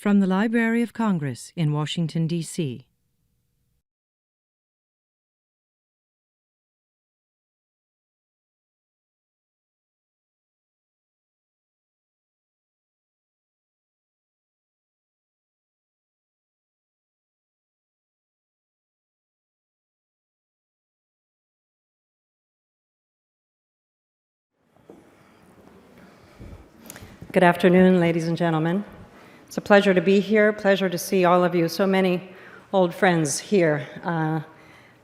From the Library of Congress in Washington, D.C. Good afternoon, ladies and gentlemen. It's a pleasure to be here, pleasure to see all of you, so many old friends here.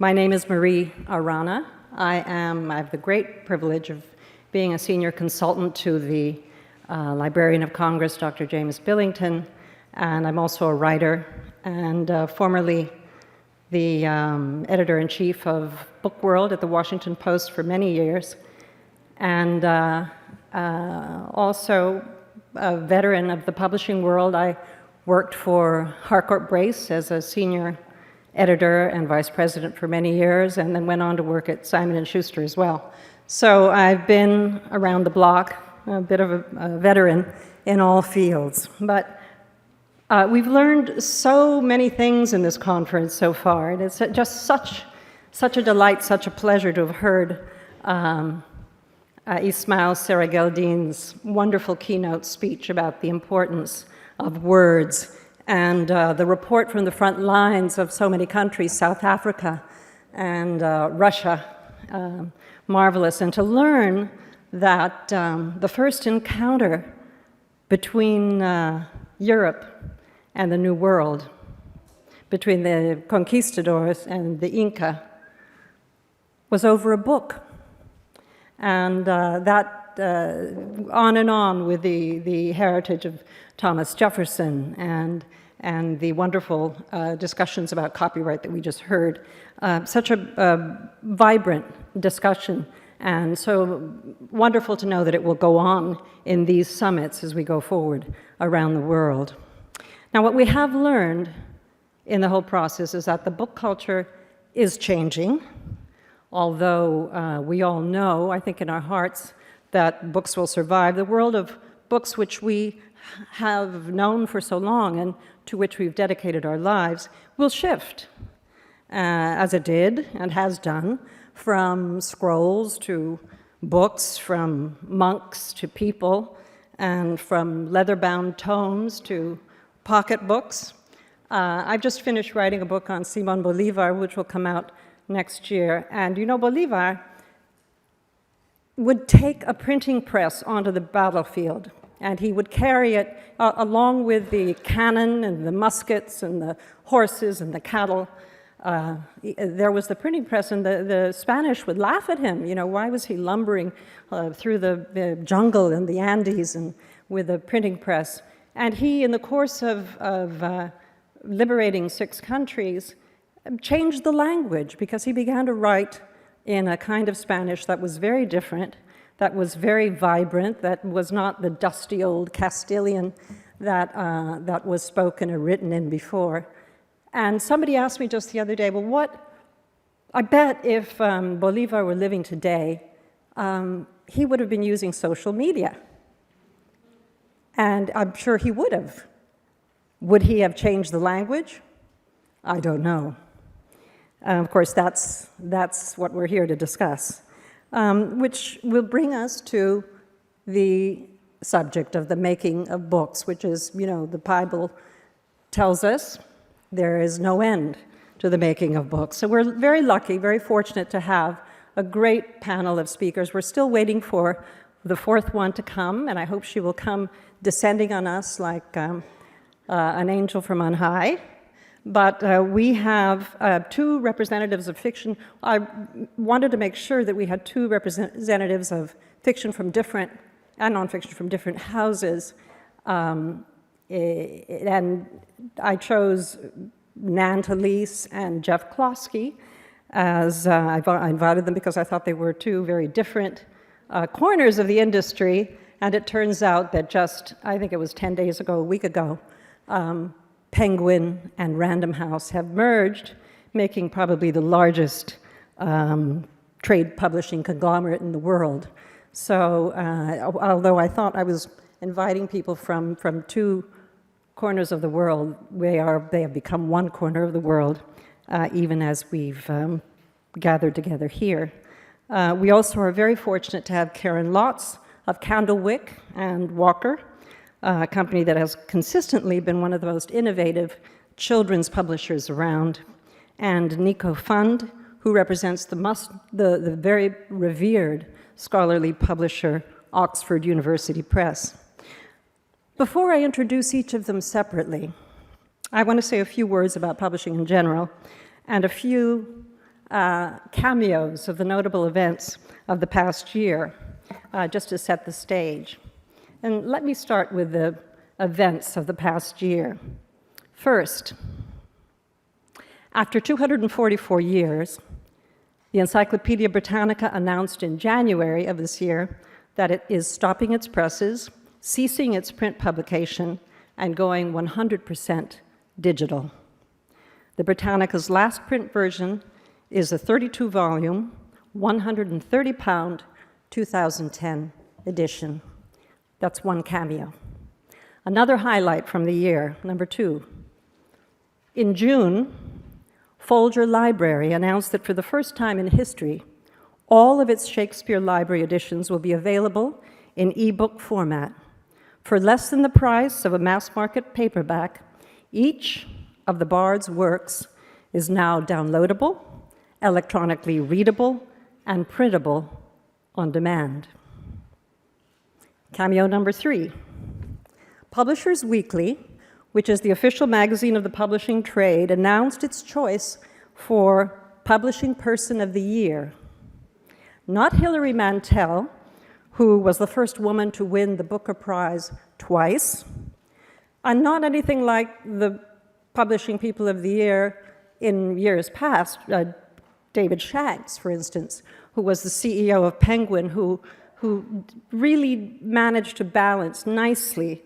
My name is Marie Arana. I have the great privilege of being a senior consultant to the Librarian of Congress, Dr. James Billington, and I'm also a writer and formerly the editor-in-chief of Book World at the Washington Post for many years, and also a veteran of the publishing world. I worked for Harcourt Brace as a senior editor and vice president for many years, and then went on to work at Simon & Schuster as well. So I've been around the block, a bit of a veteran in all fields. But we've learned so many things in this conference so far, and it's just such a delight, such a pleasure to have heard Ismail Serageldin's wonderful keynote speech about the importance of words, and the report from the front lines of so many countries, South Africa and Russia, marvelous, and to learn that the first encounter between Europe and the New World, between the conquistadors and the Inca, was over a book. And that on and on with the heritage of Thomas Jefferson and the wonderful discussions about copyright that we just heard. Such a vibrant discussion, and so wonderful to know that it will go on in these summits as we go forward around the world. Now, what we have learned in the whole process is that the book culture is changing. Although we all know, I think in our hearts, that books will survive, the world of books which we have known for so long and to which we've dedicated our lives will shift, as it did and has done, from scrolls to books, from monks to people, and from leather-bound tomes to pocketbooks. I've just finished writing a book on Simón Bolívar, which will come out next year, and you know, Bolívar would take a printing press onto the battlefield, and he would carry it along with the cannon and the muskets and the horses and the cattle. There was the printing press, and the Spanish would laugh at him. You know, why was he lumbering through the jungle in the Andes and with a printing press? And he, in the course of liberating 6 countries, changed the language, because he began to write in a kind of Spanish that was very different, that was very vibrant, that was not the dusty old Castilian that was spoken or written in before. And somebody asked me just the other day, well, I bet if Bolívar were living today, he would have been using social media. And I'm sure he would have. Would he have changed the language? I don't know. Of course, that's what we're here to discuss, which will bring us to the subject of the making of books, which is, you know, the Bible tells us there is no end to the making of books. So we're very lucky, very fortunate to have a great panel of speakers. We're still waiting for the 4th one to come, and I hope she will come descending on us like an angel from on high. But we have 2 representatives of fiction. I wanted to make sure that we had 2 representatives of fiction from different, and nonfiction from different houses. And I chose Nan Talese and Geoffrey Kloske, as I invited them because I thought they were 2 very different corners of the industry. And it turns out that just, I think it was 10 days ago, a week ago, Penguin and Random House have merged, making probably the largest trade publishing conglomerate in the world. So although I thought I was inviting people from 2 corners of the world. They have become one corner of the world, even as we've gathered together here. We also are very fortunate to have Karen Lotz of Candlewick and Walker, a company that has consistently been one of the most innovative children's publishers around, and Niko Pfund, who represents the very revered scholarly publisher, Oxford University Press. Before I introduce each of them separately, I want to say a few words about publishing in general and a few cameos of the notable events of the past year, just to set the stage. And let me start with the events of the past year. First, after 244 years, the Encyclopedia Britannica announced in January of this year that it is stopping its presses, ceasing its print publication, and going 100% digital. The Britannica's last print version is a 32-volume, 130-pound, 2010 edition. That's one cameo. Another highlight from the year, number 2. In June, Folger Library announced that for the first time in history, all of its Shakespeare Library editions will be available in ebook format. For less than the price of a mass-market paperback, each of the Bard's works is now downloadable, electronically readable, and printable on demand. Cameo number 3. Publishers Weekly, which is the official magazine of the publishing trade, announced its choice for Publishing Person of the Year. Not Hilary Mantel, who was the first woman to win the Booker Prize twice, and not anything like the Publishing People of the Year in years past, David Shanks, for instance, who was the CEO of Penguin, who really managed to balance nicely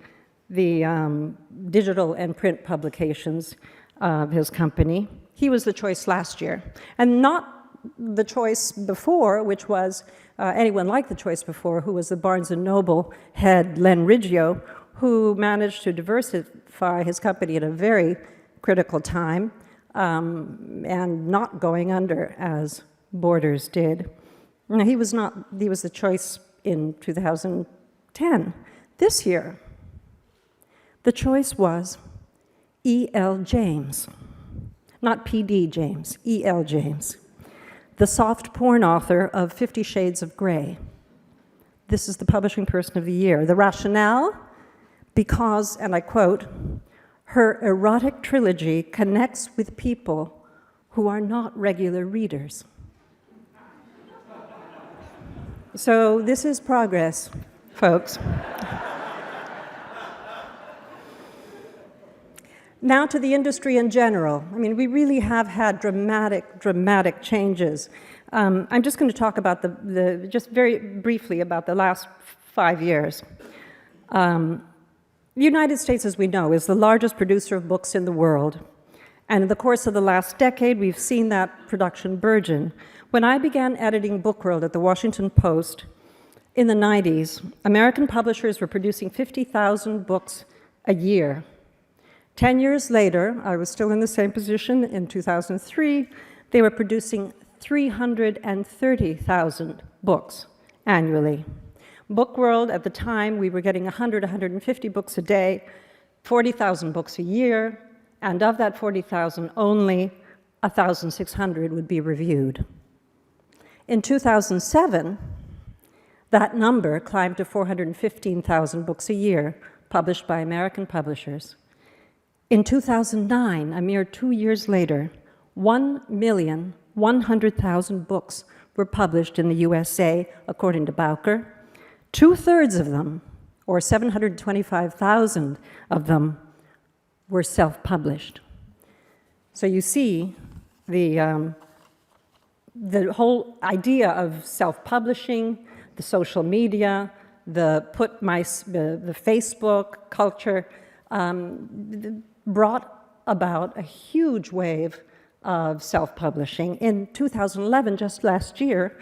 the digital and print publications of his company. He was the choice last year, and not the choice before, which was anyone like the choice before, who was the Barnes & Noble head, Len Riggio, who managed to diversify his company at a very critical time and not going under as Borders did. Now, he was the choice in 2010. This year, the choice was E.L. James, not P.D. James, E.L. James, the soft porn author of 50 Shades of Grey. This is the Publishing Person of the Year. The rationale? Because, and I quote, her erotic trilogy connects with people who are not regular readers. So this is progress, folks. Now to the industry in general. I mean, we really have had dramatic changes. I'm just going to talk about just very briefly about the last 5 years. The United States, as we know, is the largest producer of books in the world. And in the course of the last decade, we've seen that production burgeon. When I began editing Book World at the Washington Post in the 90s, American publishers were producing 50,000 books a year. 10 years later, I was still in the same position in 2003, they were producing 330,000 books annually. Book World, at the time, we were getting 100, 150 books a day, 40,000 books a year, and of that 40,000, only 1,600 would be reviewed. In 2007, that number climbed to 415,000 books a year, published by American publishers. In 2009, a mere 2 years later, 1,100,000 books were published in the USA, according to Bowker. 2/3 of them, or 725,000 of them, were self-published. So you see the whole idea of self-publishing, the social media, the Facebook culture, brought about a huge wave of self-publishing. In 2011, just last year,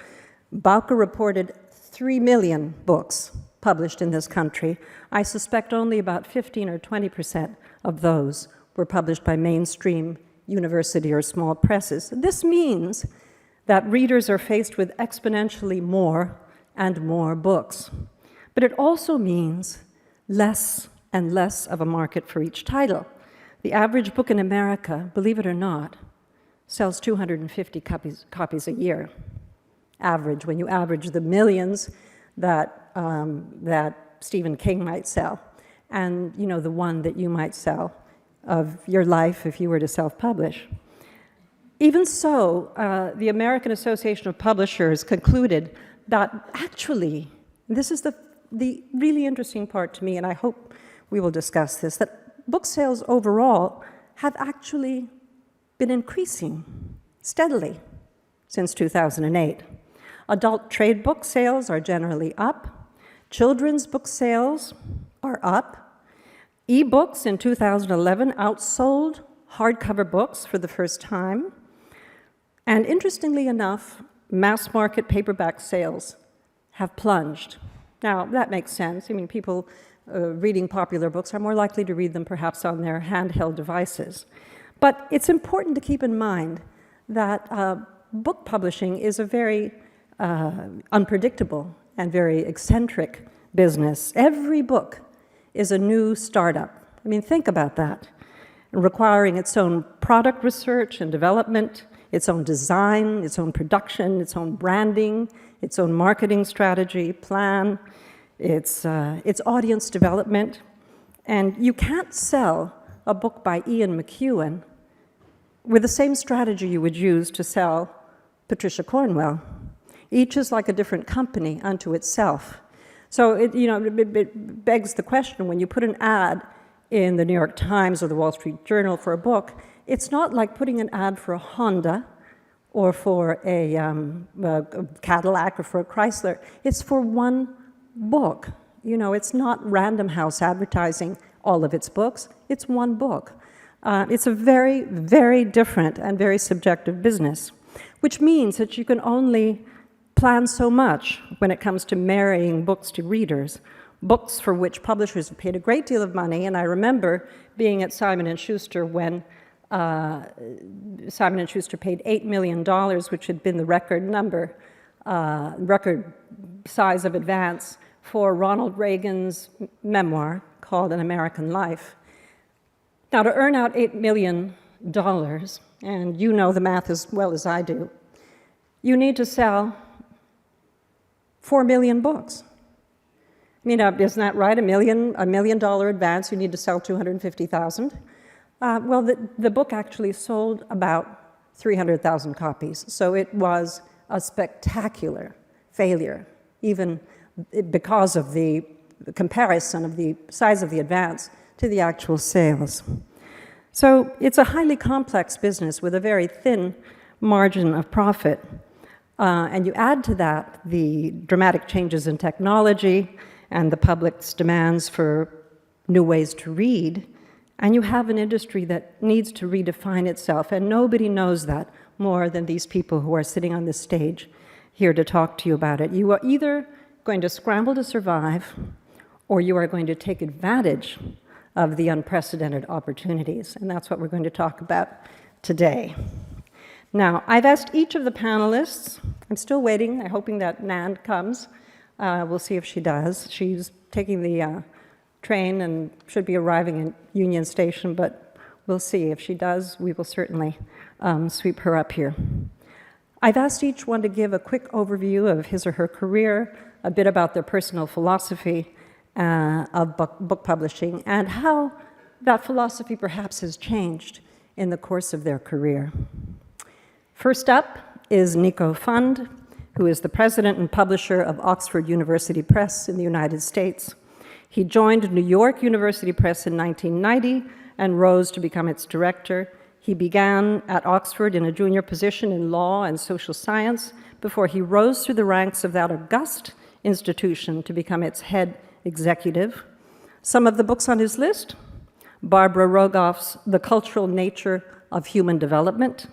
Bowker reported 3 million books published in this country, I suspect only about 15 or 20% of those were published by mainstream university or small presses. This means that readers are faced with exponentially more and more books. But it also means less and less of a market for each title. The average book in America, believe it or not, sells 250 copies a year. Average, when you average the millions that Stephen King might sell, and the one that you might sell of your life if you were to self-publish. Even so, the American Association of Publishers concluded that actually, this is the really interesting part to me, and I hope we will discuss this, that book sales overall have actually been increasing steadily since 2008. Adult trade book sales are generally up. Children's book sales are up. E-books in 2011 outsold hardcover books for the first time. And interestingly enough, mass market paperback sales have plunged. Now, that makes sense. I mean, people reading popular books are more likely to read them perhaps on their handheld devices. But it's important to keep in mind that book publishing is a very unpredictable and very eccentric business. Every book is a new startup. I mean, think about that. Requiring its own product research and development, its own design, its own production, its own branding, its own marketing strategy, plan, its audience development. And you can't sell a book by Ian McEwan with the same strategy you would use to sell Patricia Cornwell. Each is like a different company unto itself. So it begs the question, when you put an ad in the New York Times or the Wall Street Journal for a book, it's not like putting an ad for a Honda or for a Cadillac or for a Chrysler. It's for one book. It's not Random House advertising all of its books. It's one book. It's a very, very different and very subjective business, which means that you can only plan so much when it comes to marrying books to readers, books for which publishers have paid a great deal of money. And I remember being at Simon & Schuster when Simon & Schuster paid $8 million, which had been the record size of advance for Ronald Reagan's memoir called An American Life. Now, to earn out $8 million, and you know the math as well as I do, you need to sell 4 million books. I mean, isn't that right? $1 million advance, you need to sell 250,000. Well, the book actually sold about 300,000 copies, so it was a spectacular failure, even because of the comparison of the size of the advance to the actual sales. So it's a highly complex business with a very thin margin of profit. And you add to that the dramatic changes in technology and the public's demands for new ways to read, and you have an industry that needs to redefine itself, and nobody knows that more than these people who are sitting on this stage here to talk to you about it. You are either going to scramble to survive, or you are going to take advantage of the unprecedented opportunities, and that's what we're going to talk about today. Now, I've asked each of the panelists, I'm still waiting, I'm hoping that Nan comes. We'll see if she does. She's taking the train and should be arriving in Union Station, but we'll see. If she does, we will certainly sweep her up here. I've asked each one to give a quick overview of his or her career, a bit about their personal philosophy of book publishing, and how that philosophy perhaps has changed in the course of their career. First up is Niko Pfund, who is the president and publisher of Oxford University Press in the United States. He joined New York University Press in 1990 and rose to become its director. He began at Oxford in a junior position in law and social science before he rose through the ranks of that august institution to become its head executive. Some of the books on his list: Barbara Rogoff's The Cultural Nature of Human Development,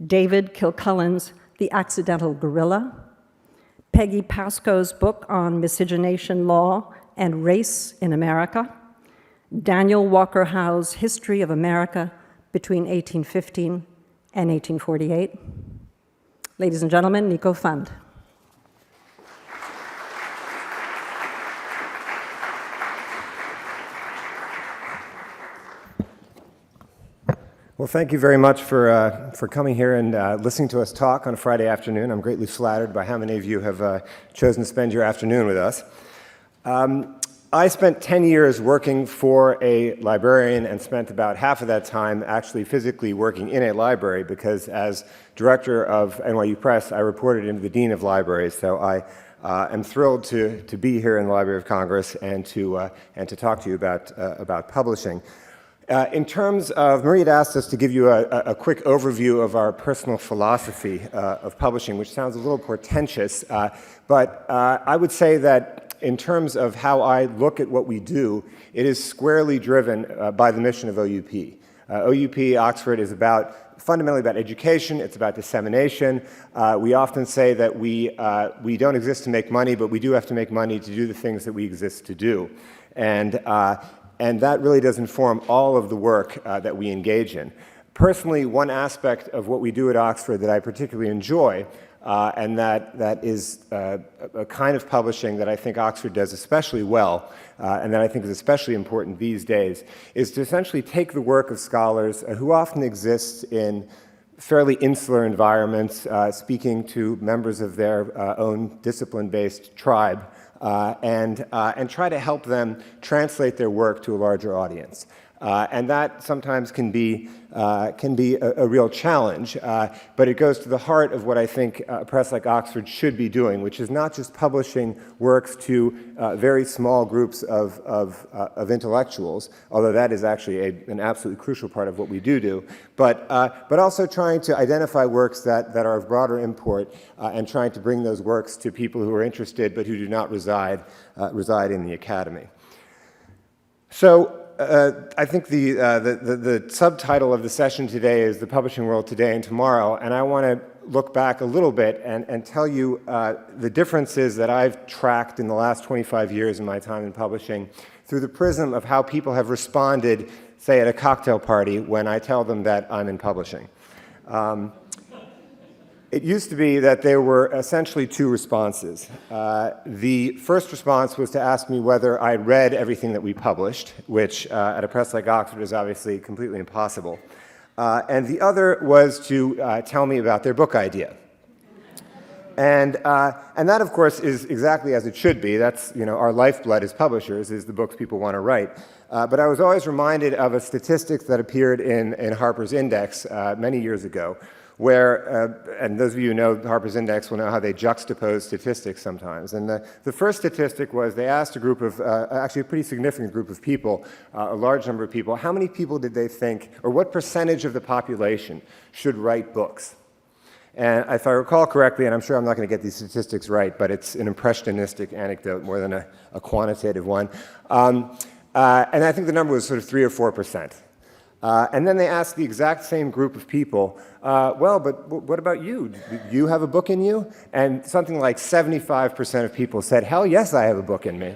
David Kilcullen's The Accidental Gorilla, Peggy Pascoe's book on miscegenation law and race in America, Daniel Walker Howe's History of America between 1815 and 1848. Ladies and gentlemen, Niko Pfund. Well, thank you very much for coming here and listening to us talk on a Friday afternoon. I'm greatly flattered by how many of you have chosen to spend your afternoon with us. I spent 10 years working for a librarian and spent about half of that time actually physically working in a library because as director of NYU Press, I reported into the Dean of Libraries. So I am thrilled to be here in the Library of Congress and to talk to you about publishing. In terms of, Marie had asked us to give you a quick overview of our personal philosophy of publishing, which sounds a little portentous, but I would say that in terms of how I look at what we do, it is squarely driven by the mission of OUP. OUP, Oxford, is fundamentally about education, it's about dissemination. We often say that we don't exist to make money, but we do have to make money to do the things that we exist to do. And that really does inform all of the work that we engage in. Personally, one aspect of what we do at Oxford that I particularly enjoy, and that is a kind of publishing that I think Oxford does especially well, and that I think is especially important these days, is to essentially take the work of scholars who often exist in fairly insular environments, speaking to members of their own discipline-based tribe, and try to help them translate their work to a larger audience. And that sometimes can be a real challenge, but it goes to the heart of what I think a press like Oxford should be doing, which is not just publishing works to very small groups of intellectuals, although that is actually an absolutely crucial part of what we do, but also trying to identify works that are of broader import and trying to bring those works to people who are interested but who do not reside in the academy. So I think the subtitle of the session today is The Publishing World Today and Tomorrow, and I want to look back a little bit and tell you the differences that I've tracked in the last 25 years in my time in publishing through the prism of how people have responded, say, at a cocktail party when I tell them that I'm in publishing. It used to be that there were essentially two responses. The first response was to ask me whether I read everything that we published, which at a press like Oxford is obviously completely impossible. And the other was to tell me about their book idea. And that, of course, is exactly as it should be. That's, our lifeblood as publishers, is the books people want to write. But I was always reminded of a statistic that appeared in Harper's Index many years ago, where, and those of you who know Harper's Index will know how they juxtapose statistics sometimes. And the first statistic was they asked a group of, actually a pretty significant group of people, a large number of people, how many people did they think, or what percentage of the population should write books? And if I recall correctly, and I'm sure I'm not going to get these statistics right, but it's an impressionistic anecdote more than a quantitative one. And I think the number was sort of 3 or 4%. And then they asked the exact same group of people, well, but what about you? Do you have a book in you? And something like 75% of people said, hell yes, I have a book in me.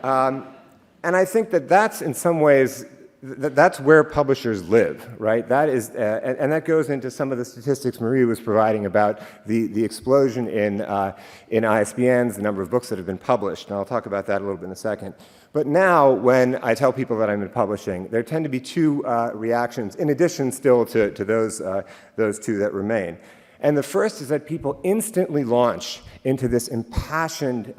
And I think that that's in some ways, that's where publishers live, right? That is, and that goes into some of the statistics Marie was providing about the explosion in ISBNs, the number of books that have been published, and I'll talk about that a little bit in a second. But now, when I tell people that I'm in publishing, there tend to be two reactions, in addition still to those two that remain. And the first is that people instantly launch into this impassioned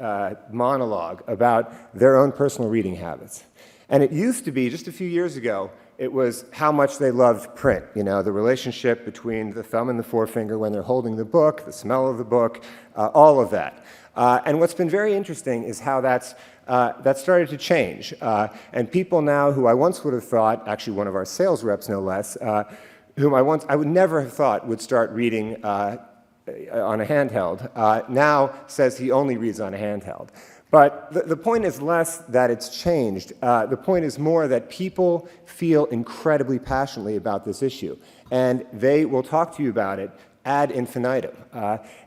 monologue about their own personal reading habits. And it used to be, just a few years ago, it was how much they loved print, the relationship between the thumb and the forefinger when they're holding the book, the smell of the book, all of that. And what's been very interesting is how that started to change. And people now who I once would have thought, actually one of our sales reps no less, whom I would never have thought would start reading on a handheld, now says he only reads on a handheld. But the point is less that it's changed. The point is more that people feel incredibly passionately about this issue. And they will talk to you about it ad infinitum.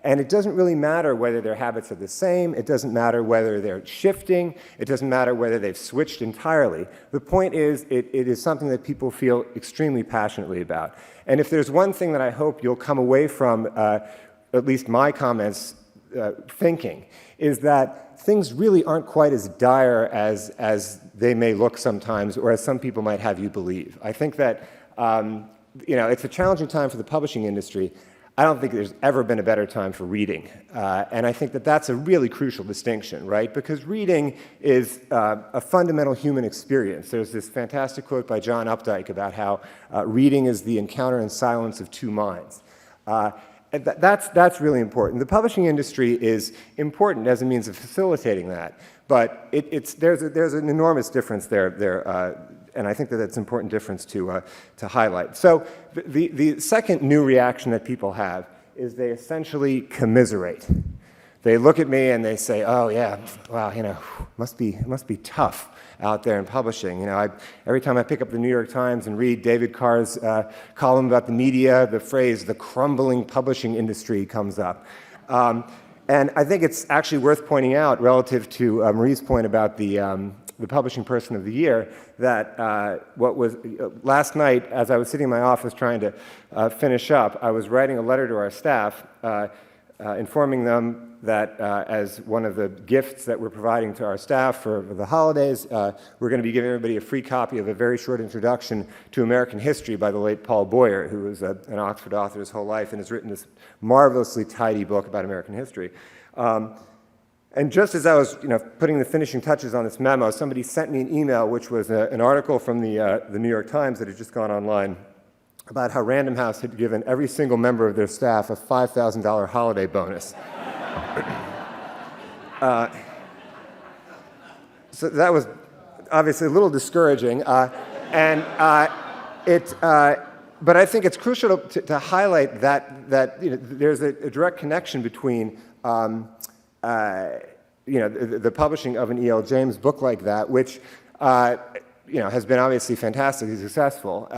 And it doesn't really matter whether their habits are the same. It doesn't matter whether they're shifting. It doesn't matter whether they've switched entirely. The point is, it is something that people feel extremely passionately about. And if there's one thing that I hope you'll come away from, at least my comments, thinking, is that things really aren't quite as dire as they may look sometimes, or as some people might have you believe. I think that it's a challenging time for the publishing industry. I don't think there's ever been a better time for reading. And I think that that's a really crucial distinction, right? Because reading is a fundamental human experience. There's this fantastic quote by John Updike about how reading is the encounter in silence of two minds. And that's really important. The publishing industry is important as a means of facilitating that, but there's an enormous difference there, and I think that that's an important difference to highlight. So the second new reaction that people have is they essentially commiserate. They look at me and they say, "Oh yeah, wow, must be tough out there in publishing." Every time I pick up the New York Times and read David Carr's column about the media, the phrase "the crumbling publishing industry" comes up. And I think it's actually worth pointing out, relative to Marie's point about the Publishing Person of the Year, that last night, as I was sitting in my office trying to finish up, I was writing a letter to our staff, informing them that as one of the gifts that we're providing to our staff for the holidays, we're going to be giving everybody a free copy of a very short introduction to American history by the late Paul Boyer, who was an Oxford author his whole life and has written this marvelously tidy book about American history. And just as I was putting the finishing touches on this memo, somebody sent me an email, which was an article from the New York Times that had just gone online, about how Random House had given every single member of their staff a $5,000 holiday bonus. So that was obviously a little discouraging, but I think it's crucial to highlight that there's a direct connection between the publishing of an E.L. James book like that, which has been obviously fantastically successful,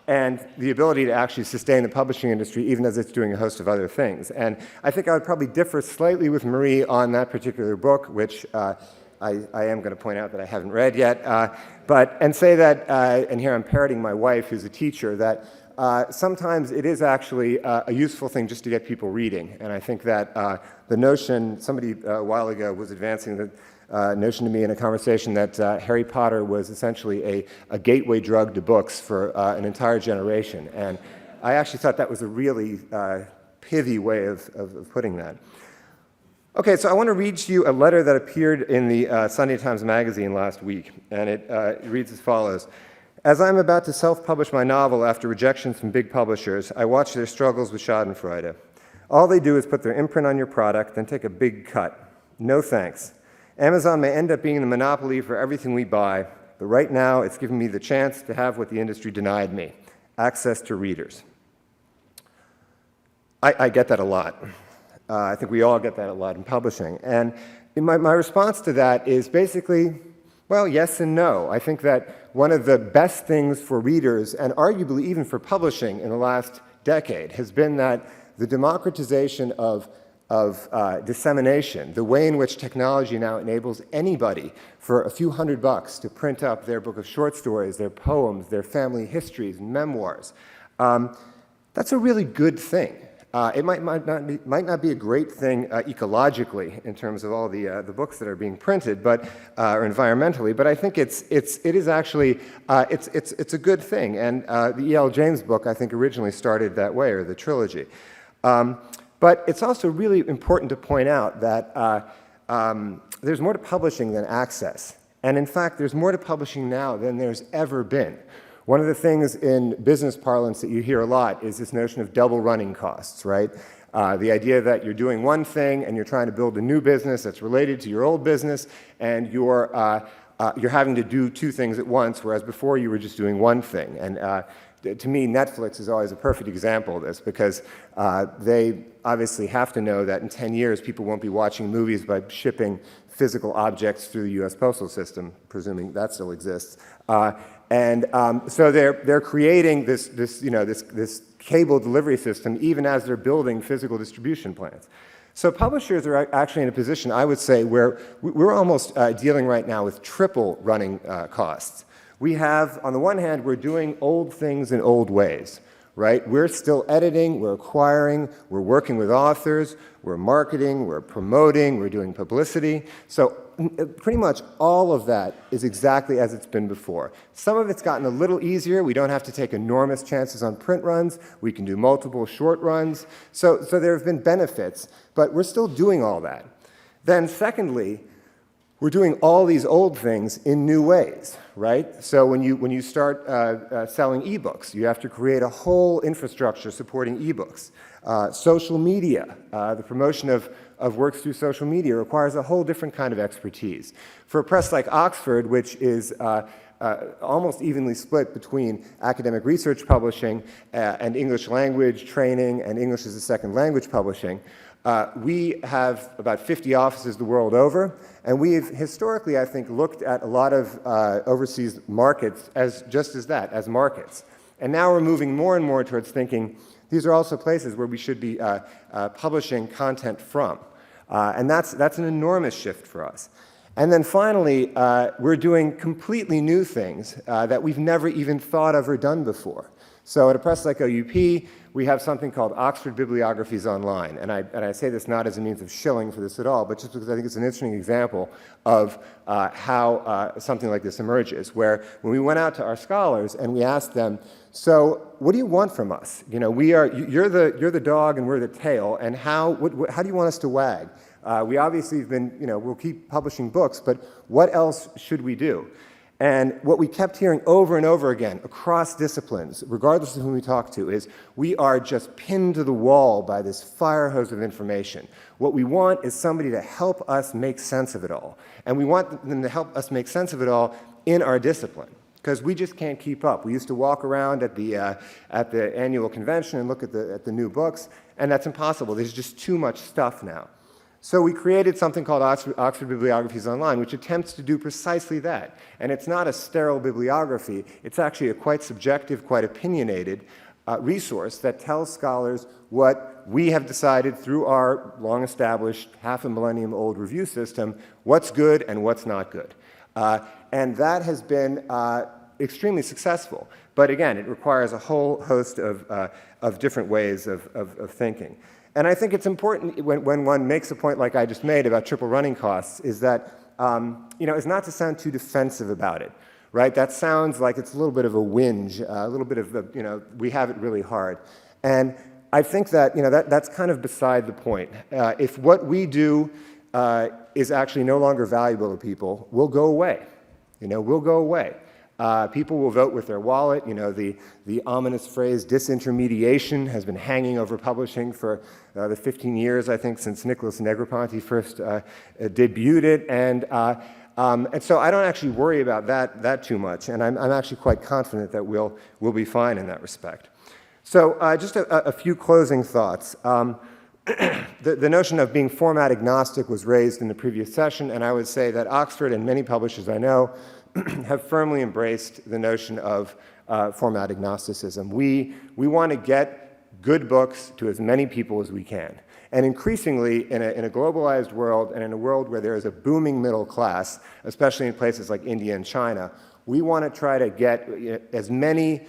and the ability to actually sustain the publishing industry even as it's doing a host of other things. And I think I would probably differ slightly with Marie on that particular book, which I am going to point out that I haven't read yet, and say that, and here I'm parroting my wife, who's a teacher, that sometimes it is actually a useful thing just to get people reading. And I think that the notion, somebody a while ago was advancing the notion to me in a conversation that Harry Potter was essentially a gateway drug to books for an entire generation. And I actually thought that was a really pithy way of putting that. Okay, so I want to read to you a letter that appeared in the Sunday Times Magazine last week, and it reads as follows. As I'm about to self-publish my novel after rejections from big publishers, I watch their struggles with schadenfreude. All they do is put their imprint on your product, then take a big cut. No thanks. Amazon may end up being the monopoly for everything we buy, but right now it's given me the chance to have what the industry denied me, access to readers. I get that a lot. I think we all get that a lot in publishing. And my response to that is basically, well, yes and no. I think that one of the best things for readers, and arguably even for publishing in the last decade, has been that the democratization of dissemination, the way in which technology now enables anybody for a few $100 to print up their book of short stories, their poems, their family histories, memoirs, that's a really good thing. It might not be a great thing ecologically in terms of all the books that are being printed, or environmentally. But I think it is actually it's a good thing. And the E.L. James book, I think, originally started that way, or the trilogy. But it's also really important to point out that there's more to publishing than access. And in fact, there's more to publishing now than there's ever been. One of the things in business parlance that you hear a lot is this notion of double running costs, right? The idea that you're doing one thing and you're trying to build a new business that's related to your old business, and you're having to do two things at once, whereas before you were just doing one thing. And to me, Netflix is always a perfect example of this, because they obviously have to know that in 10 years people won't be watching movies by shipping physical objects through the U.S. postal system, presuming that still exists. And so they're creating this cable delivery system even as they're building physical distribution plants. So publishers are actually in a position, I would say, where we're almost dealing right now with triple running costs. We have, on the one hand, we're doing old things in old ways, right? We're still editing, we're acquiring, we're working with authors, we're marketing, we're promoting, we're doing publicity. So pretty much all of that is exactly as it's been before. Some of it's gotten a little easier. We don't have to take enormous chances on print runs. We can do multiple short runs. So there have been benefits, but we're still doing all that. Then secondly, we're doing all these old things in new ways, right? So when you start selling ebooks, you have to create a whole infrastructure supporting ebooks. Social media, the promotion of works through social media requires a whole different kind of expertise. For a press like Oxford, which is almost evenly split between academic research publishing and English language training and English as a second language publishing, we have about 50 offices the world over, and we've historically, I think, looked at a lot of overseas markets as just as that, as markets. And now we're moving more and more towards thinking these are also places where we should be publishing content from. And that's an enormous shift for us. And then finally, we're doing completely new things that we've never even thought of or done before. So at a press like OUP, we have something called Oxford Bibliographies Online. And I say this not as a means of shilling for this at all, but just because I think it's an interesting example of how something like this emerges, where when we went out to our scholars and we asked them, so what do you want from us? You know, you're the dog and we're the tail, and how do you want us to wag? We obviously have been, we'll keep publishing books, but what else should we do? And what we kept hearing over and over again across disciplines, regardless of whom we talk to, is we are just pinned to the wall by this fire hose of information. What we want is somebody to help us make sense of it all. And we want them to help us make sense of it all in our discipline, because we just can't keep up. We used to walk around at the annual convention and look at the new books, and that's impossible. There's just too much stuff now. So we created something called Oxford Bibliographies Online, which attempts to do precisely that. And it's not a sterile bibliography. It's actually a quite subjective, quite opinionated resource that tells scholars what we have decided through our long-established, half-a-millennium-old review system, what's good and what's not good. And that has been extremely successful. But again, it requires a whole host of different ways of thinking. And I think it's important when one makes a point like I just made about triple running costs is that, is not to sound too defensive about it, right? That sounds like it's a little bit of a whinge, a little bit of, we have it really hard. And I think that, that's kind of beside the point. If what we do is actually no longer valuable to people, we'll go away. We'll go away. People will vote with their wallet. The ominous phrase disintermediation has been hanging over publishing for the 15 years, I think, since Nicholas Negroponte first debuted it. And so I don't actually worry about that too much. And I'm actually quite confident that we'll be fine in that respect. So just a few closing thoughts. The notion of being format agnostic was raised in the previous session, and I would say that Oxford and many publishers I know have firmly embraced the notion of format agnosticism. We want to get good books to as many people as we can. And increasingly, in a globalized world and in a world where there is a booming middle class, especially in places like India and China, we want to try to get as many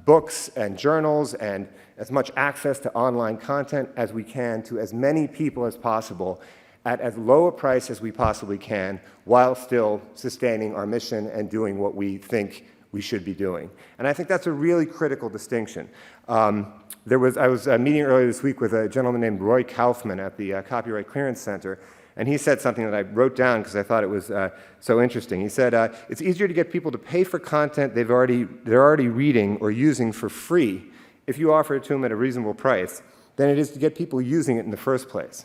books and journals and as much access to online content as we can to as many people as possible at as low a price as we possibly can, while still sustaining our mission and doing what we think we should be doing. And I think that's a really critical distinction. I was meeting earlier this week with a gentleman named Roy Kaufman at the Copyright Clearance Center, and he said something that I wrote down because I thought it was so interesting. He said, it's easier to get people to pay for content they're already reading or using for free if you offer it to them at a reasonable price than it is to get people using it in the first place.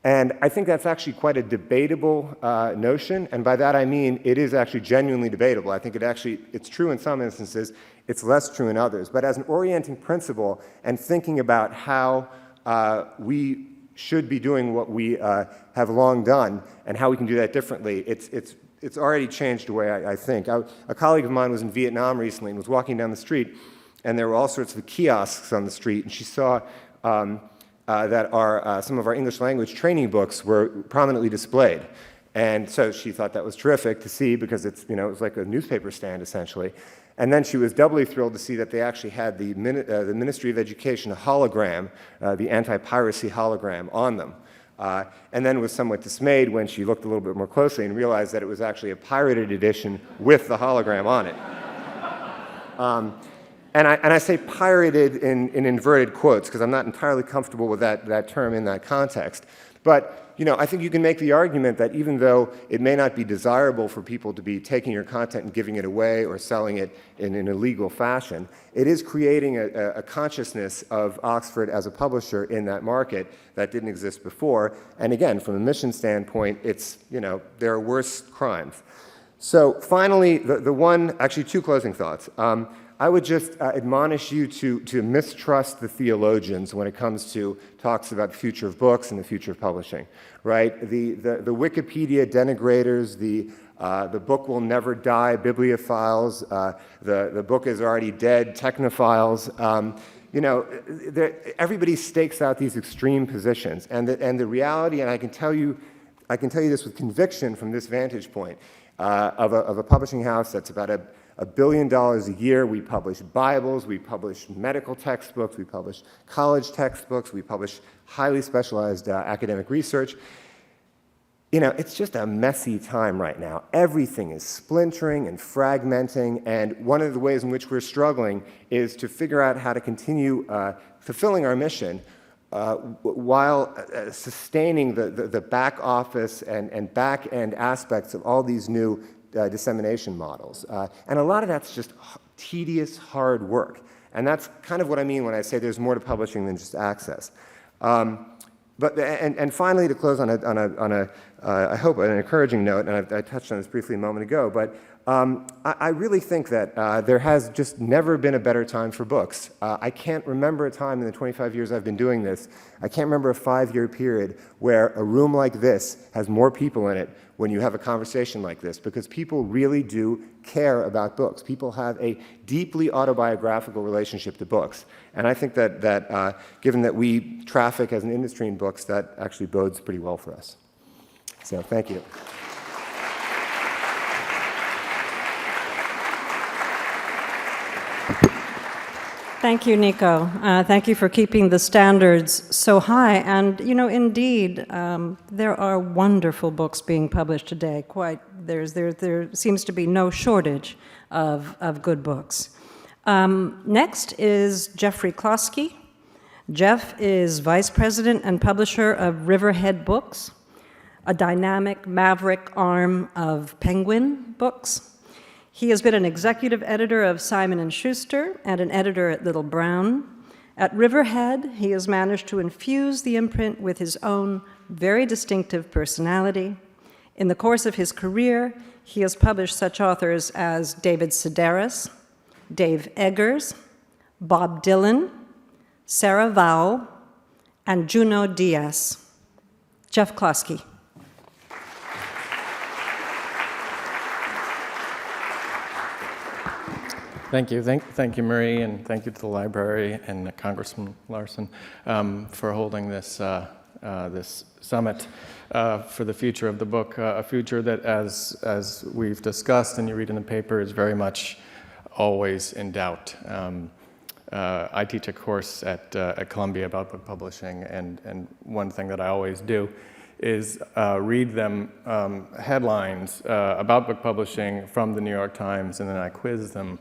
And I think that's actually quite a debatable notion, and by that I mean it is actually genuinely debatable. I think it's true in some instances, it's less true in others. But as an orienting principle and thinking about how we should be doing what we have long done and how we can do that differently, it's it's already changed the way I think. A colleague of mine was in Vietnam recently and was walking down the street, and there were all sorts of kiosks on the street, and she saw that some of our English language training books were prominently displayed. And so she thought that was terrific to see because it was like a newspaper stand essentially. And then she was doubly thrilled to see that they actually had the Ministry of Education hologram, the anti-piracy hologram, on them. And then was somewhat dismayed when she looked a little bit more closely and realized that it was actually a pirated edition with the hologram on it. And I say pirated in inverted quotes because I'm not entirely comfortable with that term in that context. But I think you can make the argument that even though it may not be desirable for people to be taking your content and giving it away or selling it in an illegal fashion, it is creating a consciousness of Oxford as a publisher in that market that didn't exist before. And again, from a mission standpoint, it's, there are worse crimes. So finally, actually two closing thoughts. I would just admonish you to mistrust the theologians when it comes to talks about the future of books and the future of publishing, right? The Wikipedia denigrators, the book will never die bibliophiles, the book is already dead technophiles. Everybody stakes out these extreme positions, and the reality, and I can tell you this with conviction from this vantage point, of a publishing house that's about $1 billion a year. We publish Bibles, we publish medical textbooks, we publish college textbooks, we publish highly specialized academic research. It's just a messy time right now. Everything is splintering and fragmenting, and one of the ways in which we're struggling is to figure out how to continue fulfilling our mission while sustaining the back office and back end aspects of all these new dissemination models. And a lot of that's just tedious, hard work. And that's kind of what I mean when I say there's more to publishing than just access. And finally, to close on I hope, an encouraging note, and I touched on this briefly a moment ago, but I really think that there has just never been a better time for books. I can't remember a time in the 25 years I've been doing this, I can't remember a 5-year period where a room like this has more people in it when you have a conversation like this, because people really do care about books. People have a deeply autobiographical relationship to books. And I think that given that we traffic as an industry in books, that actually bodes pretty well for us. So thank you. Thank you, Niko. Thank you for keeping the standards so high. And, indeed, there are wonderful books being published today. There seems to be no shortage of good books. Next is Geoffrey Kloske. Jeff is vice president and publisher of Riverhead Books, a dynamic maverick arm of Penguin Books. He has been an executive editor of Simon & Schuster and an editor at Little Brown. At Riverhead, he has managed to infuse the imprint with his own very distinctive personality. In the course of his career, he has published such authors as David Sedaris, Dave Eggers, Bob Dylan, Sarah Vowell, and Juno Diaz. Jeff Kloske. Thank you. Thank you, Marie, and thank you to the library and Congressman Larson for holding this summit for the future of the book, a future that, as we've discussed and you read in the paper, is very much always in doubt. I teach a course at Columbia about book publishing, and one thing that I always do is read them headlines about book publishing from the New York Times, and then I quiz them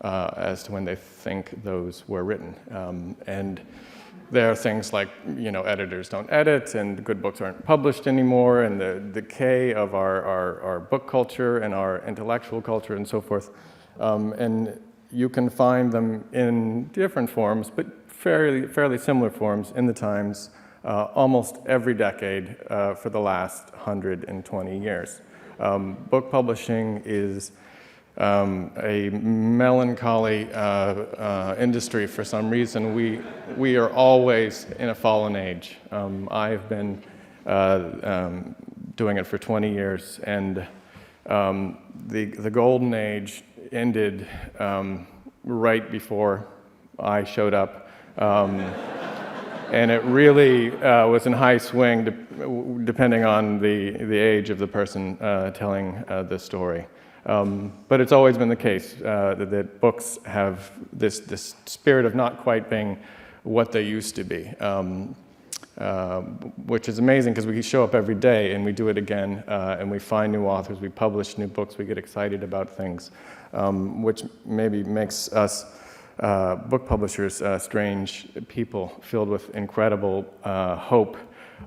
as to when they think those were written. And there are things like, editors don't edit, and good books aren't published anymore, and the decay of our book culture and our intellectual culture and so forth. And you can find them in different forms, but fairly similar forms in the Times almost every decade for the last 120 years. Book publishing is a melancholy industry for some reason. We are always in a fallen age. I've been doing it for 20 years, and The golden age ended right before I showed up. And it really was in high swing, depending on the age of the person telling the story. But it's always been the case that books have this spirit of not quite being what they used to be, which is amazing because we show up every day and we do it again, and we find new authors, we publish new books, we get excited about things, which maybe makes us book publishers strange people filled with incredible hope,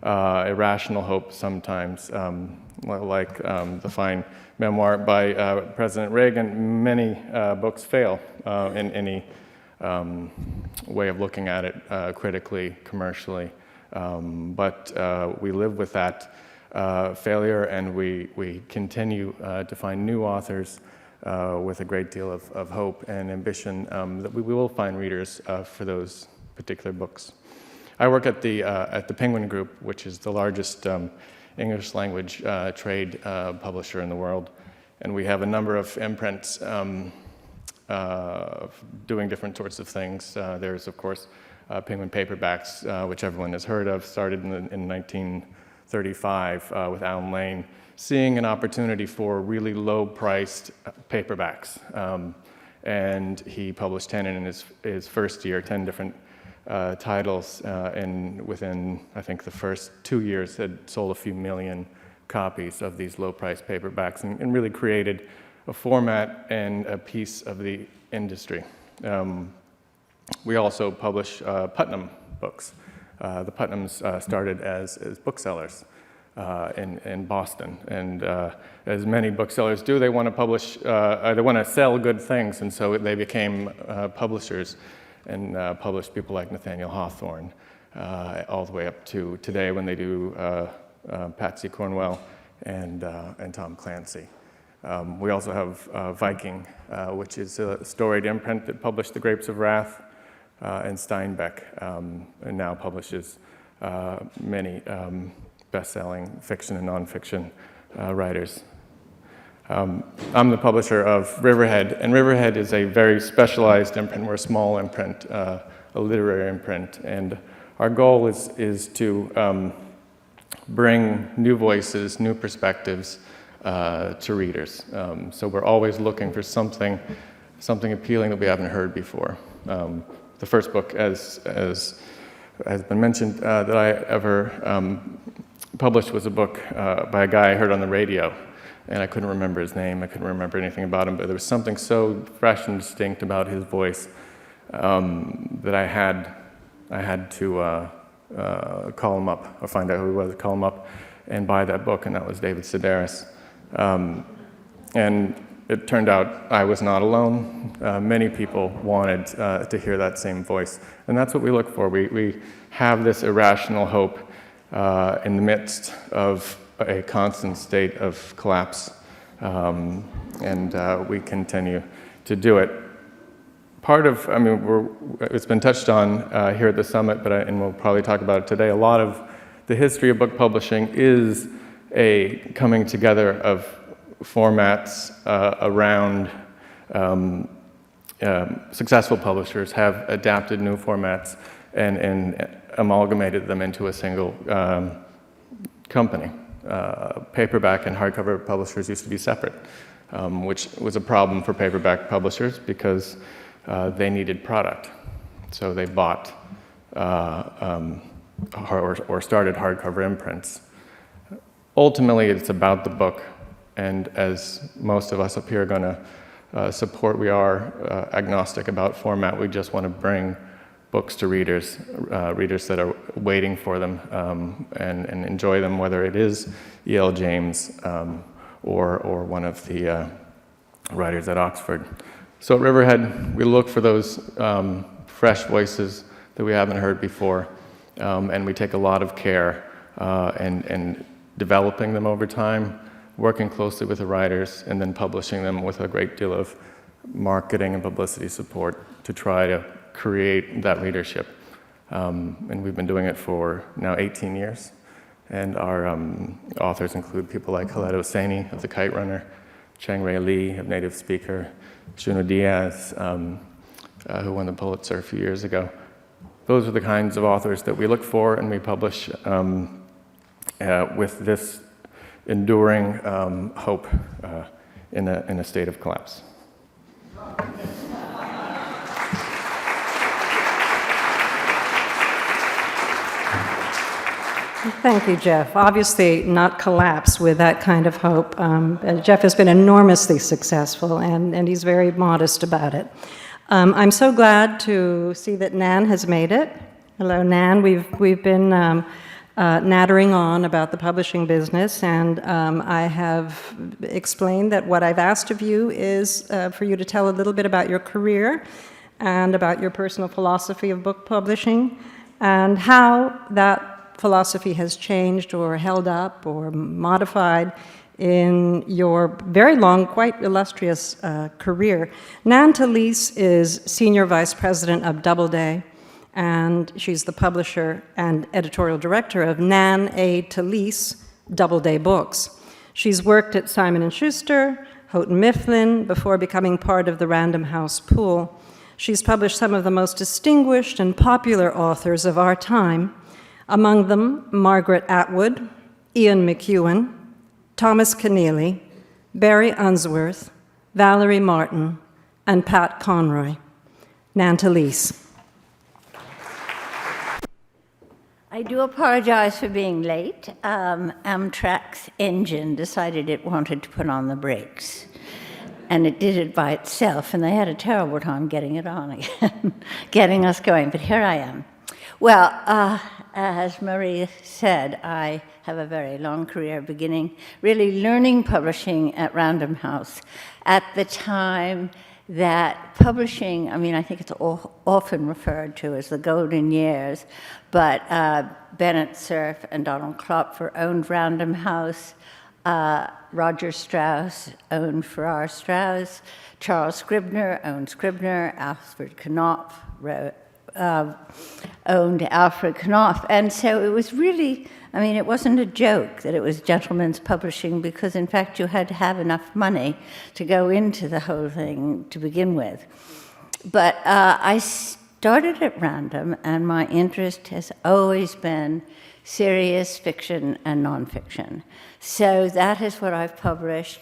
irrational hope sometimes, like the fine memoir by President Reagan. Many books fail in any way of looking at it critically, commercially, but we live with that failure, and we continue to find new authors with a great deal of hope and ambition that we will find readers for those particular books. I work at the Penguin Group, which is the largest English language trade publisher in the world, and we have a number of imprints doing different sorts of things. There's, of course, Penguin Paperbacks, which everyone has heard of, started in 1935 with Alan Lane, seeing an opportunity for really low-priced paperbacks. And he published 10 in his first year, 10 different titles, and within, I think, the first 2 years had sold a few million copies of these low-priced paperbacks, and really created a format and a piece of the industry. We also publish Putnam books. The Putnams started as booksellers in Boston, and as many booksellers do, they want to publish, they want to sell good things, and so they became publishers and published people like Nathaniel Hawthorne, all the way up to today when they do Patsy Cornwell and Tom Clancy. We also have Viking, which is a storied imprint that published The Grapes of Wrath, and Steinbeck, and now publishes many best-selling fiction and nonfiction writers. I'm the publisher of Riverhead, and Riverhead is a very specialized imprint. We're a small imprint, a literary imprint, and our goal is to bring new voices, new perspectives to readers. So we're always looking for something appealing that we haven't heard before. The first book, as has been mentioned, that I ever published was a book by a guy I heard on the radio, and I couldn't remember his name, I couldn't remember anything about him, but there was something so fresh and distinct about his voice that I had to call him up, or find out who he was, call him up, and buy that book, and that was David Sedaris. And it turned out I was not alone. Many people wanted to hear that same voice, and that's what we look for. We have this irrational hope in the midst of a constant state of collapse, and we continue to do it. Part of, it's been touched on here at the summit, and we'll probably talk about it today. A lot of the history of book publishing is a coming together of formats around successful publishers have adapted new formats and amalgamated them into a single company. Paperback and hardcover publishers used to be separate, which was a problem for paperback publishers because they needed product. So they bought or started hardcover imprints. Ultimately, it's about the book, and as most of us up here are going to support, we are agnostic about format. We just want to bring books to readers, readers that are waiting for them and enjoy them, whether it is E.L. James or one of the writers at Oxford. So at Riverhead, we look for those fresh voices that we haven't heard before, and we take a lot of care in developing them over time, working closely with the writers, and then publishing them with a great deal of marketing and publicity support to try to create that readership. And we've been doing it for now 18 years. And our authors include people like Khaled Hosseini of The Kite Runner, Chang-Rae Lee, a native speaker, Junot Diaz, who won the Pulitzer a few years ago. Those are the kinds of authors that we look for, and we publish with this enduring hope in a state of collapse. Thank you, Jeff. Obviously, not collapse with that kind of hope. Jeff has been enormously successful, and he's very modest about it. I'm so glad to see that Nan has made it. Hello, Nan. We've been nattering on about the publishing business, and I have explained that what I've asked of you is for you to tell a little bit about your career and about your personal philosophy of book publishing and how that philosophy has changed or held up or modified in your very long, quite illustrious career. Nan Talese is Senior Vice President of Doubleday, and she's the publisher and editorial director of Nan A. Talese Doubleday Books. She's worked at Simon & Schuster, Houghton Mifflin, before becoming part of the Random House pool. She's published some of the most distinguished and popular authors of our time, among them Margaret Atwood, Ian McEwan, Thomas Keneally, Barry Unsworth, Valerie Martin, and Pat Conroy. Nan Talese. I do apologize for being late. Amtrak's engine decided it wanted to put on the brakes, and it did it by itself, and they had a terrible time getting it on again, getting us going, but here I am. Well, as Marie said, I have a very long career beginning really learning publishing at Random House at the time that publishing, I mean, I think it's often referred to as the golden years, but Bennett Cerf and Donald Klopfer owned Random House, Roger Strauss owned Farrar Straus, Charles Scribner owned Scribner, Alfred Knopf owned Alfred Knopf, and so it was really, I mean, it wasn't a joke that it was gentlemen's publishing because, in fact, you had to have enough money to go into the whole thing to begin with. But I started at Random, and my interest has always been serious fiction and nonfiction. So that is what I've published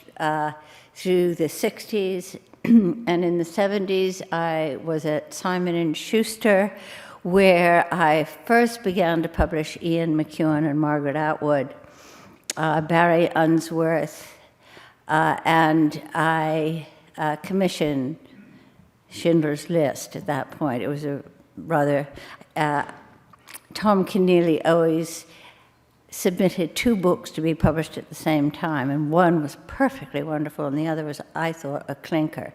through the 60s, and in the 70s, I was at Simon & Schuster, where I first began to publish Ian McEwan and Margaret Atwood, Barry Unsworth, and I commissioned Schindler's List at that point. It was a rather, Tom Keneally always submitted 2 books to be published at the same time, and one was perfectly wonderful, and the other was, I thought, a clinker.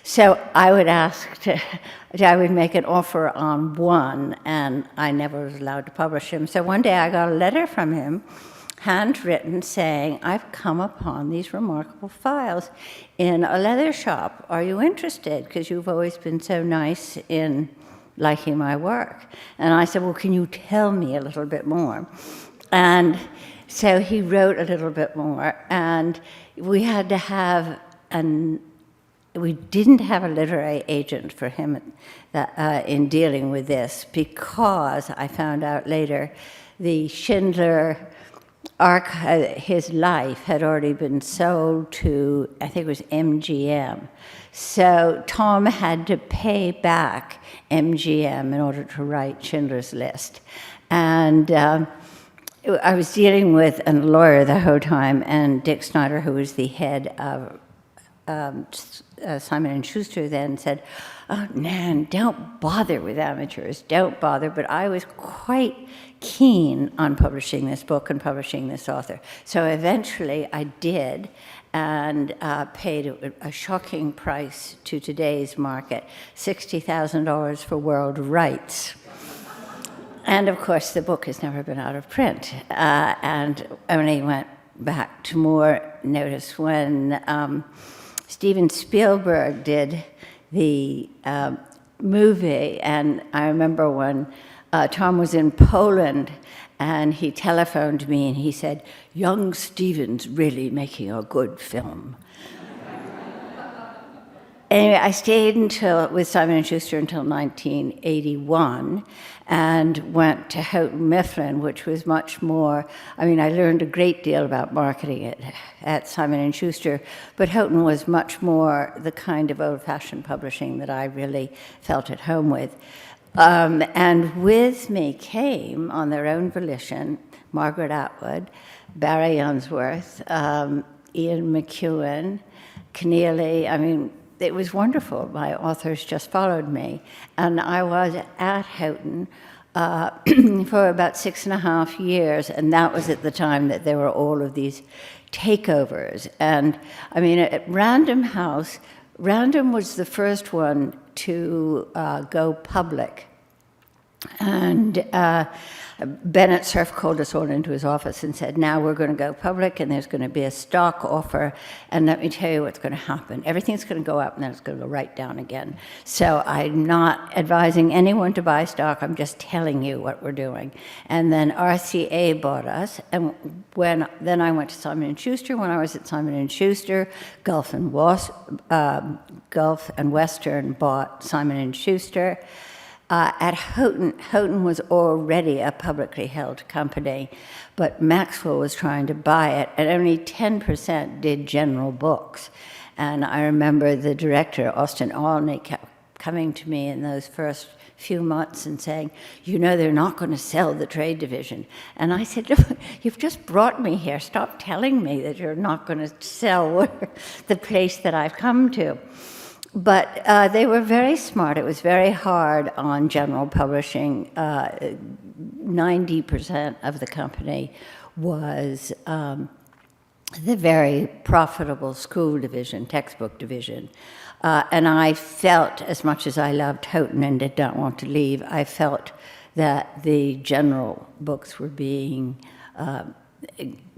So I would I would make an offer on one, and I never was allowed to publish him. So one day I got a letter from him, handwritten, saying, I've come upon these remarkable files in a leather shop. Are you interested? Because you've always been so nice in liking my work. And I said, well, can you tell me a little bit more? And so he wrote a little bit more, and we had to have we didn't have a literary agent for him in dealing with this, because I found out later the Schindler archive, his life had already been sold to, I think it was MGM. So Tom had to pay back MGM in order to write Schindler's List. And I was dealing with a lawyer the whole time, and Dick Snyder, who was the head of Simon & Schuster, then said, oh, Nan, don't bother with amateurs, don't bother. But I was quite keen on publishing this book and publishing this author. So eventually I did, and paid a shocking price to today's market, $60,000 for world rights. And of course, the book has never been out of print, and only went back to more notice when Steven Spielberg did the movie. And I remember when Tom was in Poland, and he telephoned me, and he said, young Steven's really making a good film. Anyway, I stayed with Simon & Schuster until 1981 and went to Houghton Mifflin, which was much more, I learned a great deal about marketing at Simon & Schuster, but Houghton was much more the kind of old-fashioned publishing that I really felt at home with. And with me came, on their own volition, Margaret Atwood, Barry Unsworth, Ian McEwan, Keneally. It was wonderful. My authors just followed me. And I was at Houghton for about 6.5 years, and that was at the time that there were all of these takeovers. And at Random House, Random was the first one to go public. And Bennett Cerf called us all into his office and said, now we're going to go public and there's going to be a stock offer, and let me tell you what's going to happen. Everything's going to go up and then it's going to go right down again. So I'm not advising anyone to buy stock, I'm just telling you what we're doing. And then RCA bought us, and then I went to Simon & Schuster. When I was at Simon & Schuster, Gulf and Western bought Simon & Schuster. At Houghton was already a publicly held company, but Maxwell was trying to buy it, and only 10% did general books. And I remember the director, Austin Olney, kept coming to me in those first few months and saying, they're not going to sell the trade division. And I said, look, you've just brought me here. Stop telling me that you're not going to sell the place that I've come to. But they were very smart. It was very hard on general publishing. 90% of the company was the very profitable school division, textbook division. And I felt, as much as I loved Houghton and did not want to leave, I felt that the general books were being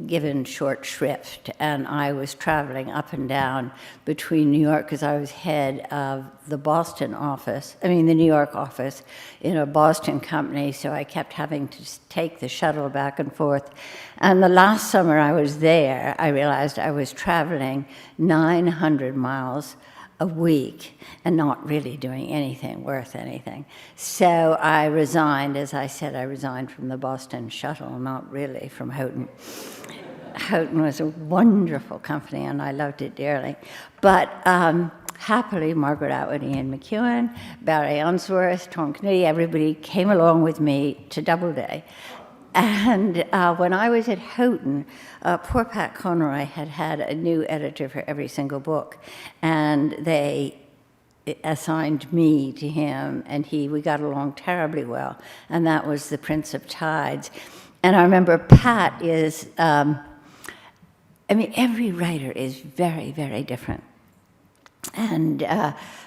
given short shrift, and I was traveling up and down between New York, because I was head of the New York office in a Boston company, so I kept having to take the shuttle back and forth. And the last summer I was there, I realized I was traveling 900 miles a week and not really doing anything worth anything. So I resigned. As I said, I resigned from the Boston shuttle, not really from Houghton. Houghton was a wonderful company, and I loved it dearly. But happily, Margaret Atwood, Ian McEwan, Barry Unsworth, Tom Keneally, everybody came along with me to Doubleday. And when I was at Houghton, poor Pat Conroy had a new editor for every single book, and they assigned me to him, and we got along terribly well, and that was The Prince of Tides. And I remember Pat is, every writer is very, very different. And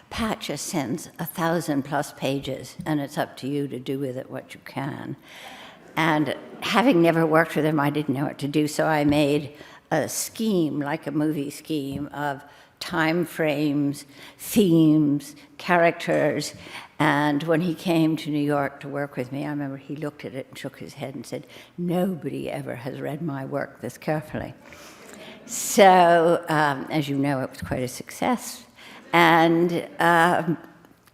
Pat just sends 1,000+ pages, and it's up to you to do with it what you can. And having never worked with him, I didn't know what to do, so I made a scheme, like a movie scheme, of time frames, themes, characters. And when he came to New York to work with me, I remember he looked at it and shook his head and said, nobody ever has read my work this carefully. So, as you know, it was quite a success. And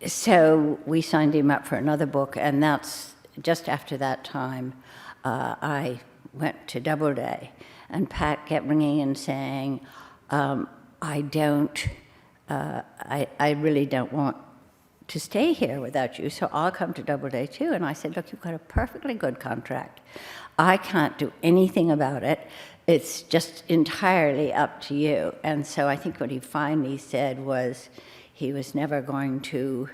so we signed him up for another book, and that's just after that time, I went to Doubleday, and Pat kept ringing and saying, I really don't want to stay here without you, so I'll come to Doubleday too. And I said, look, you've got a perfectly good contract. I can't do anything about it. It's just entirely up to you. And so I think what he finally said was he was never going to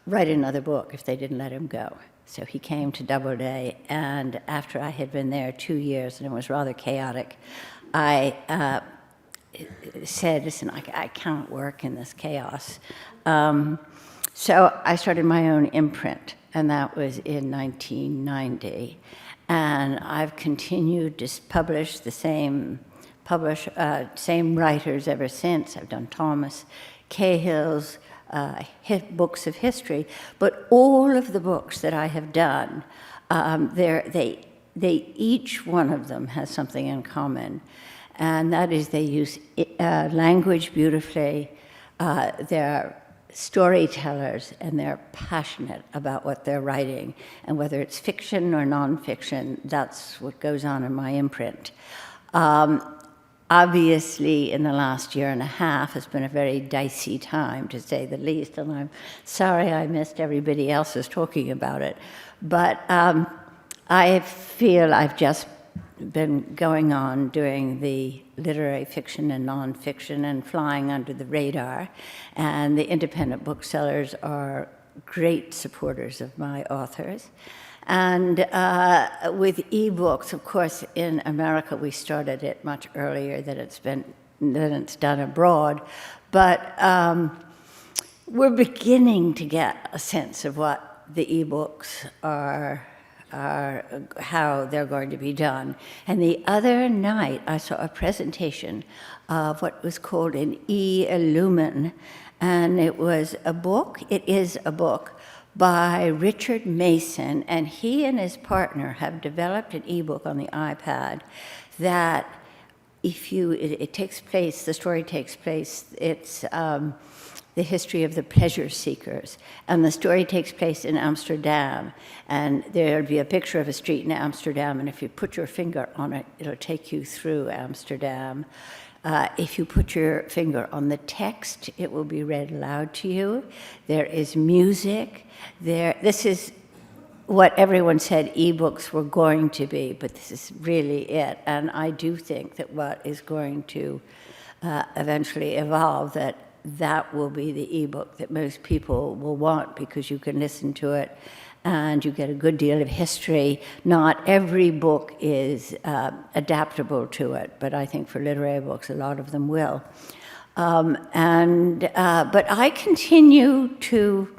write another book if they didn't let him go. So he came to Doubleday, and after I had been there 2 years, and it was rather chaotic, I said, listen, I can't work in this chaos. So I started my own imprint, and that was in 1990. And I've continued to publish the same writers ever since. I've done Thomas Cahill's books of history, but all of the books that I have done, each one of them has something in common, and that is they use language beautifully. They're storytellers, and they're passionate about what they're writing. And whether it's fiction or nonfiction, that's what goes on in my imprint. Obviously, in the last year and a half has been a very dicey time, to say the least, and I'm sorry I missed everybody else's talking about it. But I feel I've just been going on doing the literary fiction and nonfiction and flying under the radar, and the independent booksellers are great supporters of my authors. And with ebooks, of course, in America we started it much earlier than it's done abroad, but we're beginning to get a sense of what the ebooks are, how they're going to be done. And the other night I saw a presentation of what was called an e-illumin, and it was a book. It is a book by Richard Mason, and he and his partner have developed an ebook on the iPad that it takes place, the story takes place, it's the history of the pleasure seekers, and the story takes place in Amsterdam, and there'll be a picture of a street in Amsterdam, and if you put your finger on it, it'll take you through Amsterdam. If you put your finger on the text, it will be read aloud to you. There is music. This is what everyone said ebooks were going to be, but this is really it. And I do think that what is going to eventually evolve, that will be the ebook that most people will want, because you can listen to it and you get a good deal of history. Not every book is adaptable to it, but I think for literary books, a lot of them will. But I continue to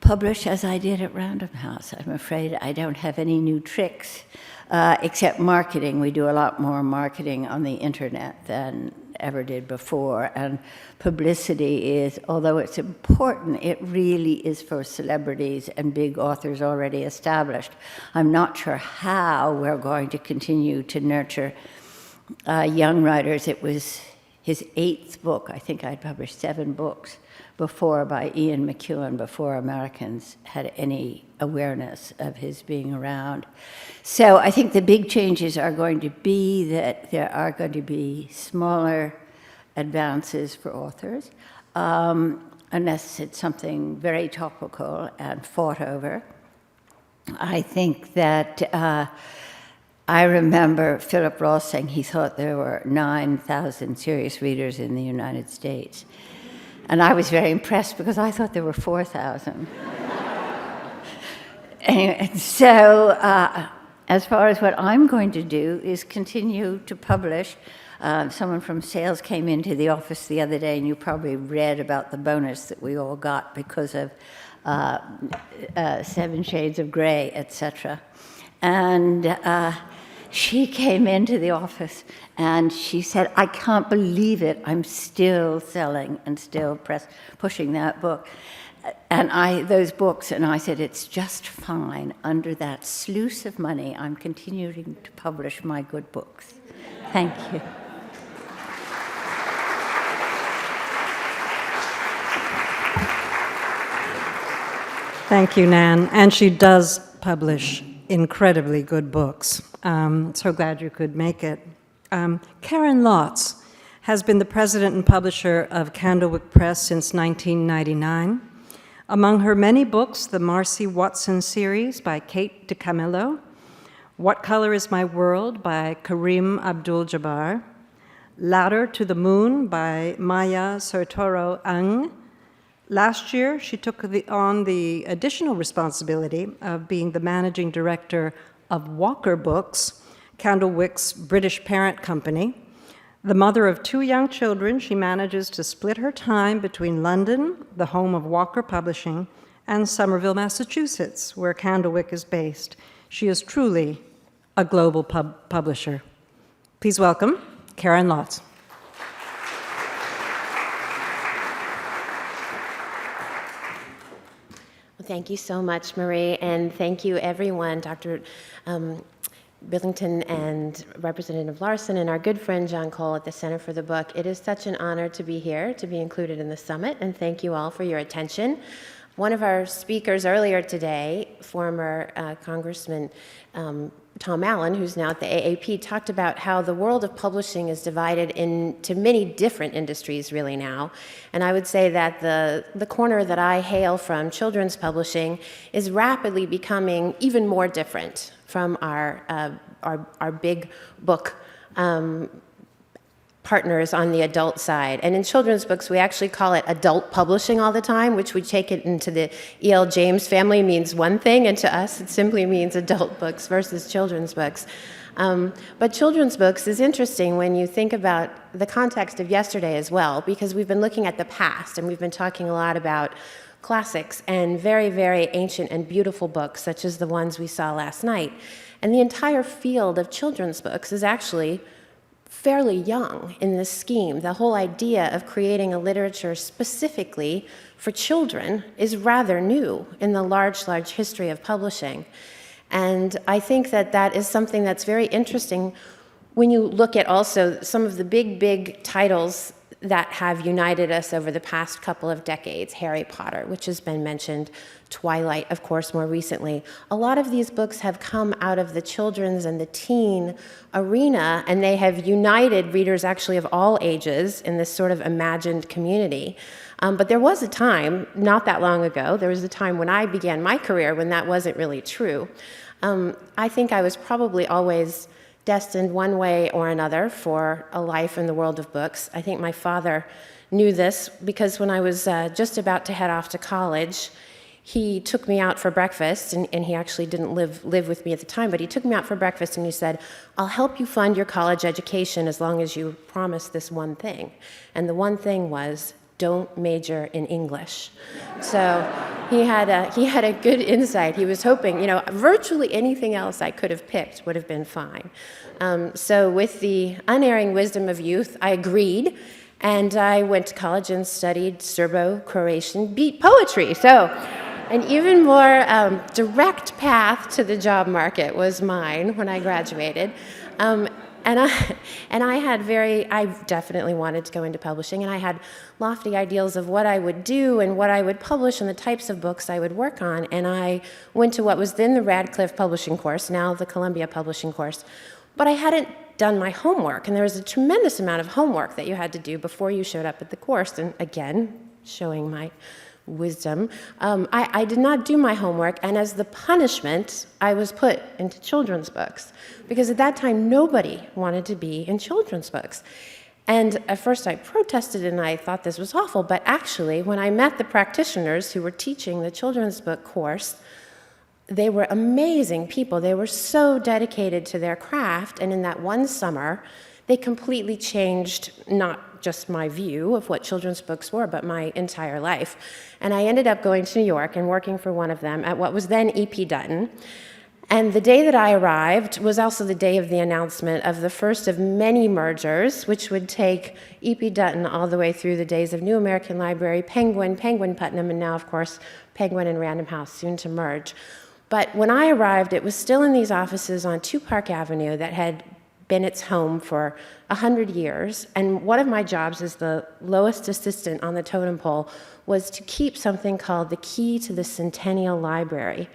publish as I did at Random House. I'm afraid I don't have any new tricks, except marketing. We do a lot more marketing on the internet than ever did before, and publicity is, although it's important, it really is for celebrities and big authors already established. I'm not sure how we're going to continue to nurture young writers. It was his 8th book. I think I'd published 7 books before by Ian McEwan, before Americans had any awareness of his being around. So I think the big changes are going to be that there are going to be smaller advances for authors, unless it's something very topical and fought over. I think that I remember Philip Ross saying he thought there were 9,000 serious readers in the United States. And I was very impressed because I thought there were 4,000. Anyway, so as far as what I'm going to do is continue to publish. Someone from sales came into the office the other day, and you probably read about the bonus that we all got because of 7 Shades of Grey, etc. And she came into the office and she said, "I can't believe it. I'm still selling and still pushing that book." And those books, and I said, "It's just fine. Under that sluice of money, I'm continuing to publish my good books." Thank you. Thank you, Nan. And she does publish incredibly good books. So glad you could make it. Karen Lotz has been the president and publisher of Candlewick Press since 1999. Among her many books, the Marcy Watson series by Kate DeCamillo, What Color Is My World by Karim Abdul-Jabbar, Ladder to the Moon by Maya Sartoro Ang. Last year, she took on the additional responsibility of being the managing director of Walker Books, Candlewick's British parent company. The mother of 2 young children, she manages to split her time between London, the home of Walker Publishing, and Somerville, Massachusetts, where Candlewick is based. She is truly a global publisher. Please welcome Karen Lotz. Thank you so much, Marie, and thank you, everyone, Dr. Billington and Representative Larson and our good friend John Cole at the Center for the Book. It is such an honor to be here, to be included in the summit, and thank you all for your attention. One of our speakers earlier today, former Congressman Tom Mallon, who's now at the AAP, talked about how the world of publishing is divided into many different industries really now. And I would say that the corner that I hail from, children's publishing, is rapidly becoming even more different from our big book partners on the adult side. And in children's books, we actually call it adult publishing all the time, which we take it into the E.L. James family means one thing, and to us it simply means adult books versus children's books. But children's books is interesting when you think about the context of yesterday as well, because we've been looking at the past, and we've been talking a lot about classics and very, very ancient and beautiful books, such as the ones we saw last night. And the entire field of children's books is actually fairly young in this scheme. The whole idea of creating a literature specifically for children is rather new in the large history of publishing. And I think that that is something that's very interesting when you look at also some of the big titles that have united us over the past couple of decades. Harry Potter, which has been mentioned, Twilight, of course, more recently. A lot of these books have come out of the children's and the teen arena, and they have united readers actually of all ages in this sort of imagined community. But there was a time, not that long ago, there was a time when I began my career when that wasn't really true. I think I was probably always destined one way or another for a life in the world of books. I think my father knew this because when I was just about to head off to college, he took me out for breakfast, and he actually didn't live with me at the time, but he took me out for breakfast and he said, "I'll help you fund your college education as long as you promise this one thing." And the one thing was, don't major in English. So he had a good insight. He was hoping, virtually anything else I could have picked would have been fine. So with the unerring wisdom of youth, I agreed, and I went to college and studied Serbo-Croatian beat poetry. So an even more direct path to the job market was mine when I graduated. I definitely wanted to go into publishing, and I had lofty ideals of what I would do and what I would publish and the types of books I would work on. And I went to what was then the Radcliffe Publishing course, now the Columbia Publishing course. But I hadn't done my homework, and there was a tremendous amount of homework that you had to do before you showed up at the course. And again, showing my wisdom, I did not do my homework, and as the punishment, I was put into children's books, because at that time, nobody wanted to be in children's books. And at first I protested and I thought this was awful, but actually, when I met the practitioners who were teaching the children's book course, they were amazing people. They were so dedicated to their craft, and in that one summer, they completely changed not just my view of what children's books were, but my entire life. And I ended up going to New York and working for one of them at what was then E.P. Dutton. And the day that I arrived was also the day of the announcement of the first of many mergers, which would take E.P. Dutton all the way through the days of New American Library, Penguin, Penguin Putnam, and now, of course, Penguin and Random House, soon to merge. But when I arrived, it was still in these offices on 2 Park Avenue that had been its home for 100 years. And one of my jobs as the lowest assistant on the totem pole was to keep something called the key to the Centennial Library.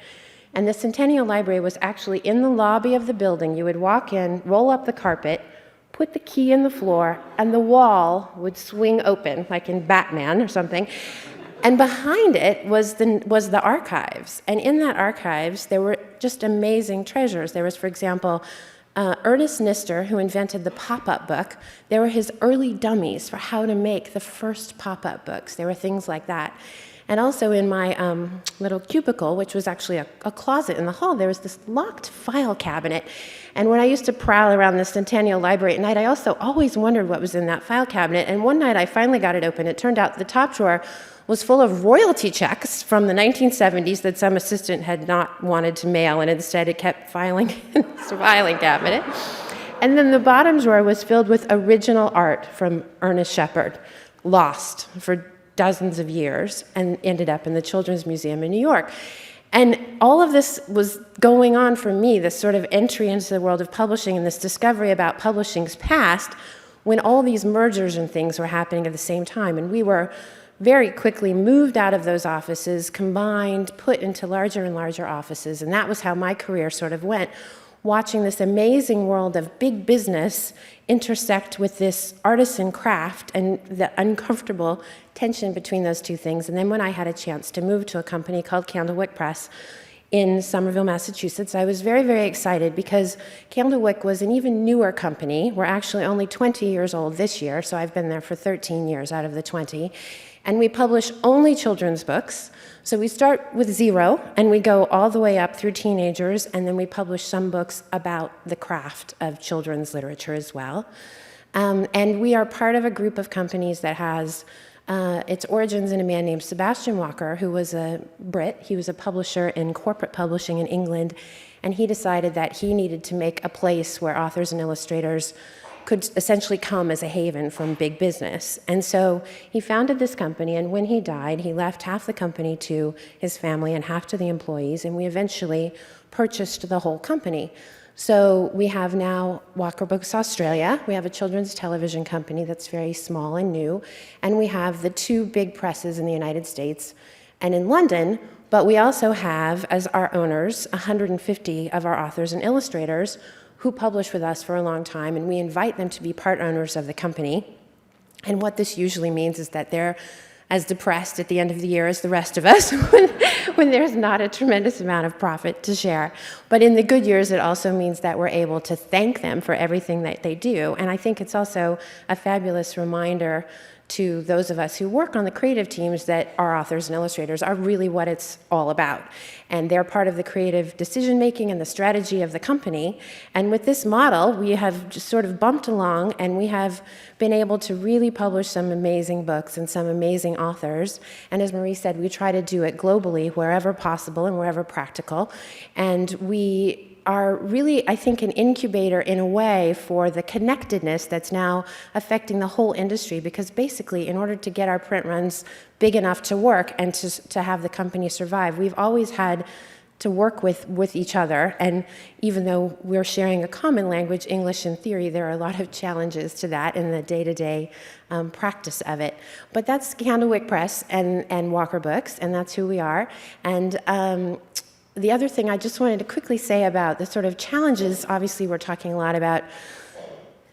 And the Centennial Library was actually in the lobby of the building. You would walk in, roll up the carpet, put the key in the floor, and the wall would swing open, like in Batman or something. And behind it was the archives. And in that archives, there were just amazing treasures. There was, for example, Ernest Nister, who invented the pop-up book. There were his early dummies for how to make the first pop-up books. There were things like that. And also in my little cubicle, which was actually a closet in the hall, there was this locked file cabinet. And when I used to prowl around the Centennial Library at night, I also always wondered what was in that file cabinet. And one night I finally got it open. It turned out the top drawer was full of royalty checks from the 1970s that some assistant had not wanted to mail, and instead it kept filing in this filing cabinet. And then the bottom drawer was filled with original art from Ernest Shepard, lost for dozens of years, and ended up in the Children's Museum in New York. And all of this was going on for me, this sort of entry into the world of publishing and this discovery about publishing's past, when all these mergers and things were happening at the same time. And we were very quickly moved out of those offices, combined, put into larger and larger offices. And that was how my career sort of went, watching this amazing world of big business intersect with this artisan craft and the uncomfortable tension between those two things. And then when I had a chance to move to a company called Candlewick Press in Somerville, Massachusetts, I was very, very excited because Candlewick was an even newer company. We're actually only 20 years old this year, so I've been there for 13 years out of the 20. And we publish only children's books. So we start with 0, and we go all the way up through teenagers, and then we publish some books about the craft of children's literature as well. And we are part of a group of companies that has its origins in a man named Sebastian Walker, who was a Brit. He was a publisher in corporate publishing in England, and he decided that he needed to make a place where authors and illustrators could essentially come as a haven from big business. And so he founded this company, and when he died, he left half the company to his family and half to the employees, and we eventually purchased the whole company. So we have now Walker Books Australia. We have a children's television company that's very small and new, and we have the 2 big presses in the United States and in London, but we also have, as our owners, 150 of our authors and illustrators who publish with us for a long time, and we invite them to be part owners of the company. And what this usually means is that they're as depressed at the end of the year as the rest of us when there's not a tremendous amount of profit to share. But in the good years, it also means that we're able to thank them for everything that they do. And I think it's also a fabulous reminder to those of us who work on the creative teams that our authors and illustrators are really what it's all about. And they're part of the creative decision-making and the strategy of the company. And with this model, we have just sort of bumped along, and we have been able to really publish some amazing books and some amazing authors. And as Marie said, we try to do it globally wherever possible and wherever practical. And we are really, I think, an incubator in a way for the connectedness that's now affecting the whole industry, because basically in order to get our print runs big enough to work and to have the company survive, we've always had to work with each other. And even though we're sharing a common language, English in theory, there are a lot of challenges to that in the day-to-day practice of it. But that's Candlewick Press and Walker Books, and that's who we are. And the other thing I just wanted to quickly say about the sort of challenges, obviously we're talking a lot about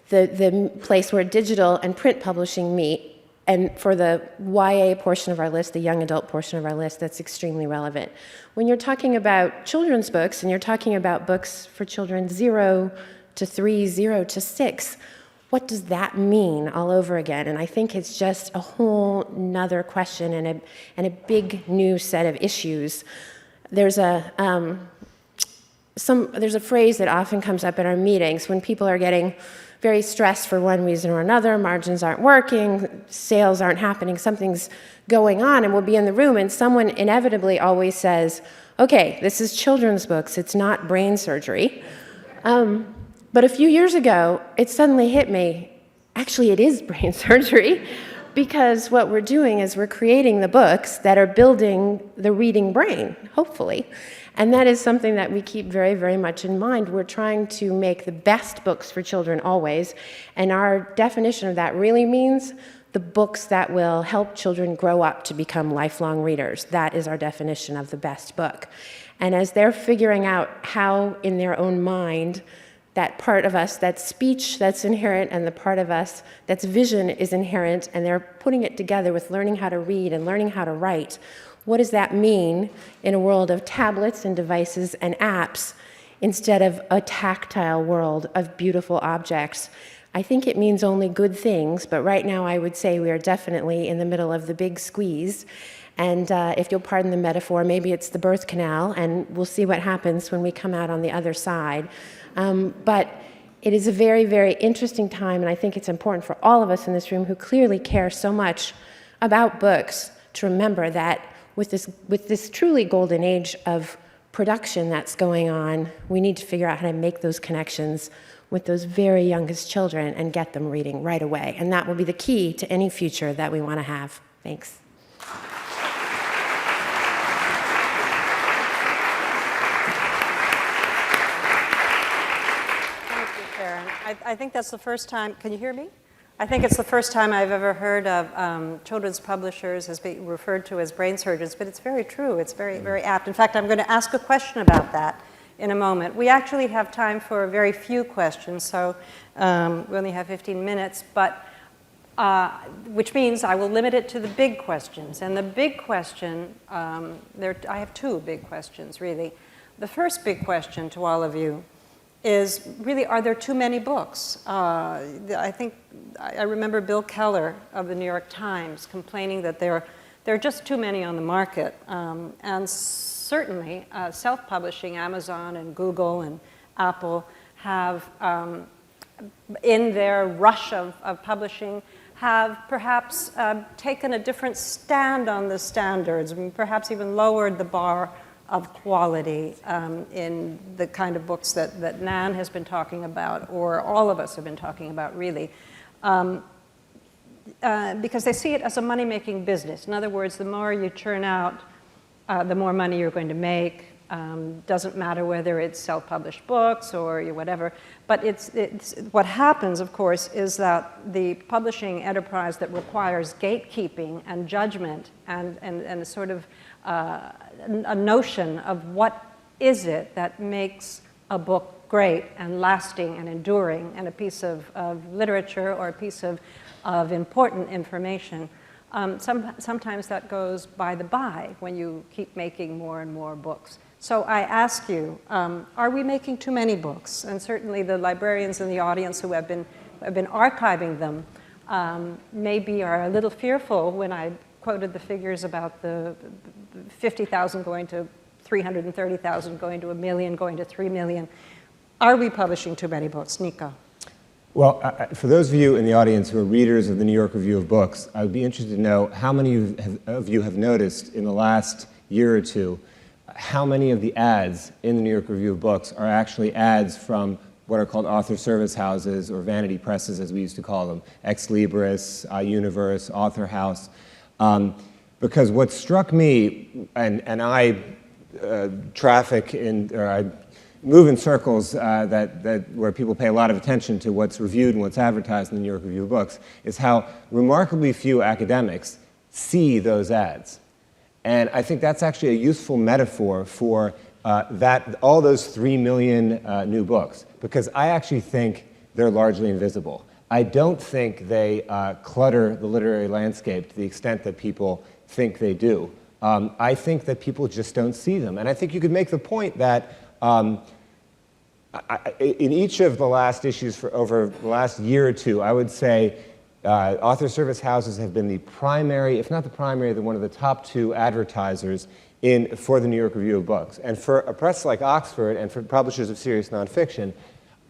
the place where digital and print publishing meet, and for the YA portion of our list, the young adult portion of our list, that's extremely relevant. When you're talking about children's books, and you're talking about books for children 0 to 3, 0 to 6, what does that mean all over again? And I think it's just a whole nother question and a big new set of issues. There's a phrase that often comes up in our meetings when people are getting very stressed for one reason or another, margins aren't working, sales aren't happening, something's going on, and we'll be in the room, and someone inevitably always says, okay, this is children's books, it's not brain surgery. But a few years ago, it suddenly hit me, actually it is brain surgery, because what we're doing is we're creating the books that are building the reading brain, hopefully. And that is something that we keep very, very much in mind. We're trying to make the best books for children always, and our definition of that really means the books that will help children grow up to become lifelong readers. That is our definition of the best book. And as they're figuring out how, in their own mind, that part of us, that speech that's inherent, and the part of us that's vision is inherent, and they're putting it together with learning how to read and learning how to write. What does that mean in a world of tablets and devices and apps instead of a tactile world of beautiful objects? I think it means only good things, but right now I would say we are definitely in the middle of the big squeeze. And if you'll pardon the metaphor, maybe it's the birth canal, and we'll see what happens when we come out on the other side. But it is a very, very interesting time, and I think it's important for all of us in this room who clearly care so much about books to remember that with this truly golden age of production that's going on, we need to figure out how to make those connections with those very youngest children and get them reading right away. And that will be the key to any future that we want to have. Thanks. I think that's the first time, can you hear me? I think it's the first time I've ever heard of children's publishers as being referred to as brain surgeons, but it's very true. It's very, very apt. In fact, I'm going to ask a question about that in a moment. We actually have time for very few questions, so we only have 15 minutes, but which means I will limit it to the big questions. And the big question, I have two big questions, really. The first big question to all of you is really, are there too many books? I think, I remember Bill Keller of the New York Times complaining that there are just too many on the market. And certainly, self-publishing, Amazon and Google and Apple have, in their rush of publishing, have perhaps taken a different stand on the standards, perhaps even lowered the bar of quality in the kind of books that Nan has been talking about, or all of us have been talking about, really. Because they see it as a money-making business. In other words, the more you churn out, the more money you're going to make. Doesn't matter whether it's self-published books or whatever. But it's what happens, of course, is that the publishing enterprise that requires gatekeeping and judgment and a sort of a notion of what is it that makes a book great and lasting and enduring, and a piece of literature or a piece of important information. Sometimes that goes by the by when you keep making more and more books. So I ask you, are we making too many books? And certainly the librarians in the audience who have been archiving them maybe are a little fearful when I quoted the figures about the 50,000 going to 330,000, going to 1 million, going to 3 million. Are we publishing too many books? Niko. Well, for those of you in the audience who are readers of the New York Review of Books, I would be interested to know how many of you have noticed in the last year or two how many of the ads in the New York Review of Books are actually ads from what are called author service houses, or vanity presses as we used to call them, Ex Libris, Universe, Author House. Because what struck me, and I traffic in, or I move in circles where people pay a lot of attention to what's reviewed and what's advertised in the New York Review of Books, is how remarkably few academics see those ads. And I think that's actually a useful metaphor for all those 3 million new books, because I actually think they're largely invisible. I don't think they clutter the literary landscape to the extent that people think they do. I think that people just don't see them. And I think you could make the point that in each of the last issues for over the last year or two, I would say author service houses have been the primary, if not the primary, one of the top 2 advertisers for the New York Review of Books. And for a press like Oxford and for publishers of serious nonfiction,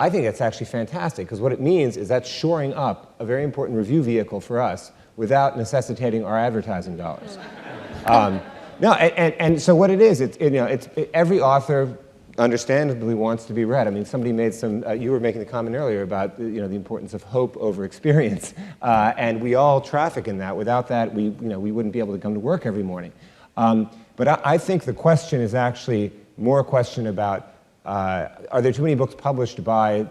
I think that's actually fantastic, because what it means is that's shoring up a very important review vehicle for us without necessitating our advertising dollars. And so what it is, every author understandably wants to be read. I mean, somebody made you were making the comment earlier about the importance of hope over experience, and we all traffic in that. Without that, we wouldn't be able to come to work every morning. But I think the question is actually more a question about, are there too many books published by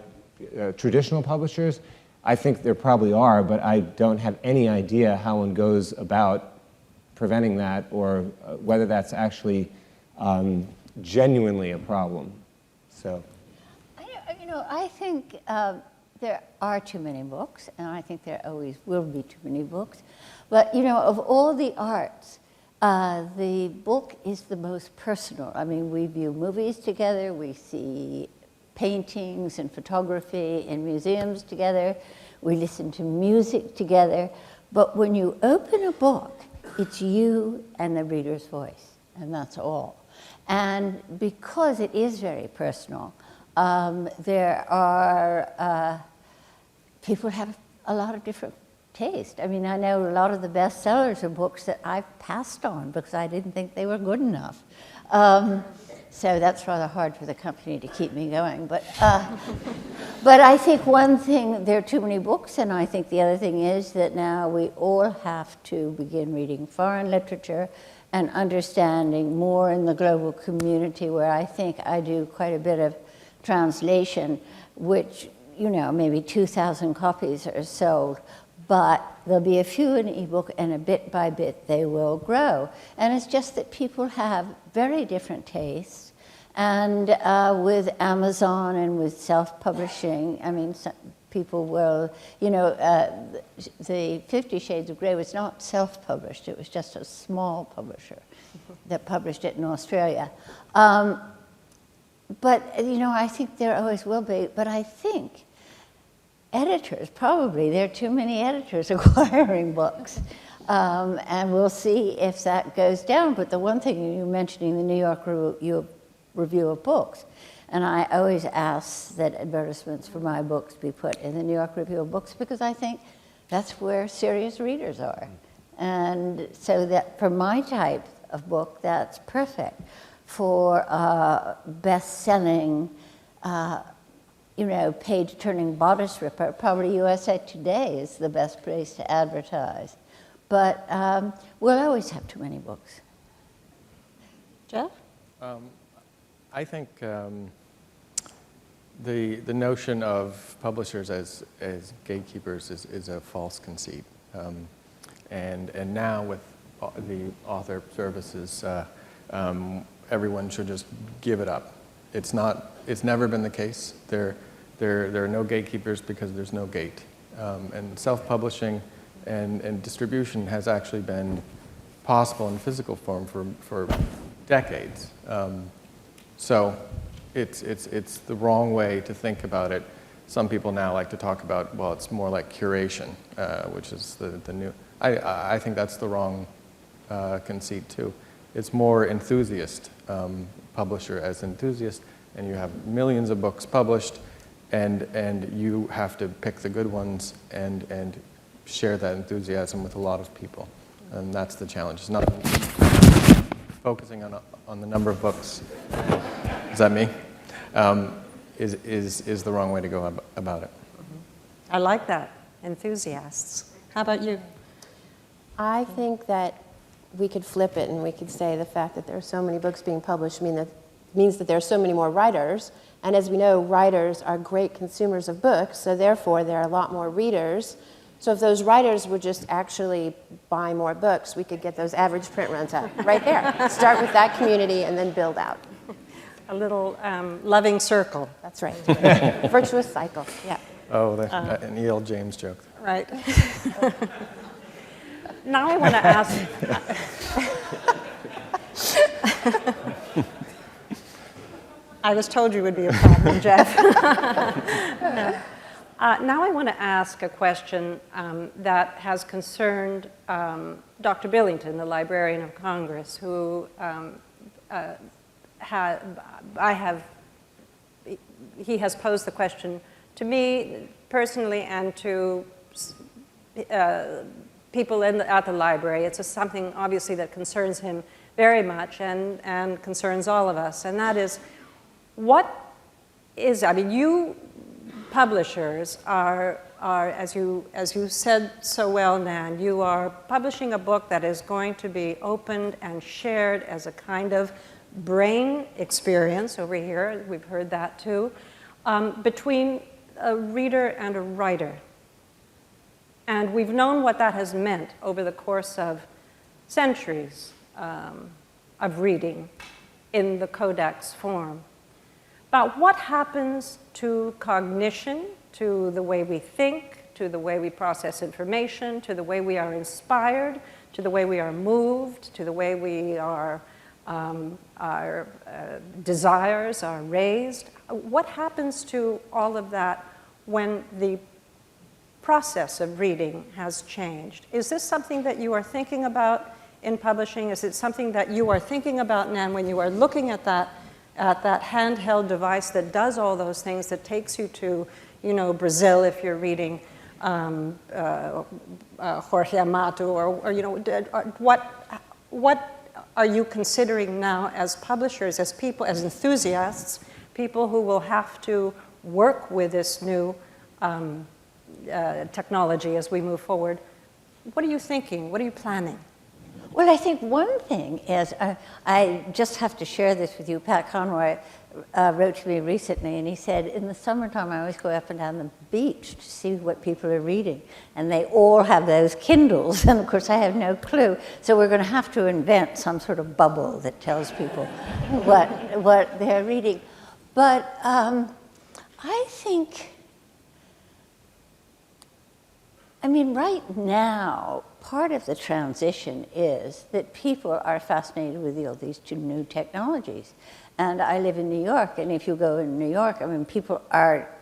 traditional publishers? I think there probably are, but I don't have any idea how one goes about preventing that, or whether that's actually genuinely a problem. So, I think there are too many books, and I think there always will be too many books. But of all the arts, the book is the most personal. I mean, we view movies together, we see paintings and photography in museums together, we listen to music together, but when you open a book, it's you and the reader's voice, and that's all. And because it is very personal, there are, people have a lot of different taste. I mean, I know a lot of the bestsellers are books that I've passed on because I didn't think they were good enough. So that's rather hard for the company to keep me going. But I think one thing, there are too many books, and I think the other thing is that now we all have to begin reading foreign literature and understanding more in the global community, where I think I do quite a bit of translation, which you know, maybe 2,000 copies are sold, but there'll be a few in ebook, and a bit by bit they will grow. And it's just that people have very different tastes. And with Amazon and with self-publishing, I mean, people will, you know, the 50 Shades of Grey was not self-published. It was just a small publisher that published it in Australia. But, you know, I think there always will be. But I think editors, probably, there are too many editors acquiring books. And we'll see if that goes down. But the one thing you're mentioning, the New York Review of Books, and I always ask that advertisements for my books be put in the New York Review of Books, because I think that's where serious readers are. And so that for my type of book, that's perfect. For best-selling, you know, page-turning bodice ripper, probably USA Today is the best place to advertise. But we'll always have too many books. Jeff? I think the notion of publishers as gatekeepers is a false conceit. And now with the author services, everyone should just give it up. It's never been the case. There are no gatekeepers because there's no gate. And self-publishing and distribution has actually been possible in physical form for decades. So it's the wrong way to think about it. Some people now like to talk about, well, it's more like curation, which is the new. I think that's the wrong conceit too. It's more enthusiast, publisher as enthusiast, and you have millions of books published, and you have to pick the good ones and share that enthusiasm with a lot of people, and that's the challenge. It's not focusing on the number of books. Is that me? Is the wrong way to go about it. I like that, enthusiasts. How about you? I think that we could flip it and we could say the fact that there are so many books being published means that there are so many more writers. And as we know, writers are great consumers of books, so therefore there are a lot more readers. So if those writers would just actually buy more books, we could get those average print runs up right there. Start with that community and then build out. A little loving circle. That's right. Virtuous cycle, yeah. Oh, an E.L. James joke. Right. Now I want to ask. I was told you would be a problem, Jeff. No. Now I want to ask a question that has concerned Dr. Billington, the Librarian of Congress, who he has posed the question to me personally and to people at the library. It's something obviously that concerns him very much and concerns all of us, and that is, you publishers are as you said so well, Nan, you are publishing a book that is going to be opened and shared as a kind of brain experience over here, we've heard that too, between a reader and a writer. And we've known what that has meant over the course of centuries of reading in the codex form. But what happens to cognition, to the way we think, to the way we process information, to the way we are inspired, to the way we are moved, to the way we are, our desires are raised? What happens to all of that when the process of reading has changed? Is this something that you are thinking about in publishing? Is it something that you are thinking about, Nan, when you are looking at that handheld device that does all those things, that takes you to, Brazil if you're reading Jorge Amado, or what are you considering now as publishers, as people, as enthusiasts, people who will have to work with this new technology as we move forward? What are you thinking? What are you planning? Well, I think one thing is, I just have to share this with you. Pat Conroy wrote to me recently, and he said, in the summertime, I always go up and down the beach to see what people are reading. And they all have those Kindles, and of course I have no clue. So we're going to have to invent some sort of bubble that tells people what they're reading. But I think, I mean, right now, part of the transition is that people are fascinated with all these new technologies. And I live in New York, and if you go in New York, I mean, people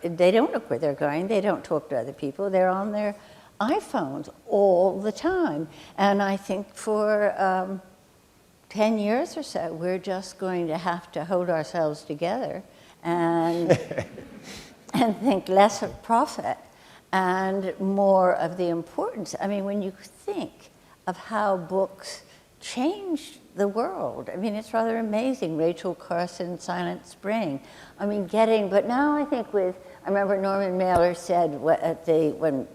they don't look where they're going, they don't talk to other people, they're on their iPhones all the time. And I think for 10 years or so, we're just going to have to hold ourselves together and, and think less of profit and more of the importance. I mean, when you think of how books changed the world, I mean, it's rather amazing. Rachel Carson, Silent Spring. I mean, but now I think I remember Norman Mailer said when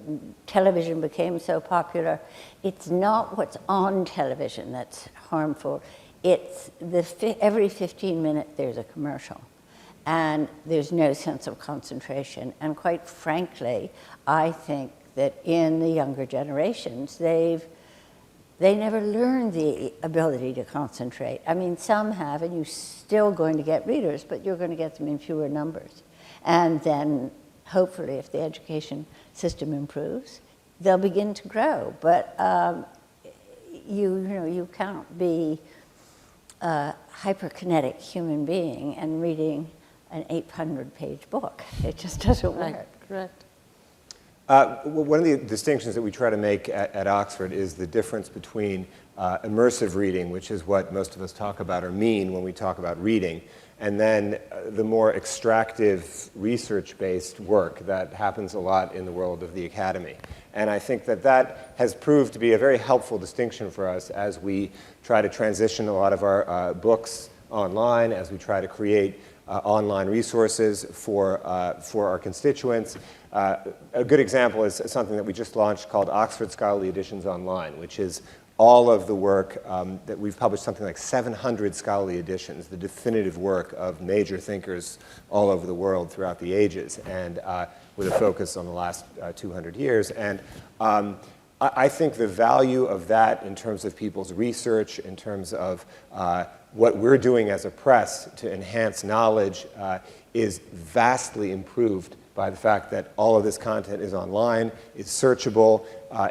television became so popular, it's not what's on television that's harmful, it's every 15 minutes there's a commercial. And there's no sense of concentration. And quite frankly, I think that in the younger generations, they never learned the ability to concentrate. I mean, some have, and you're still going to get readers, but you're going to get them in fewer numbers. And then, hopefully, if the education system improves, they'll begin to grow. But you can't be a hyperkinetic human being and reading an 800-page book. It just doesn't work. Right, correct. One of the distinctions that we try to make at Oxford is the difference between immersive reading, which is what most of us talk about or mean when we talk about reading, and then the more extractive, research-based work that happens a lot in the world of the academy. And I think that has proved to be a very helpful distinction for us as we try to transition a lot of our books online, as we try to create online resources for our constituents. A good example is something that we just launched called Oxford Scholarly Editions Online, which is all of the work that we've published, something like 700 scholarly editions, the definitive work of major thinkers all over the world throughout the ages, and with a focus on the last 200 years. And I think the value of that in terms of people's research, in terms of what we're doing as a press to enhance knowledge is vastly improved by the fact that all of this content is online, it's searchable,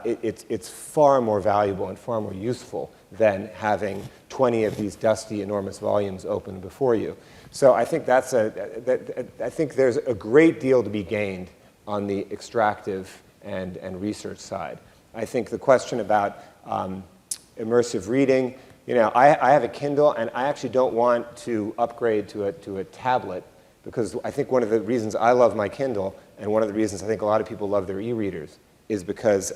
it's far more valuable and far more useful than having 20 of these dusty, enormous volumes open before you. So I think I think there's a great deal to be gained on the extractive and research side. I think the question about immersive reading, I have a Kindle, and I actually don't want to upgrade to a tablet, because I think one of the reasons I love my Kindle, and one of the reasons I think a lot of people love their e-readers, is because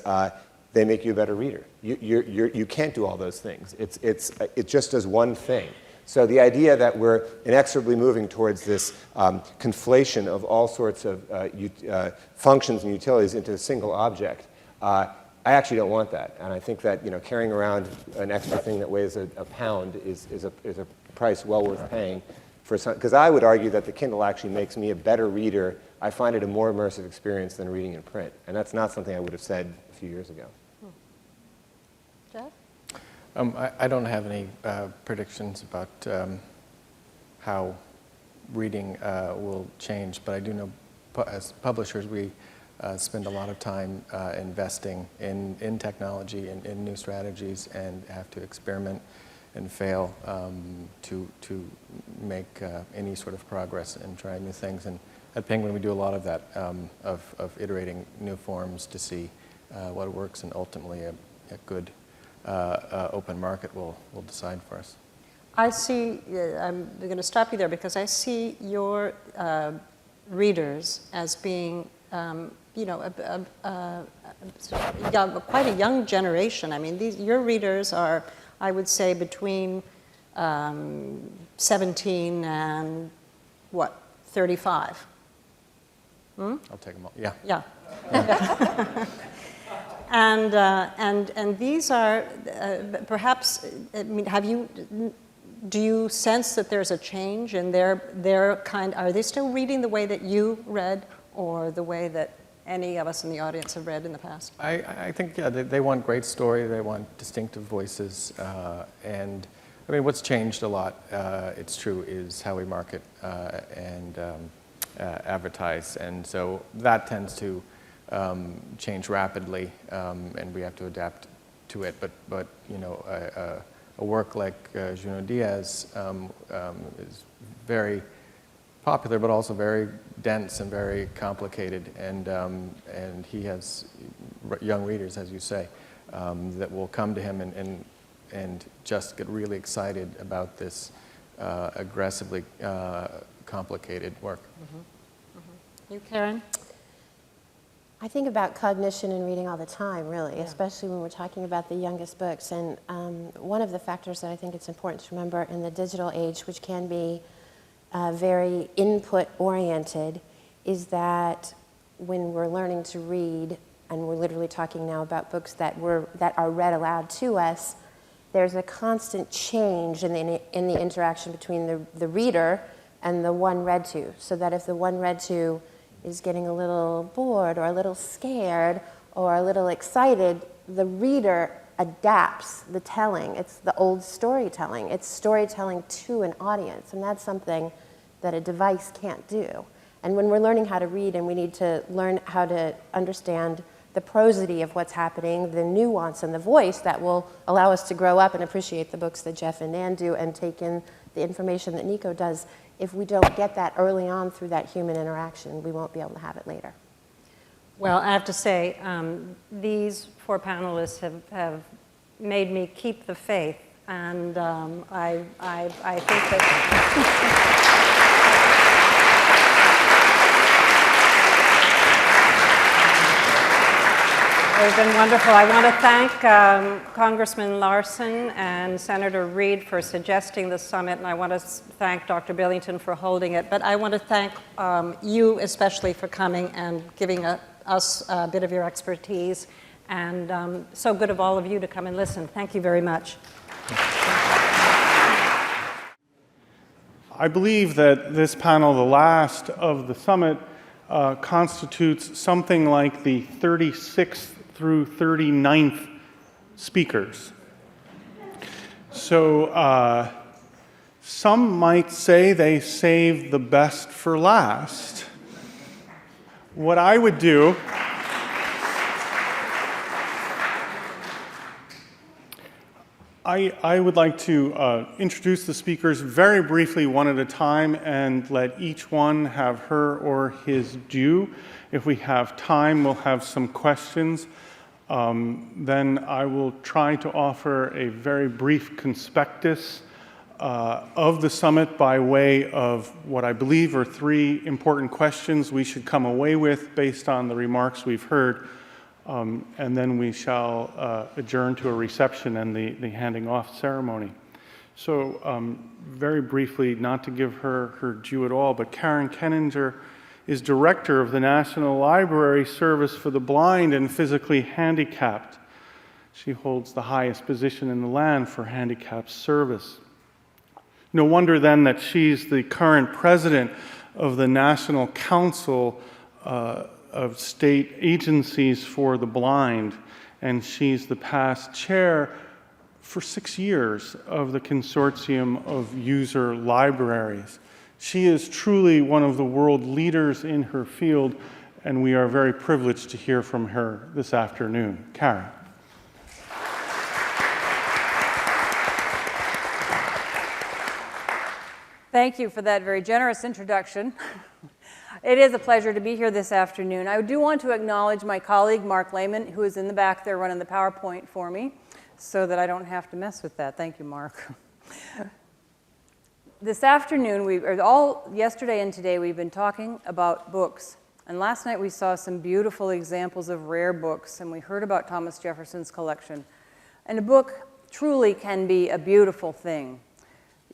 they make you a better reader. You can't do all those things. It just does one thing. So the idea that we're inexorably moving towards this conflation of all sorts of functions and utilities into a single object, I actually don't want that. And I think that carrying around an extra thing that weighs a pound is a price well worth paying for some, because I would argue that the Kindle actually makes me a better reader. I find it a more immersive experience than reading in print. And that's not something I would have said a few years ago. Jeff? I don't have any predictions about how reading will change, but I do know as publishers we spend a lot of time investing in technology and in new strategies, and have to experiment and fail to make any sort of progress and try new things. And at Penguin we do a lot of that, of iterating new forms to see what works, and ultimately a good open market will decide for us. I see, I'm going to stop you there, because I see your readers as being quite a young generation. I mean, your readers are, I would say, between 17 and, 35? I'll take them all, yeah. Yeah. And these are perhaps. I mean, do you sense that there's a change in their kind? Are they still reading the way that you read, or the way that any of us in the audience have read in the past? I think, yeah, they want great story, they want distinctive voices, and I mean, what's changed a lot, it's true, is how we market and advertise, and so that tends to change rapidly, and we have to adapt to it, but you know, a work like Junot Diaz is very popular, but also very dense and very complicated, and he has young readers, as you say, that will come to him and just get really excited about this aggressively complicated work. Mm-hmm. Mm-hmm. You, Karen? I think about cognition and reading all the time, really, especially when we're talking about the youngest books. And one of the factors that I think it's important to remember in the digital age, which can be very input-oriented, is that when we're learning to read, and we're literally talking now about books that are read aloud to us, there's a constant change in the interaction between the reader and the one read to, so that if the one read to is getting a little bored or a little scared or a little excited, the reader adapts the telling. It's the old storytelling. It's storytelling to an audience, and that's something that a device can't do. And when we're learning how to read, and we need to learn how to understand the prosody of what's happening, the nuance and the voice that will allow us to grow up and appreciate the books that Jeff and Nan do and take in the information that Niko does, if we don't get that early on through that human interaction, we won't be able to have it later. Well, I have to say, these four panelists have made me keep the faith, and I think that... It's been wonderful. I want to thank Congressman Larson and Senator Reid for suggesting the summit, and I want to thank Dr. Billington for holding it. But I want to thank you especially for coming and giving us a bit of your expertise, and so good of all of you to come and listen. Thank you very much. I believe that this panel, the last of the summit, constitutes something like the 36th through 39th speakers. So some might say they saved the best for last. What I would do I would like to introduce the speakers very briefly one at a time and let each one have her or his due. If we have time, we'll have some questions. Then I will try to offer a very brief conspectus of the summit by way of what I believe are three important questions we should come away with based on the remarks we've heard. And then we shall adjourn to a reception and the handing off ceremony. So very briefly, not to give her due at all, but Karen Keninger is director of the National Library Service for the Blind and Physically Handicapped. She holds the highest position in the land for handicapped service. No wonder then that she's the current president of the National Council of State Agencies for the Blind, and she's the past chair for 6 years of the Consortium of User Libraries. She is truly one of the world leaders in her field, and we are very privileged to hear from her this afternoon. Karen. Thank you for that very generous introduction. It is a pleasure to be here this afternoon. I do want to acknowledge my colleague, Mark Lehman, who is in the back there running the PowerPoint for me, so that I don't have to mess with that. Thank you, Mark. This afternoon, yesterday and today, we've been talking about books. And last night we saw some beautiful examples of rare books, and we heard about Thomas Jefferson's collection. And a book truly can be a beautiful thing.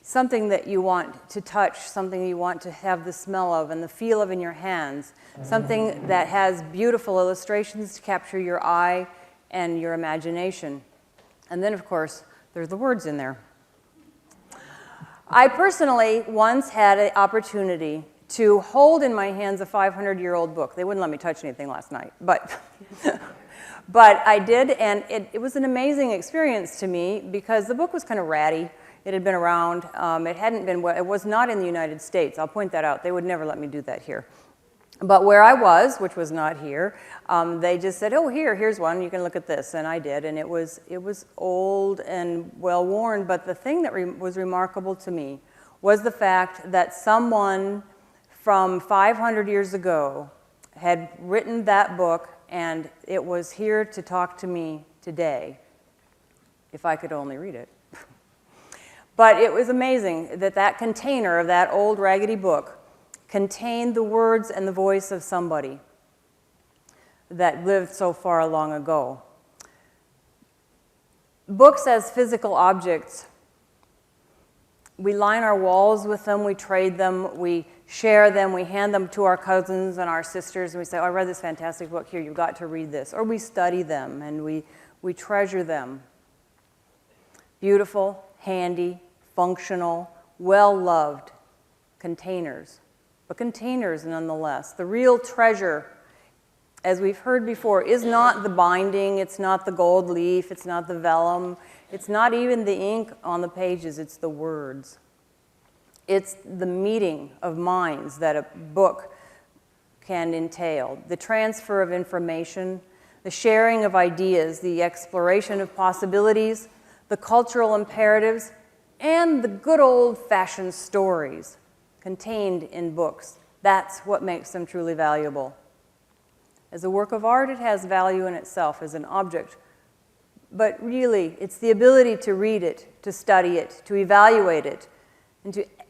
Something that you want to touch, something you want to have the smell of and the feel of in your hands, something that has beautiful illustrations to capture your eye and your imagination. And then, of course, there's the words in there. I personally once had an opportunity to hold in my hands a 500-year-old book. They wouldn't let me touch anything last night, but I did, and it was an amazing experience to me because the book was kind of ratty. It had been around. It was not in the United States. I'll point that out. They would never let me do that here. But where I was, which was not here, they just said, oh, here's one. You can look at this. And I did. And it was old and well-worn. But the thing that was remarkable to me was the fact that someone from 500 years ago had written that book, and it was here to talk to me today, if I could only read it. But it was amazing that that container of that old raggedy book contained the words and the voice of somebody that lived so far long ago. Books as physical objects, we line our walls with them, we trade them, we share them, we hand them to our cousins and our sisters, and we say, oh, I read this fantastic book, here, you've got to read this. Or we study them, and we treasure them. Beautiful, handy, functional, well-loved containers. But containers nonetheless. The real treasure, as we've heard before, is not the binding, it's not the gold leaf, it's not the vellum, it's not even the ink on the pages, it's the words. It's the meeting of minds that a book can entail, the transfer of information, the sharing of ideas, the exploration of possibilities, the cultural imperatives, and the good old-fashioned stories contained in books. That's what makes them truly valuable. As a work of art, it has value in itself as an object, but really, it's the ability to read it, to study it, to evaluate it,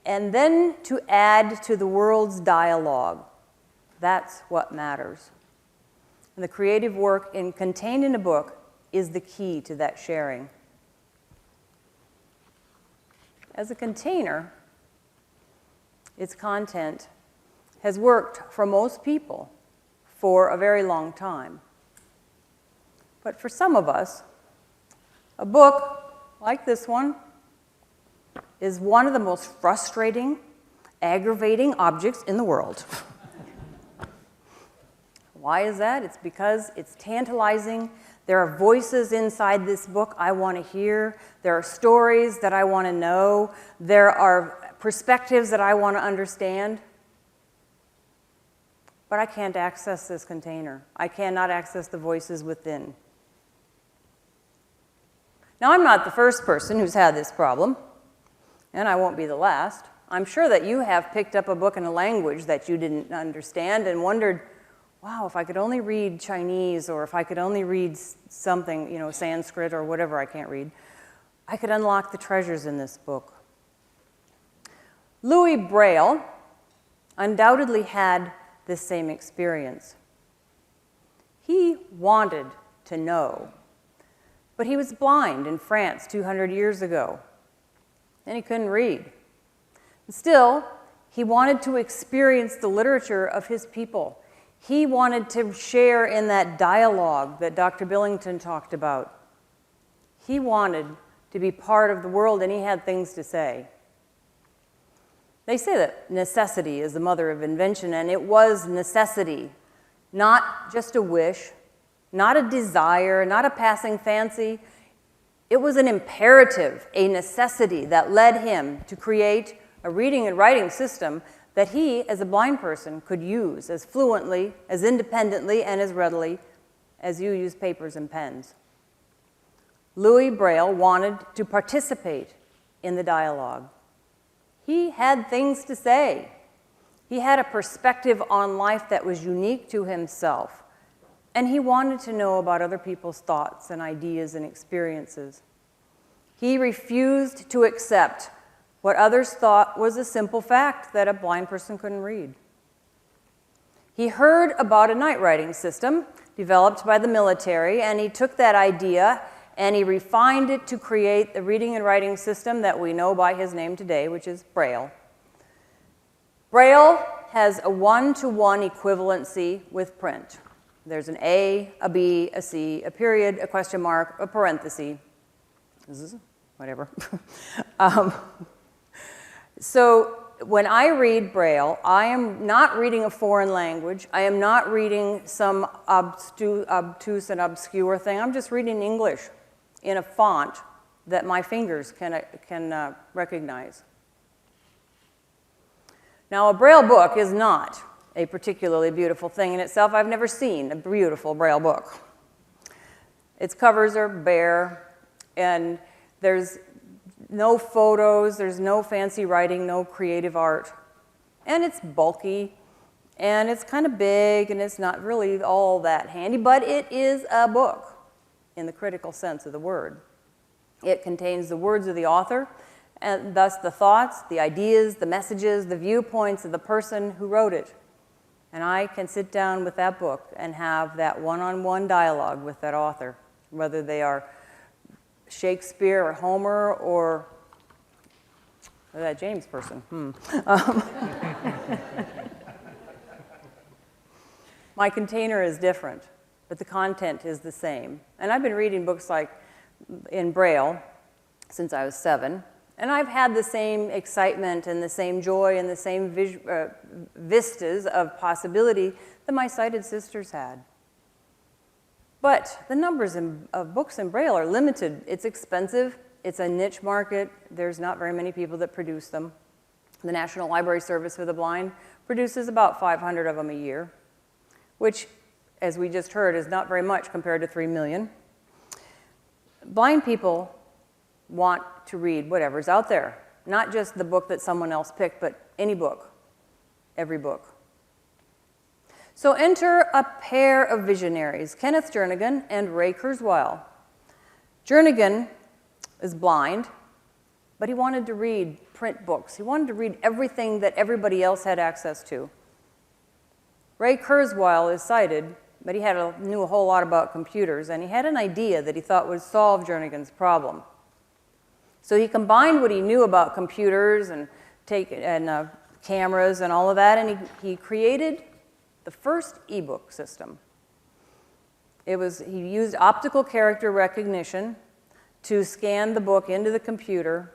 and then to add to the world's dialogue. That's what matters. And the creative work contained in a book is the key to that sharing. As a container, its content has worked for most people for a very long time. But for some of us, a book like this one is one of the most frustrating, aggravating objects in the world. Why is that? It's because it's tantalizing. There are voices inside this book I want to hear. There are stories that I want to know. There are perspectives that I want to understand. But I can't access this container. I cannot access the voices within. Now, I'm not the first person who's had this problem, and I won't be the last. I'm sure that you have picked up a book in a language that you didn't understand and wondered, wow, if I could only read Chinese, or if I could only read something, Sanskrit or whatever I can't read, I could unlock the treasures in this book. Louis Braille undoubtedly had this same experience. He wanted to know, but he was blind in France 200 years ago, and he couldn't read. And still, he wanted to experience the literature of his people. He wanted to share in that dialogue that Dr. Billington talked about. He wanted to be part of the world, and he had things to say. They say that necessity is the mother of invention, and it was necessity, not just a wish, not a desire, not a passing fancy. It was an imperative, a necessity that led him to create a reading and writing system that he, as a blind person, could use as fluently, as independently, and as readily as you use papers and pens. Louis Braille wanted to participate in the dialogue. He had things to say. He had a perspective on life that was unique to himself, and he wanted to know about other people's thoughts and ideas and experiences. He refused to accept what others thought was a simple fact that a blind person couldn't read. He heard about a night writing system developed by the military, and he took that idea and he refined it to create the reading and writing system that we know by his name today, which is Braille. Braille has a one-to-one equivalency with print. There's an A, a B, a C, a period, a question mark, a parenthesis. Whatever. So when I read Braille, I am not reading a foreign language. I am not reading some obtuse and obscure thing. I'm just reading English in a font that my fingers can recognize. Now, a Braille book is not a particularly beautiful thing in itself. I've never seen a beautiful Braille book. Its covers are bare, and there's no photos, there's no fancy writing, no creative art. And it's bulky, and it's kind of big, and it's not really all that handy, but it is a book in the critical sense of the word. It contains the words of the author, and thus the thoughts, the ideas, the messages, the viewpoints of the person who wrote it. And I can sit down with that book and have that one-on-one dialogue with that author, whether they are Shakespeare or Homer or that James person. My container is different, but the content is the same. And I've been reading books like in Braille since I was 7, and I've had the same excitement and the same joy and the same vistas of possibility that my sighted sisters had. But the numbers of books in Braille are limited. It's expensive. It's a niche market. There's not very many people that produce them. The National Library Service for the Blind produces about 500 of them a year, which, as we just heard, is not very much compared to 3 million. Blind people want to read whatever's out there, not just the book that someone else picked, but any book, every book. So enter a pair of visionaries, Kenneth Jernigan and Ray Kurzweil. Jernigan is blind, but he wanted to read print books. He wanted to read everything that everybody else had access to. Ray Kurzweil is sighted, but he knew a whole lot about computers, and he had an idea that he thought would solve Jernigan's problem. So he combined what he knew about computers and cameras and all of that, and he created the first ebook system. He used optical character recognition to scan the book into the computer,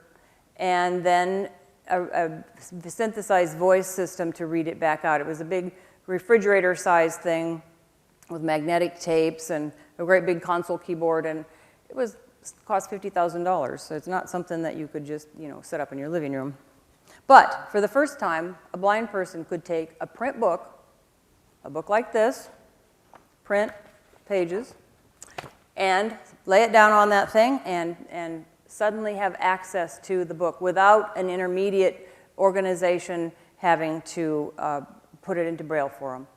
and then a synthesized voice system to read it back out. It was a big refrigerator-sized thing with magnetic tapes and a great big console keyboard, and it cost $50,000. So it's not something that you could just set up in your living room. But for the first time, a blind person could take a print book, a book like this, print pages, and lay it down on that thing and suddenly have access to the book without an intermediate organization having to put it into Braille for them.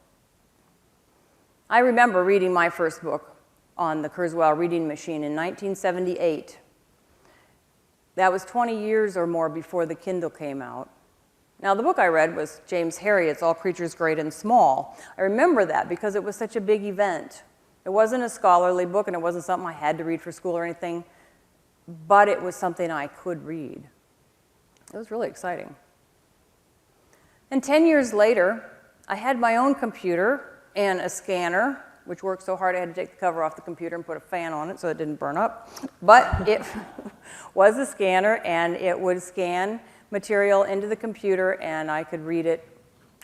I remember reading my first book on the Kurzweil reading machine in 1978. That was 20 years or more before the Kindle came out. Now, the book I read was James Herriot's All Creatures Great and Small. I remember that because it was such a big event. It wasn't a scholarly book, and it wasn't something I had to read for school or anything, but it was something I could read. It was really exciting. And 10 years later, I had my own computer and a scanner, which worked so hard I had to take the cover off the computer and put a fan on it so it didn't burn up. But it was a scanner, and it would scan material into the computer, and I could read it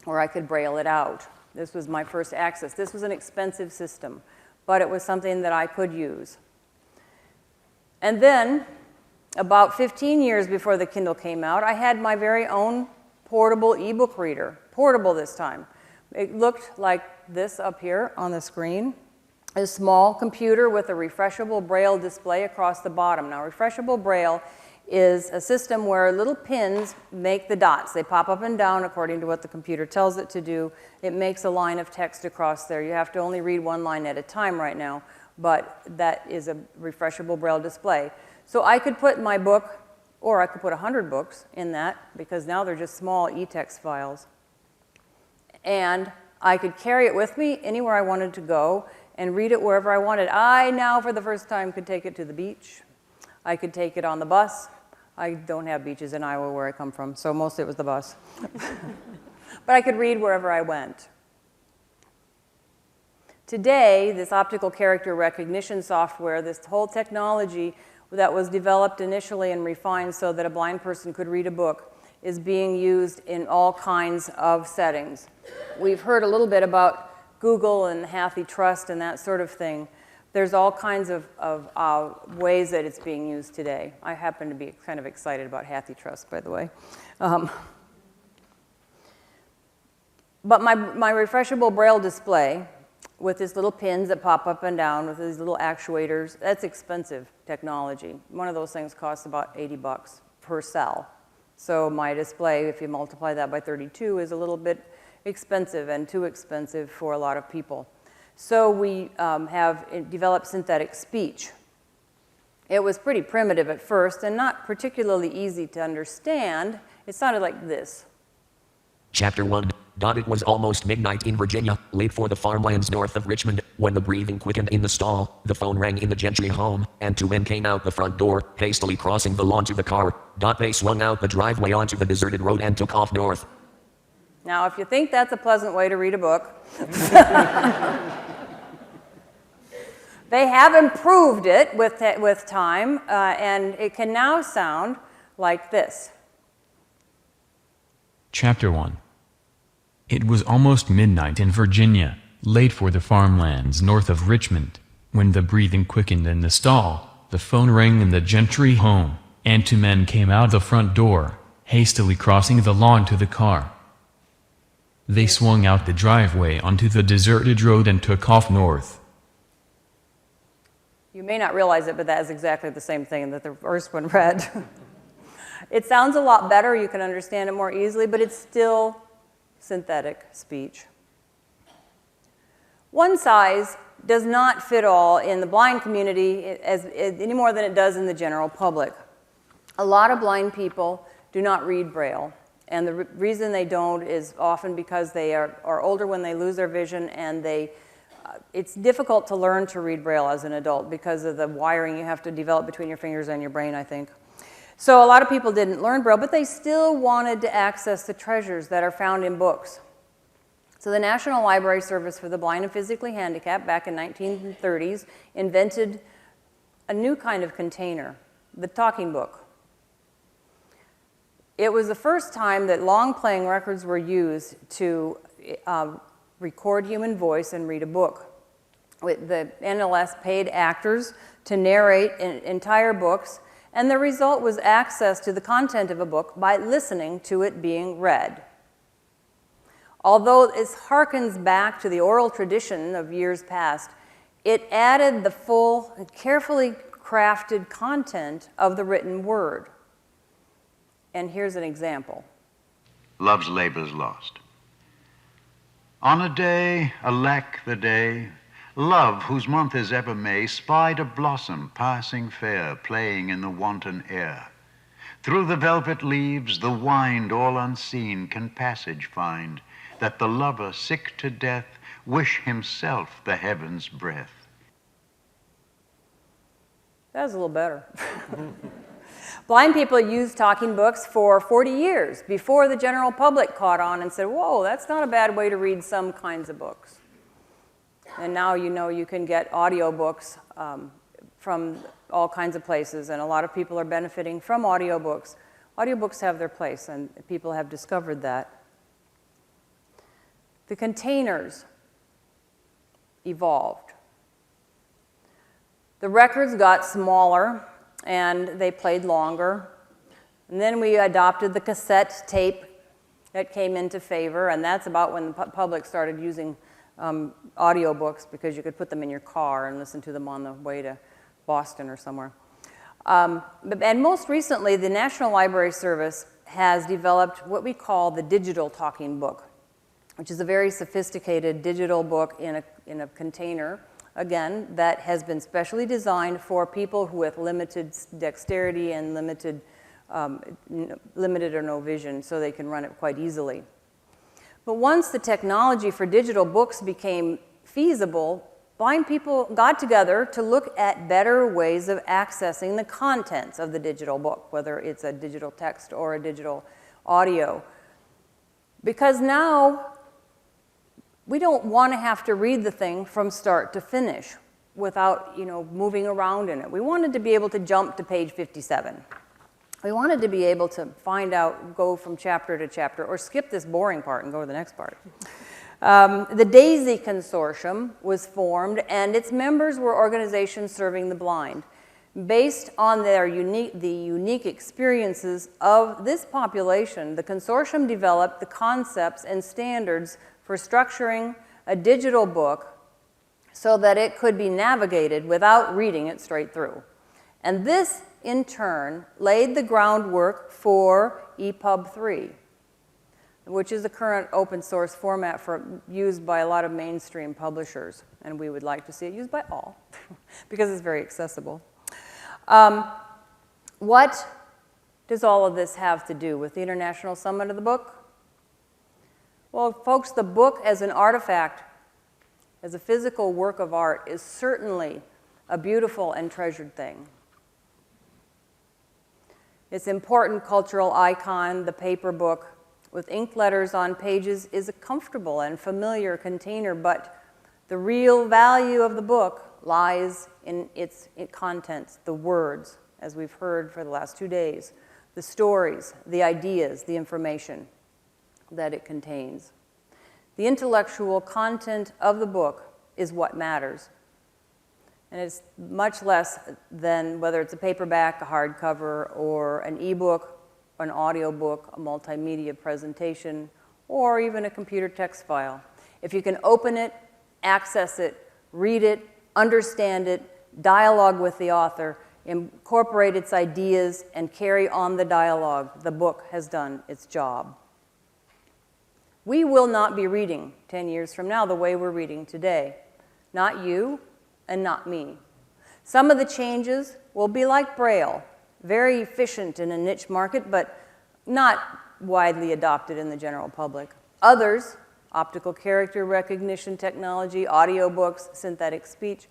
or I could Braille it out. This was my first access. This was an expensive system, but it was something that I could use. And then, about 15 years before the Kindle came out, I had my very own portable ebook reader, portable this time. It looked like this up here on the screen, a small computer with a refreshable Braille display across the bottom. Now, refreshable Braille is a system where little pins make the dots. They pop up and down according to what the computer tells it to do. It makes a line of text across there. You have to only read one line at a time right now, but that is a refreshable Braille display. So I could put my book, or I could put 100 books in that, because now they're just small e-text files. And I could carry it with me anywhere I wanted to go and read it wherever I wanted. I now, for the first time, could take it to the beach. I could take it on the bus. I don't have beaches in Iowa where I come from, so mostly it was the bus. But I could read wherever I went. Today, this optical character recognition software, this whole technology that was developed initially and refined so that a blind person could read a book, is being used in all kinds of settings. We've heard a little bit about Google and HathiTrust and that sort of thing. There's all kinds of ways that it's being used today. I happen to be kind of excited about HathiTrust, by the way. But my refreshable Braille display with these little pins that pop up and down with these little actuators, that's expensive technology. One of those things costs about $80 per cell. So my display, if you multiply that by 32, is a little bit expensive and too expensive for a lot of people. So we have developed synthetic speech. It was pretty primitive at first and not particularly easy to understand. It sounded like this. Chapter 1. It was almost midnight in Virginia, late for the farmlands north of Richmond, when the breathing quickened in the stall, the phone rang in the Gentry home, and two men came out the front door, hastily crossing the lawn to the car. They swung out the driveway onto the deserted road and took off north. Now, if you think that's a pleasant way to read a book, they have improved it with time, and it can now sound like this. Chapter 1. It was almost midnight in Virginia, late for the farmlands north of Richmond, when the breathing quickened in the stall, the phone rang in the Gentry home, and two men came out the front door, hastily crossing the lawn to the car. They swung out the driveway onto the deserted road and took off north. You may not realize it, but that is exactly the same thing that the first one read. It sounds a lot better, you can understand it more easily, but it's still synthetic speech. One size does not fit all in the blind community any more than it does in the general public. A lot of blind people do not read Braille, and the reason they don't is often because they are older when they lose their vision, and it's difficult to learn to read Braille as an adult because of the wiring you have to develop between your fingers and your brain, I think. So a lot of people didn't learn Braille, but they still wanted to access the treasures that are found in books. So the National Library Service for the Blind and Physically Handicapped back in the 1930s invented a new kind of container, the talking book. It was the first time that long-playing records were used to record human voice and read a book. The NLS paid actors to narrate entire books, and the result was access to the content of a book by listening to it being read. Although it harkens back to the oral tradition of years past, it added the full, carefully crafted content of the written word. And here's an example. Love's labor's lost. On a day, alack the day, Love, whose month is ever May, spied a blossom passing fair, playing in the wanton air. Through the velvet leaves, the wind, all unseen, can passage find, that the lover, sick to death, wish himself the heaven's breath. That was a little better. Blind people used talking books for 40 years before the general public caught on and said, whoa, that's not a bad way to read some kinds of books. And now you know you can get audiobooks from all kinds of places, and a lot of people are benefiting from audiobooks. Audiobooks have their place, and people have discovered that. The containers evolved. The records got smaller, and they played longer. And then we adopted the cassette tape that came into favor, and that's about when the public started using audiobooks, because you could put them in your car and listen to them on the way to Boston or somewhere. And most recently, the National Library Service has developed what we call the digital talking book, which is a very sophisticated digital book in a container, again, that has been specially designed for people with limited dexterity and limited or no vision, so they can run it quite easily. But once the technology for digital books became feasible, blind people got together to look at better ways of accessing the contents of the digital book, whether it's a digital text or a digital audio. Because now we don't want to have to read the thing from start to finish without, moving around in it. We wanted to be able to jump to page 57. We wanted to be able to find out, go from chapter to chapter, or skip this boring part and go to the next part. The DAISY Consortium was formed, and its members were organizations serving the blind. Based on the unique experiences of this population, the consortium developed the concepts and standards for structuring a digital book so that it could be navigated without reading it straight through. And this, in turn, laid the groundwork for EPUB 3, which is the current open source format used by a lot of mainstream publishers. And we would like to see it used by all, because it's very accessible. What does all of this have to do with the International Summit of the Book? Well, folks, the book as an artifact, as a physical work of art, is certainly a beautiful and treasured thing. Its important cultural icon, the paper book, with ink letters on pages, is a comfortable and familiar container, but the real value of the book lies in its contents, the words, as we've heard for the last 2 days, the stories, the ideas, the information that it contains. The intellectual content of the book is what matters. And it's much less than whether it's a paperback, a hardcover, or an ebook, an audiobook, a multimedia presentation, or even a computer text file. If you can open it, access it, read it, understand it, dialogue with the author, incorporate its ideas, and carry on the dialogue, the book has done its job. We will not be reading 10 years from now the way we're reading today. Not you and not me. Some of the changes will be like Braille, very efficient in a niche market, but not widely adopted in the general public. Others, optical character recognition technology, audiobooks, synthetic speech,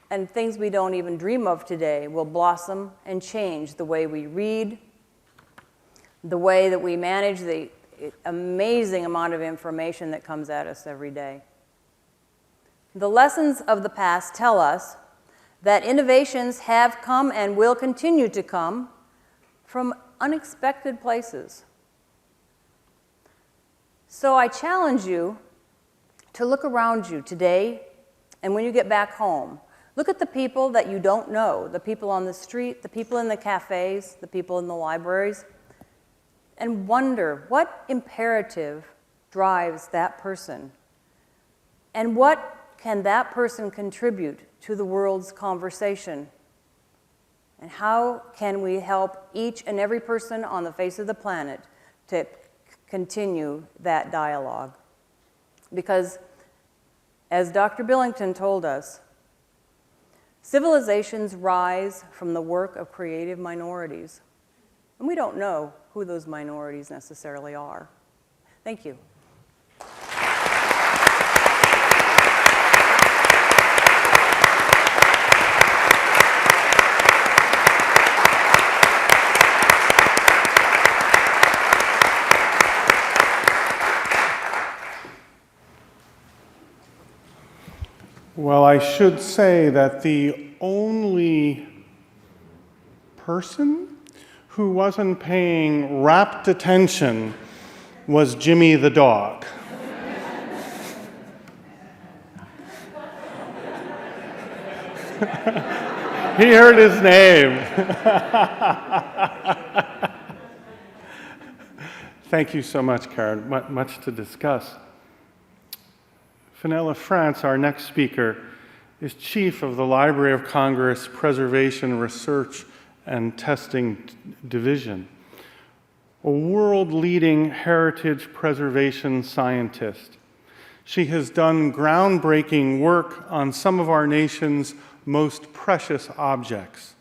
and things we don't even dream of today will blossom and change the way we read, the way that we manage the amazing amount of information that comes at us every day. The lessons of the past tell us that innovations have come and will continue to come from unexpected places. So I challenge you to look around you today, and when you get back home, look at the people that you don't know, the people on the street, the people in the cafes, the people in the libraries, and wonder what imperative drives that person, and what can that person contribute to the world's conversation, and how can we help each and every person on the face of the planet to continue that dialogue. Because, as Dr. Billington told us, civilizations rise from the work of creative minorities. And we don't know who those minorities necessarily are. Thank you. Well, I should say that the only person who wasn't paying rapt attention was Jimmy the dog. He heard his name. Thank you so much, Karen. Much to discuss. Fenella France, our next speaker, is Chief of the Library of Congress Preservation Research and Testing Division, a world-leading heritage preservation scientist. She has done groundbreaking work on some of our nation's most precious objects,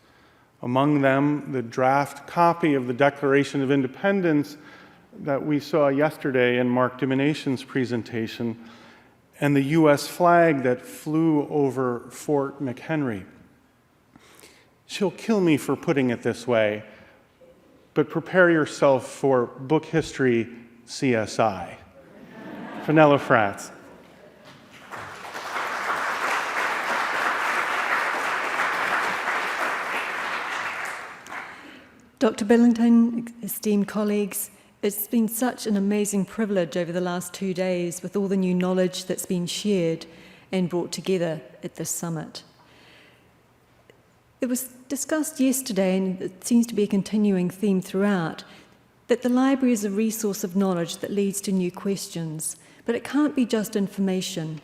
among them the draft copy of the Declaration of Independence that we saw yesterday in Mark Dimination's presentation, and the U.S. flag that flew over Fort McHenry. She'll kill me for putting it this way, but prepare yourself for book history CSI. Fenella France. Dr. Billington, esteemed colleagues, it's been such an amazing privilege over the last 2 days with all the new knowledge that's been shared and brought together at this summit. It was discussed yesterday, and it seems to be a continuing theme throughout, that the library is a resource of knowledge that leads to new questions, but it can't be just information,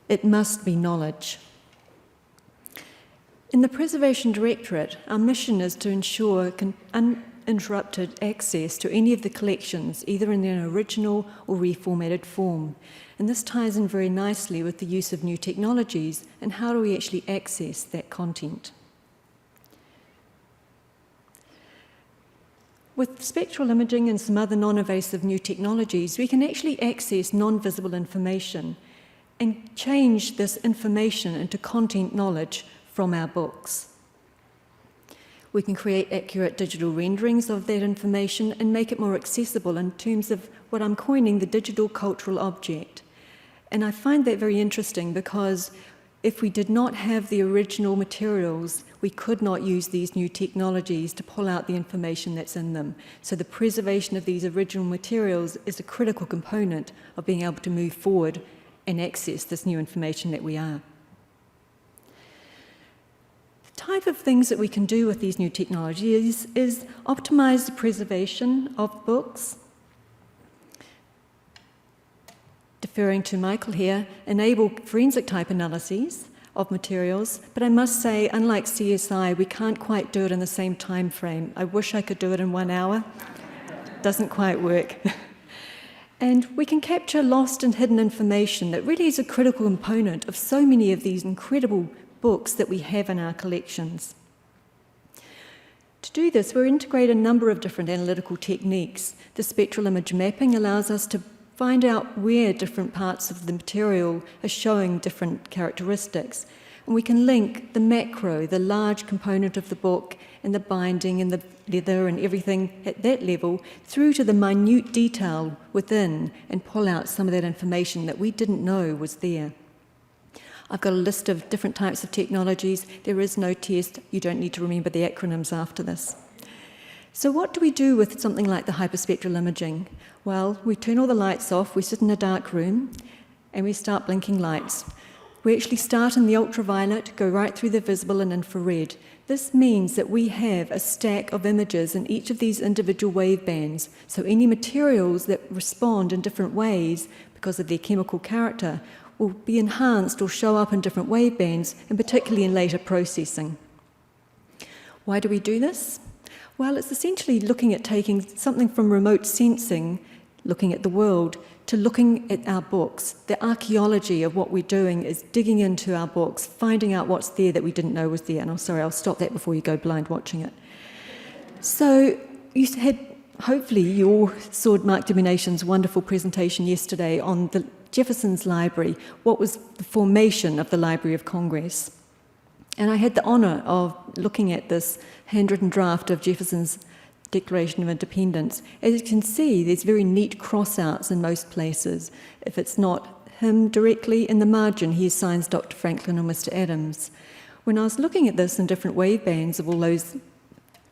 it must be knowledge. In the Preservation Directorate, our mission is to ensure uninterrupted access to any of the collections, either in their original or reformatted form. And this ties in very nicely with the use of new technologies and how do we actually access that content. With spectral imaging and some other non-invasive new technologies, we can actually access non-visible information and change this information into content knowledge from our books. We can create accurate digital renderings of that information and make it more accessible in terms of what I'm coining the digital cultural object. And I find that very interesting because if we did not have the original materials, we could not use these new technologies to pull out the information that's in them. So the preservation of these original materials is a critical component of being able to move forward and access this new information that we are. The type of things that we can do with these new technologies is optimize the preservation of books, deferring to Michael here, enable forensic type analyses of materials, but I must say, unlike CSI, we can't quite do it in the same time frame. I wish I could do it in 1 hour. Doesn't quite work. And we can capture lost and hidden information that really is a critical component of so many of these incredible books that we have in our collections. To do this, we integrate a number of different analytical techniques. The spectral image mapping allows us to find out where different parts of the material are showing different characteristics. And we can link the macro, the large component of the book, and the binding and the leather and everything at that level, through to the minute detail within, and pull out some of that information that we didn't know was there. I've got a list of different types of technologies. There is no test. You don't need to remember the acronyms after this. So what do we do with something like the hyperspectral imaging? Well, we turn all the lights off, we sit in a dark room, and we start blinking lights. We actually start in the ultraviolet, go right through the visible and infrared. This means that we have a stack of images in each of these individual wave bands. So any materials that respond in different ways because of their chemical character will be enhanced or show up in different wave bands, and particularly in later processing. Why do we do this? Well, it's essentially looking at taking something from remote sensing, looking at the world, to looking at our books. The archaeology of what we're doing is digging into our books, finding out what's there that we didn't know was there. And I'm sorry, I'll stop that before you go blind watching it. So hopefully you all saw Mark Domination's wonderful presentation yesterday on the Jefferson's Library, what was the formation of the Library of Congress. And I had the honour of looking at this handwritten draft of Jefferson's Declaration of Independence. As you can see, there's very neat cross-outs in most places. If it's not him directly in the margin, he assigns Dr. Franklin or Mr. Adams. When I was looking at this in different wave bands of all those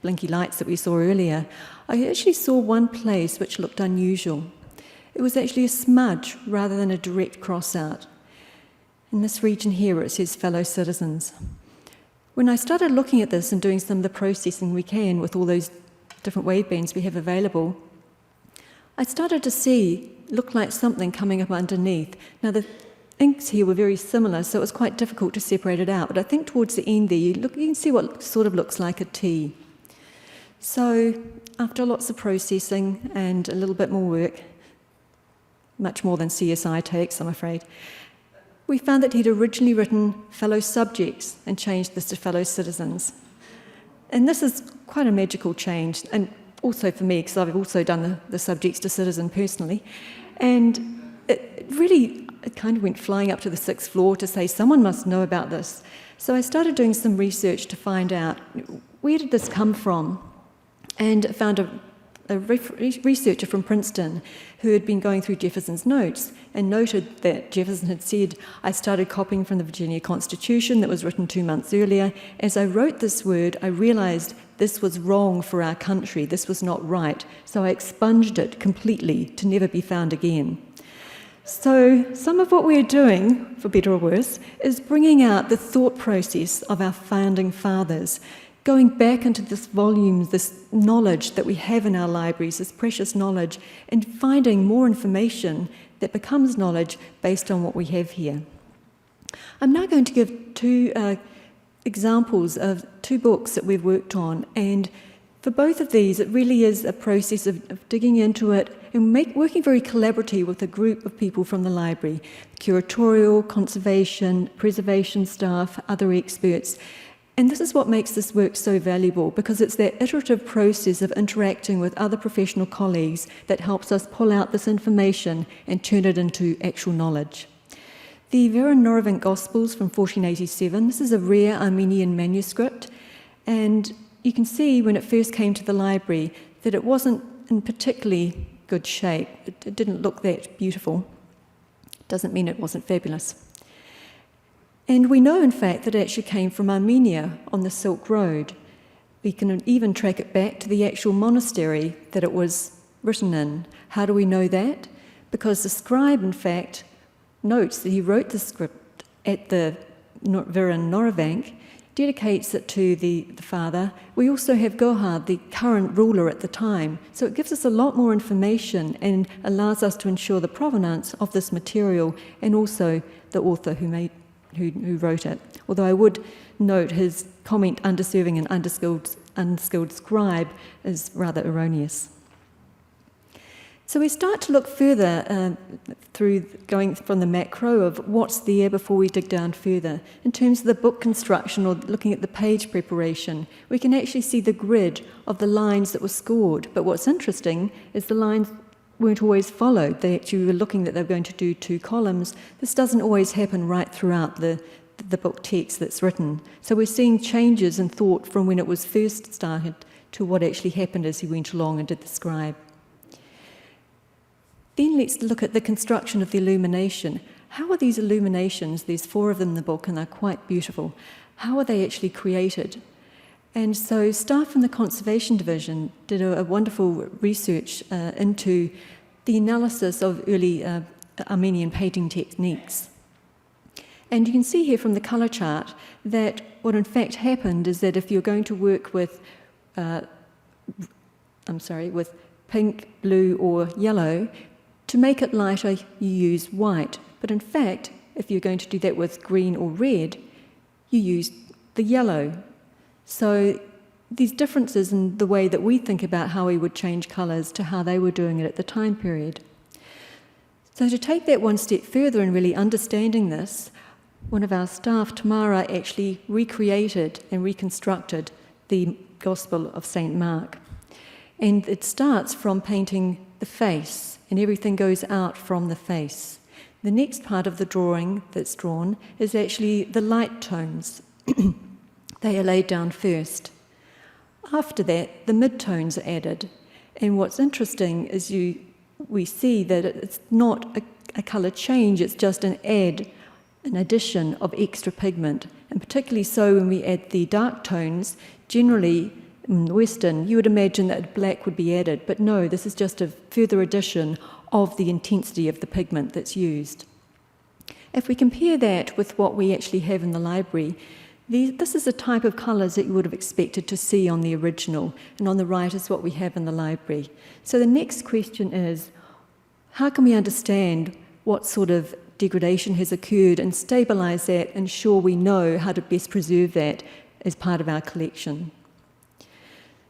blinky lights that we saw earlier, I actually saw one place which looked unusual. It was actually a smudge rather than a direct cross-out. In this region here where it says fellow citizens. When I started looking at this and doing some of the processing we can with all those different wave bands we have available, I started to look like something coming up underneath. Now the inks here were very similar, so it was quite difficult to separate it out, but I think towards the end there you can see what sort of looks like a T. So after lots of processing and a little bit more work, much more than CSI takes, I'm afraid, we found that he'd originally written fellow subjects and changed this to fellow citizens. And this is quite a magical change, and also for me, because I've also done the subjects to citizen personally. And it kind of went flying up to the 6th floor to say, someone must know about this. So I started doing some research to find out, where did this come from? And I found a researcher from Princeton who had been going through Jefferson's notes and noted that Jefferson had said, I started copying from the Virginia Constitution that was written 2 months earlier. As I wrote this word, I realized this was wrong for our country. This was not right. So I expunged it completely to never be found again. So some of what we're doing, for better or worse, is bringing out the thought process of our founding fathers, going back into this volume, this knowledge that we have in our libraries, this precious knowledge, and finding more information that becomes knowledge based on what we have here. I'm now going to give two examples of 2 books that we've worked on, and for both of these, it really is a process of digging into it and working very collaboratively with a group of people from the library, curatorial, conservation, preservation staff, other experts. And this is what makes this work so valuable, because it's that iterative process of interacting with other professional colleagues that helps us pull out this information and turn it into actual knowledge. The Vera-Norovink Gospels from 1487, this is a rare Armenian manuscript, and you can see when it first came to the library that it wasn't in particularly good shape. It didn't look that beautiful. Doesn't mean it wasn't fabulous. And we know, in fact, that it actually came from Armenia on the Silk Road. We can even track it back to the actual monastery that it was written in. How do we know that? Because the scribe, in fact, notes that he wrote the script at the Vera-Norovink, dedicates it to the father. We also have Gohard, the current ruler at the time. So it gives us a lot more information and allows us to ensure the provenance of this material and also the author who wrote it. Although I would note his comment, underserving an unskilled scribe, is rather erroneous. So we start to look further through going from the macro of what's there before we dig down further. In terms of the book construction or looking at the page preparation, we can actually see the grid of the lines that were scored. But what's interesting is the lines weren't always followed. They actually were looking that they were going to do 2 columns. This doesn't always happen right throughout the book text that's written. So we're seeing changes in thought from when it was first started to what actually happened as he went along and did the scribe. Then let's look at the construction of the illumination. How are these illuminations, there's 4 of them in the book and they're quite beautiful, how are they actually created? And so staff from the Conservation Division did a wonderful research into the analysis of early Armenian painting techniques. And you can see here from the colour chart that what in fact happened is that if you're going to work with, with pink, blue or yellow, to make it lighter you use white. But in fact, if you're going to do that with green or red, you use the yellow. So these differences in the way that we think about how we would change colours to how they were doing it at the time period. So to take that one step further and really understanding this, one of our staff, Tamara, actually recreated and reconstructed the Gospel of St. Mark. And it starts from painting the face, and everything goes out from the face. The next part of the drawing that's drawn is actually the light tones. They are laid down first. After that, the mid-tones are added. And what's interesting is we see that it's not a colour change, it's just an addition of extra pigment. And particularly so when we add the dark tones, generally in Western, you would imagine that black would be added, but no, this is just a further addition of the intensity of the pigment that's used. If we compare that with what we actually have in the library, this is a type of colours that you would have expected to see on the original, and on the right is what we have in the library. So the next question is, how can we understand what sort of degradation has occurred and stabilise that, ensure we know how to best preserve that as part of our collection?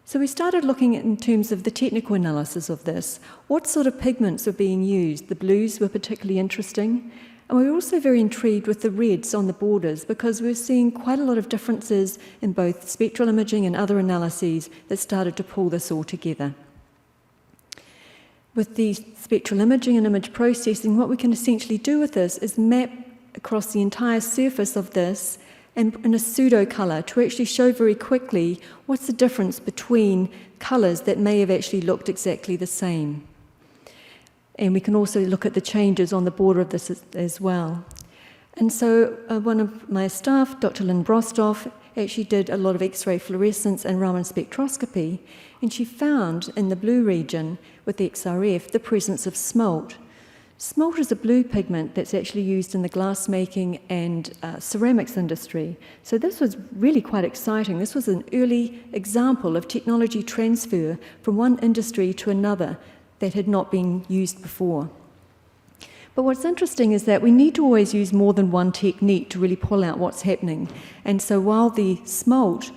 So we started looking at in terms of the technical analysis of this. What sort of pigments are being used? The blues were particularly interesting. And we were also very intrigued with the reds on the borders because we're seeing quite a lot of differences in both spectral imaging and other analyses that started to pull this all together. With the spectral imaging and image processing, what we can essentially do with this is map across the entire surface of this and in a pseudo colour to actually show very quickly what's the difference between colours that may have actually looked exactly the same. And we can also look at the changes on the border of this as well. And so one of my staff, Dr. Lynn Brostoff, actually did a lot of X-ray fluorescence and Raman spectroscopy, and she found in the blue region with the XRF the presence of smalt. Smalt is a blue pigment that's actually used in the glassmaking and ceramics industry. So this was really quite exciting. This was an early example of technology transfer from one industry to another that had not been used before. But what's interesting is that we need to always use more than one technique to really pull out what's happening. And so while the smalt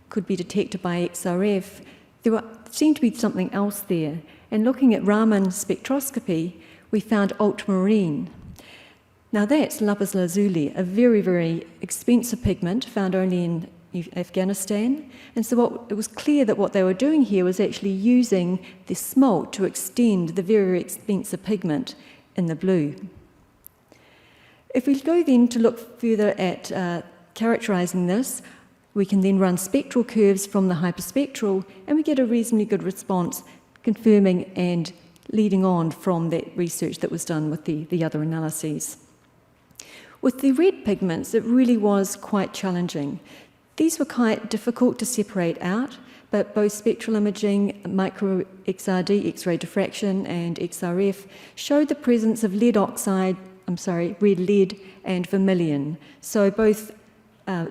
could be detected by XRF, there seemed to be something else there. And looking at Raman spectroscopy, we found ultramarine. Now that's lapis lazuli, a very, very expensive pigment found only in Afghanistan. And so it was clear that what they were doing here was actually using the smalt to extend the very, very expensive pigment in the blue. If we go then to look further at characterizing this, we can then run spectral curves from the hyperspectral, and we get a reasonably good response confirming and leading on from that research that was done with the other analyses. With the red pigments, it really was quite challenging. These were quite difficult to separate out, but both spectral imaging, micro XRD, X-ray diffraction, and XRF showed the presence of red lead and vermilion. So both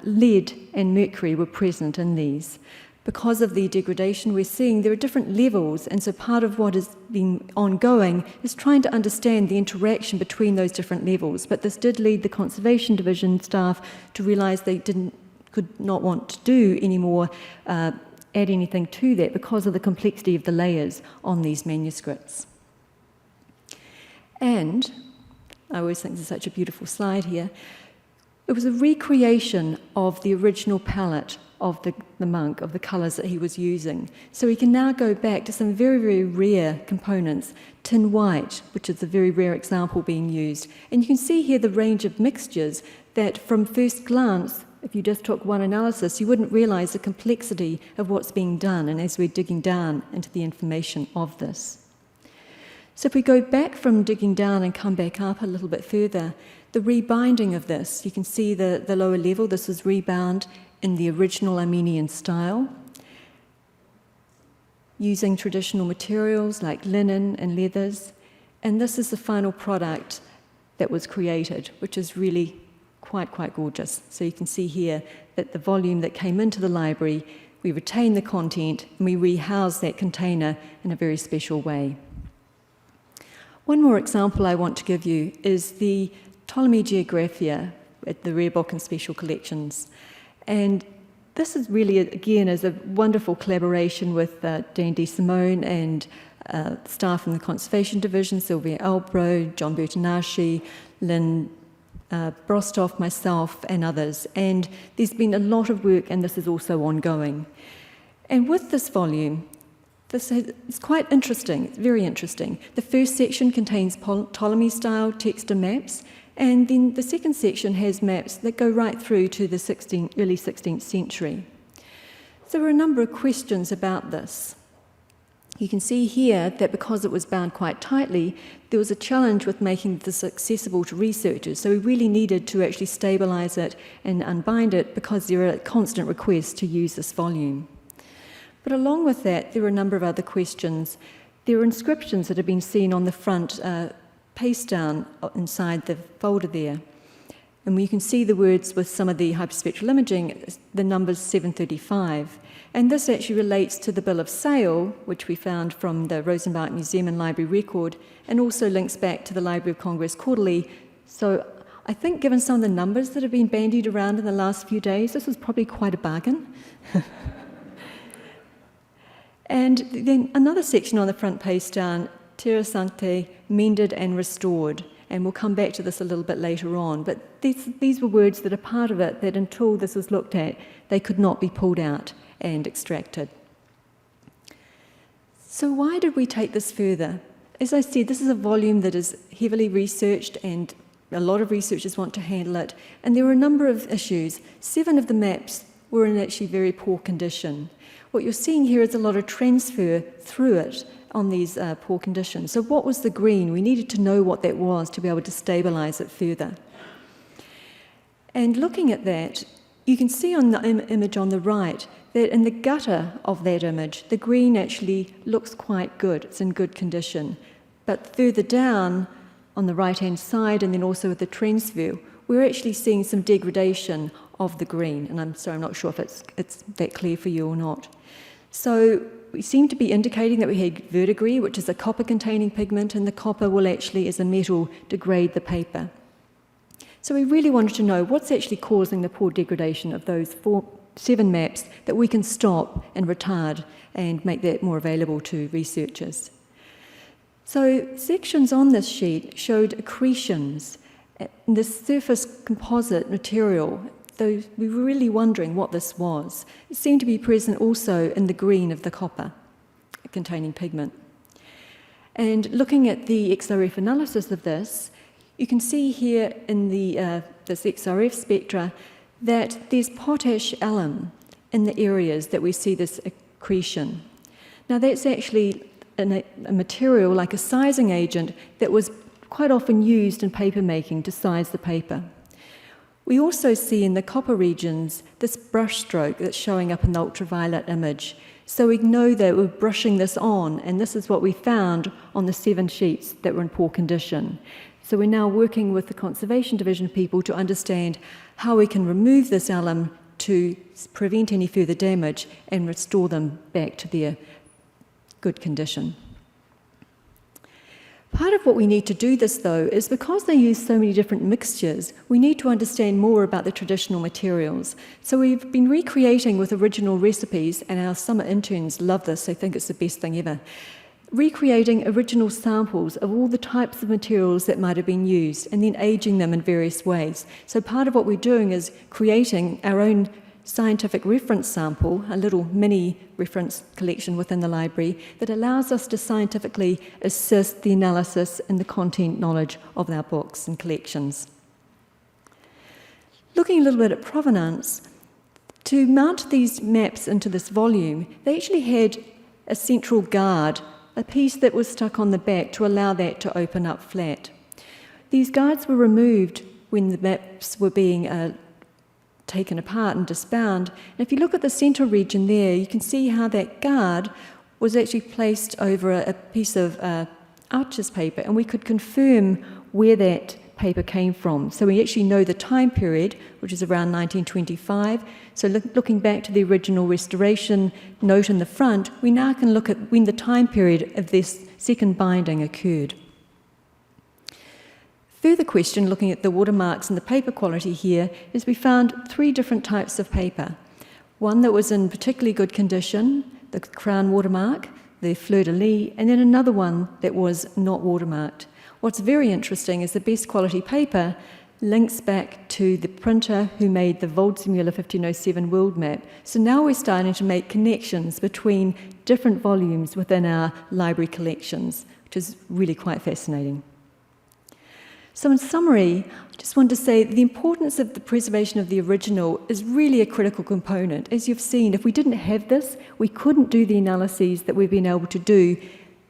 lead and mercury were present in these. Because of the degradation we're seeing, there are different levels, and so part of what has been ongoing is trying to understand the interaction between those different levels. But this did lead the conservation division staff to realise they could not want to do any more add anything to that because of the complexity of the layers on these manuscripts. And I always think this is such a beautiful slide here. It was a recreation of the original palette of the monk, of the colours that he was using. So we can now go back to some very, very rare components. Tin white, which is a very rare example being used. And you can see here the range of mixtures that from first glance, if you just took one analysis, you wouldn't realise the complexity of what's being done, and as we're digging down into the information of this. So if we go back from digging down and come back up a little bit further, the rebinding of this, you can see the lower level, this was rebound in the original Armenian style, using traditional materials like linen and leathers, and this is the final product that was created, which is really quite gorgeous. So you can see here that the volume that came into the library, we retain the content and we rehouse that container in a very special way. One more example I want to give you is the Ptolemy Geographia at the Rare Book and Special Collections. And this is really, again, is a wonderful collaboration with Dan DeSimone and staff from the Conservation Division, Sylvia Albro, John Bertinashi, Lynn Brostoff, myself, and others. And there's been a lot of work, and this is also ongoing. And with this volume, it's quite interesting, it's very interesting. The first section contains Ptolemy-style text and maps, and then the second section has maps that go right through to the early 16th century. So there were a number of questions about this. You can see here that because it was bound quite tightly, there was a challenge with making this accessible to researchers. So we really needed to actually stabilise it and unbind it because there are constant requests to use this volume. But along with that, there were a number of other questions. There are inscriptions that have been seen on the front paste down inside the folder there. And you can see the words with some of the hyperspectral imaging, the numbers 735. And this actually relates to the bill of sale, which we found from the Rosenbach Museum and Library record, and also links back to the Library of Congress Quarterly. So I think given some of the numbers that have been bandied around in the last few days, this was probably quite a bargain. And then another section on the front page down, Terra Sancte, mended and restored. And we'll come back to this a little bit later on. But these were words that are part of it that until this was looked at, they could not be pulled out and extracted. So why did we take this further? As I said, this is a volume that is heavily researched and A lot of researchers want to handle it, and there were a number of issues. 7 of the maps were in actually very poor condition. What you're seeing here is a lot of transfer through it on these poor conditions. So what was the green? We needed to know what that was to be able to stabilize it further. And looking at that, you can see on the image on the right that in the gutter of that image, the green actually looks quite good. It's in good condition. But further down on the right-hand side, and then also with the transfer, we're actually seeing some degradation of the green. And I'm sorry, I'm not sure if it's that clear for you or not. So we seem to be indicating that we had verdigris, which is a copper-containing pigment, and the copper will actually, as a metal, degrade the paper. So we really wanted to know what's actually causing the poor degradation of those 7 maps that we can stop and retard and make that more available to researchers. So sections on this sheet showed accretions in the surface composite material, though we were really wondering what this was. It seemed to be present also in the green of the copper containing pigment. And looking at the XRF analysis of this, you can see here in this XRF spectra that there's potash alum in the areas that we see this accretion. Now that's actually a material like a sizing agent that was quite often used in paper making to size the paper. We also see in the copper regions this brush stroke that's showing up in the ultraviolet image. So we know that we're brushing this on, and this is what we found on the 7 sheets that were in poor condition. So we're now working with the Conservation Division people to understand how we can remove this alum to prevent any further damage and restore them back to their good condition. Part of what we need to do this, though, is because they use so many different mixtures, we need to understand more about the traditional materials. So we've been recreating with original recipes, and our summer interns love this, they think it's the best thing ever. Recreating original samples of all the types of materials that might have been used and then aging them in various ways. So part of what we're doing is creating our own scientific reference sample, a little mini reference collection within the library that allows us to scientifically assist the analysis and the content knowledge of our books and collections. Looking a little bit at provenance, to mount these maps into this volume, they actually had a central guard, a piece that was stuck on the back to allow that to open up flat. These guards were removed when the maps were being taken apart and disbound. And if you look at the central region there, you can see how that guard was actually placed over a piece of Arches paper, and we could confirm where that paper came from. So we actually know the time period, which is around 1925. So looking back to the original restoration note in the front, we now can look at when the time period of this second binding occurred. Further question, looking at the watermarks and the paper quality here, is we found 3 different types of paper. One that was in particularly good condition, the crown watermark, the fleur-de-lis, and then another one that was not watermarked. What's very interesting is the best quality paper links back to the printer who made the Waldseemüller 1507 world map. So now we're starting to make connections between different volumes within our library collections, which is really quite fascinating. So in summary, I just want to say the importance of the preservation of the original is really a critical component. As you've seen, if we didn't have this, we couldn't do the analyses that we've been able to do,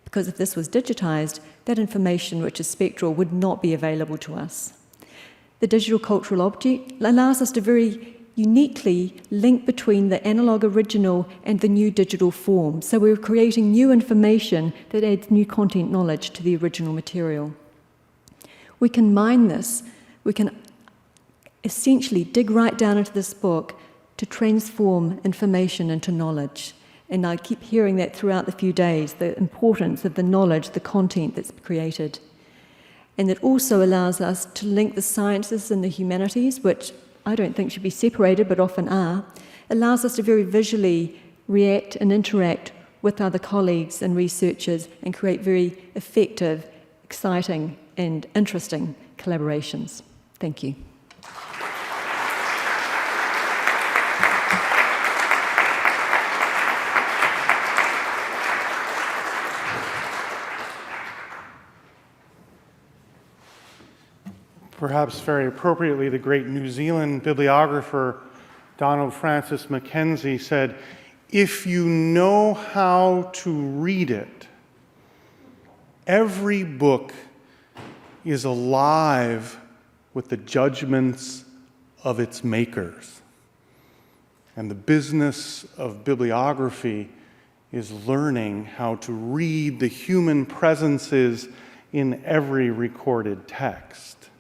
because if this was digitized, that information, which is spectral, would not be available to us. The digital cultural object allows us to very uniquely link between the analog original and the new digital form. So we're creating new information that adds new content knowledge to the original material. We can mine this. We can essentially dig right down into this book to transform information into knowledge. And I keep hearing that throughout the few days, the importance of the knowledge, the content that's created. And it also allows us to link the sciences and the humanities, which I don't think should be separated, but often are, allows us to very visually react and interact with other colleagues and researchers and create very effective, exciting, and interesting collaborations. Thank you. Perhaps very appropriately, the great New Zealand bibliographer Donald Francis Mackenzie said, "If you know how to read it, every book is alive with the judgments of its makers." And the business of bibliography is learning how to read the human presences in every recorded text.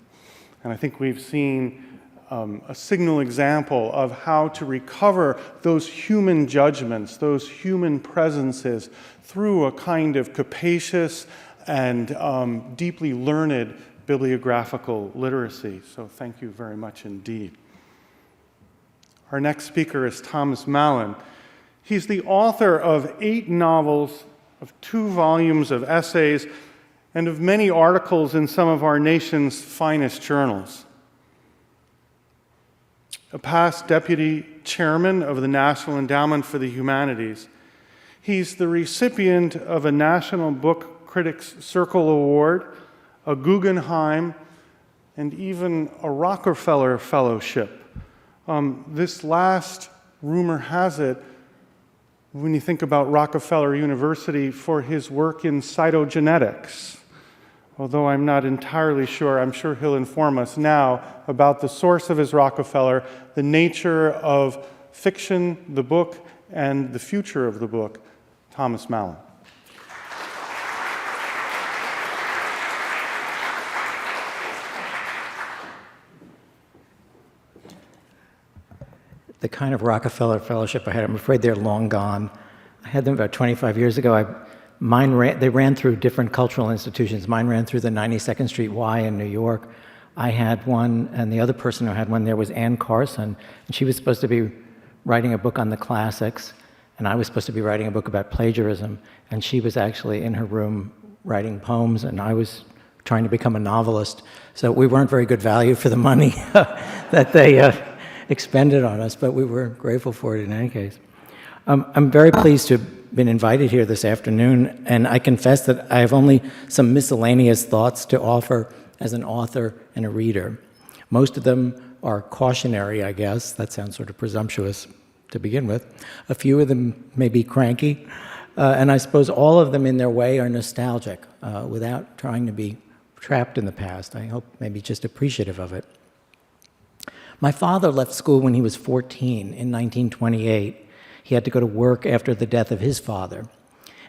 And I think we've seen a signal example of how to recover those human judgments, those human presences, through a kind of capacious and deeply learned bibliographical literacy. So thank you very much indeed. Our next speaker is Thomas Mallon. He's the author of 8 novels, of 2 volumes of essays, and of many articles in some of our nation's finest journals. A past deputy chairman of the National Endowment for the Humanities, he's the recipient of a National Book Critics Circle Award, a Guggenheim, and even a Rockefeller Fellowship. This last, rumor has it, when you think about Rockefeller University, for his work in cytogenetics. Although I'm not entirely sure, I'm sure he'll inform us now about the source of his Rockefeller, the nature of fiction, the book, and the future of the book. Thomas Mallon. The kind of Rockefeller Fellowship I had, I'm afraid they're long gone. I had them about 25 years ago. They ran through different cultural institutions. Mine ran through the 92nd Street Y in New York. I had one, and the other person who had one there was Ann Carson, and she was supposed to be writing a book on the classics, and I was supposed to be writing a book about plagiarism, and she was actually in her room writing poems, and I was trying to become a novelist. So we weren't very good value for the money that they expended on us, but we were grateful for it in any case. I'm very pleased to have been invited here this afternoon, and I confess that I have only some miscellaneous thoughts to offer as an author and a reader. Most of them are cautionary, I guess. That sounds sort of presumptuous to begin with. A few of them may be cranky, and I suppose all of them in their way are nostalgic, without trying to be trapped in the past. I hope maybe just appreciative of it. My father left school when he was 14 in 1928. He had to go to work after the death of his father.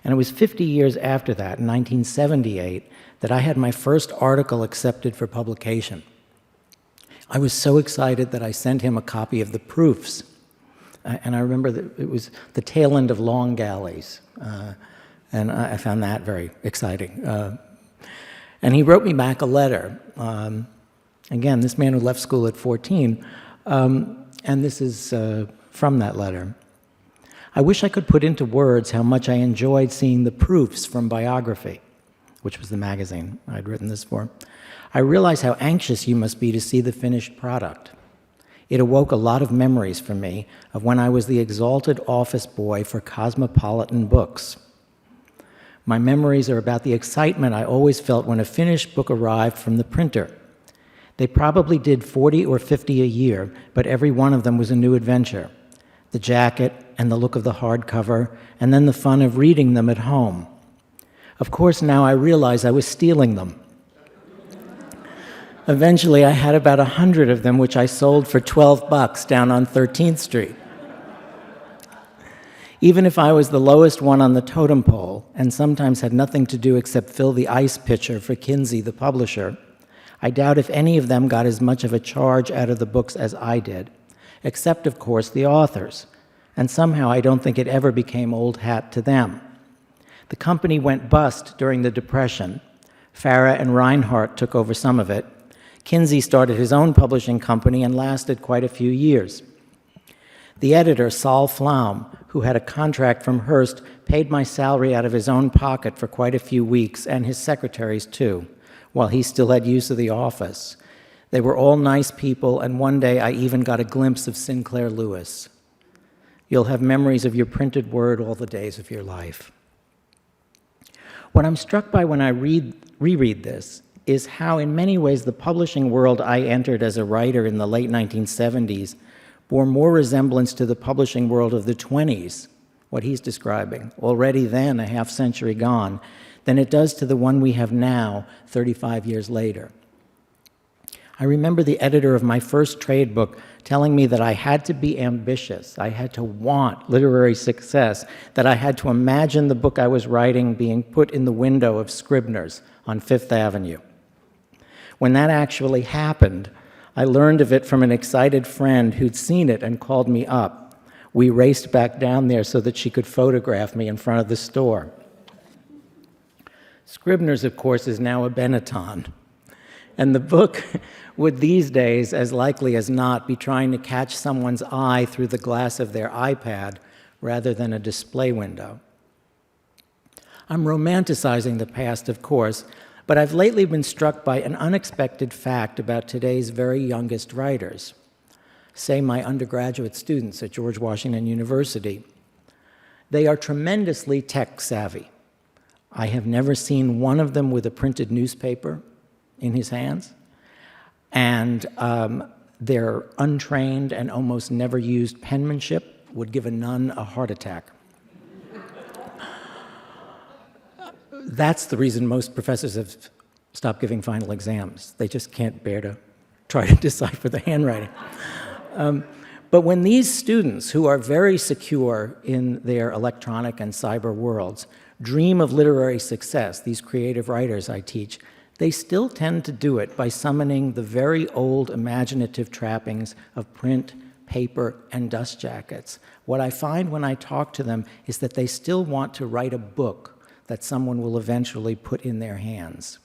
And it was 50 years after that, in 1978, that I had my first article accepted for publication. I was so excited that I sent him a copy of the proofs. And I remember that it was the tail end of Long Galleys. And I found that very exciting. And he wrote me back a letter. Again, this man who left school at 14. And this is from that letter. I wish I could put into words how much I enjoyed seeing the proofs from Biography, which was the magazine I'd written this for. I realize how anxious you must be to see the finished product. It awoke a lot of memories for me of when I was the exalted office boy for Cosmopolitan Books. My memories are about the excitement I always felt when a finished book arrived from the printer. They probably did 40 or 50 a year, but every one of them was a new adventure. The jacket and the look of the hardcover, and then the fun of reading them at home. Of course, now I realize I was stealing them. Eventually, I had about 100 of them, which I sold for $12 down on 13th Street. Even if I was the lowest one on the totem pole, and sometimes had nothing to do except fill the ice pitcher for Kinsey, the publisher, I doubt if any of them got as much of a charge out of the books as I did, except, of course, the authors. And somehow I don't think it ever became old hat to them. The company went bust during the Depression. Farah and Reinhardt took over some of it. Kinsey started his own publishing company and lasted quite a few years. The editor, Saul Flaum, who had a contract from Hearst, paid my salary out of his own pocket for quite a few weeks, and his secretaries too, while he still had use of the office. They were all nice people, and one day I even got a glimpse of Sinclair Lewis. You'll have memories of your printed word all the days of your life. What I'm struck by when I reread this is how, in many ways, the publishing world I entered as a writer in the late 1970s bore more resemblance to the publishing world of the 20s, what he's describing, already then a half-century gone, than it does to the one we have now, 35 years later. I remember the editor of my first trade book telling me that I had to be ambitious, I had to want literary success, that I had to imagine the book I was writing being put in the window of Scribner's on Fifth Avenue. When that actually happened, I learned of it from an excited friend who'd seen it and called me up. We raced back down there so that she could photograph me in front of the store. Scribner's, of course, is now a Benetton. And the book would these days, as likely as not, be trying to catch someone's eye through the glass of their iPad rather than a display window. I'm romanticizing the past, of course, but I've lately been struck by an unexpected fact about today's very youngest writers, say my undergraduate students at George Washington University. They are tremendously tech savvy. I have never seen one of them with a printed newspaper in his hands, and their untrained and almost never used penmanship would give a nun a heart attack. That's the reason most professors have stopped giving final exams. They just can't bear to try to decipher the handwriting. But when these students, who are very secure in their electronic and cyber worlds, dream of literary success, these creative writers I teach, they still tend to do it by summoning the very old imaginative trappings of print, paper, and dust jackets. What I find when I talk to them is that they still want to write a book that someone will eventually put in their hands.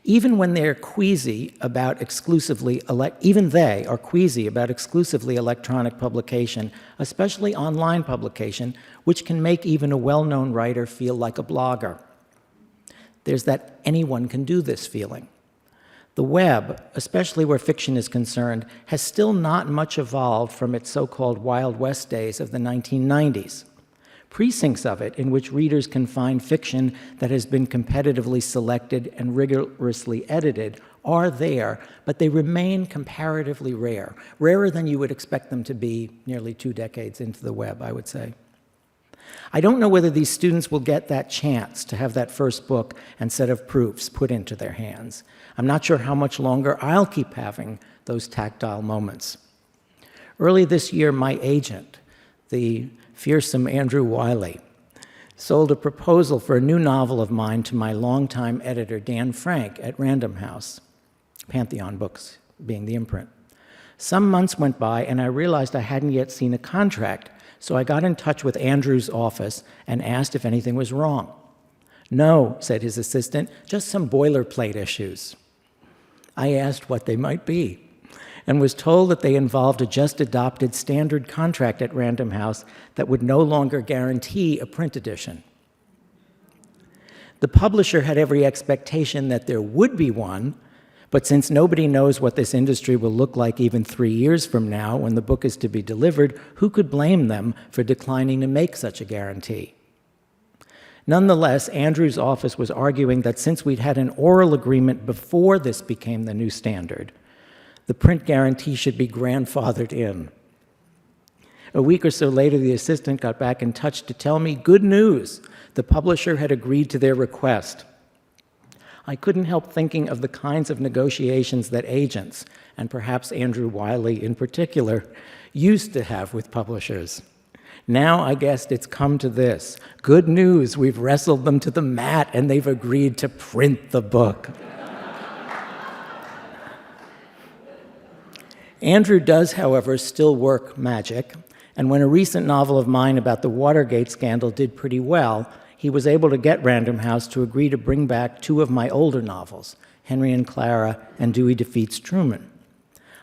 Even when they're queasy about exclusively, even they are queasy about exclusively electronic publication, especially online publication, which can make even a well-known writer feel like a blogger. There's that anyone can do this feeling. The web, especially where fiction is concerned, has still not much evolved from its so-called Wild West days of the 1990s. Precincts of it in which readers can find fiction that has been competitively selected and rigorously edited are there, but they remain comparatively rare, rarer than you would expect them to be nearly 2 decades into the web, I would say. I don't know whether these students will get that chance to have that first book and set of proofs put into their hands. I'm not sure how much longer I'll keep having those tactile moments. Early this year, my agent, the fearsome Andrew Wiley, sold a proposal for a new novel of mine to my longtime editor, Dan Frank, at Random House, Pantheon Books being the imprint. Some months went by, and I realized I hadn't yet seen a contract, so I got in touch with Andrew's office and asked if anything was wrong. No, said his assistant, just some boilerplate issues. I asked what they might be, and was told that they involved a just-adopted standard contract at Random House that would no longer guarantee a print edition. The publisher had every expectation that there would be one, but since nobody knows what this industry will look like even 3 years from now when the book is to be delivered, who could blame them for declining to make such a guarantee? Nonetheless, Andrew's office was arguing that since we'd had an oral agreement before this became the new standard, the print guarantee should be grandfathered in. A week or so later, the assistant got back in touch to tell me, good news, the publisher had agreed to their request. I couldn't help thinking of the kinds of negotiations that agents, and perhaps Andrew Wiley in particular, used to have with publishers. Now I guess it's come to this. Good news, we've wrestled them to the mat and they've agreed to print the book. Andrew does, however, still work magic, and when a recent novel of mine about the Watergate scandal did pretty well, he was able to get Random House to agree to bring back 2 of my older novels, Henry and Clara and Dewey Defeats Truman.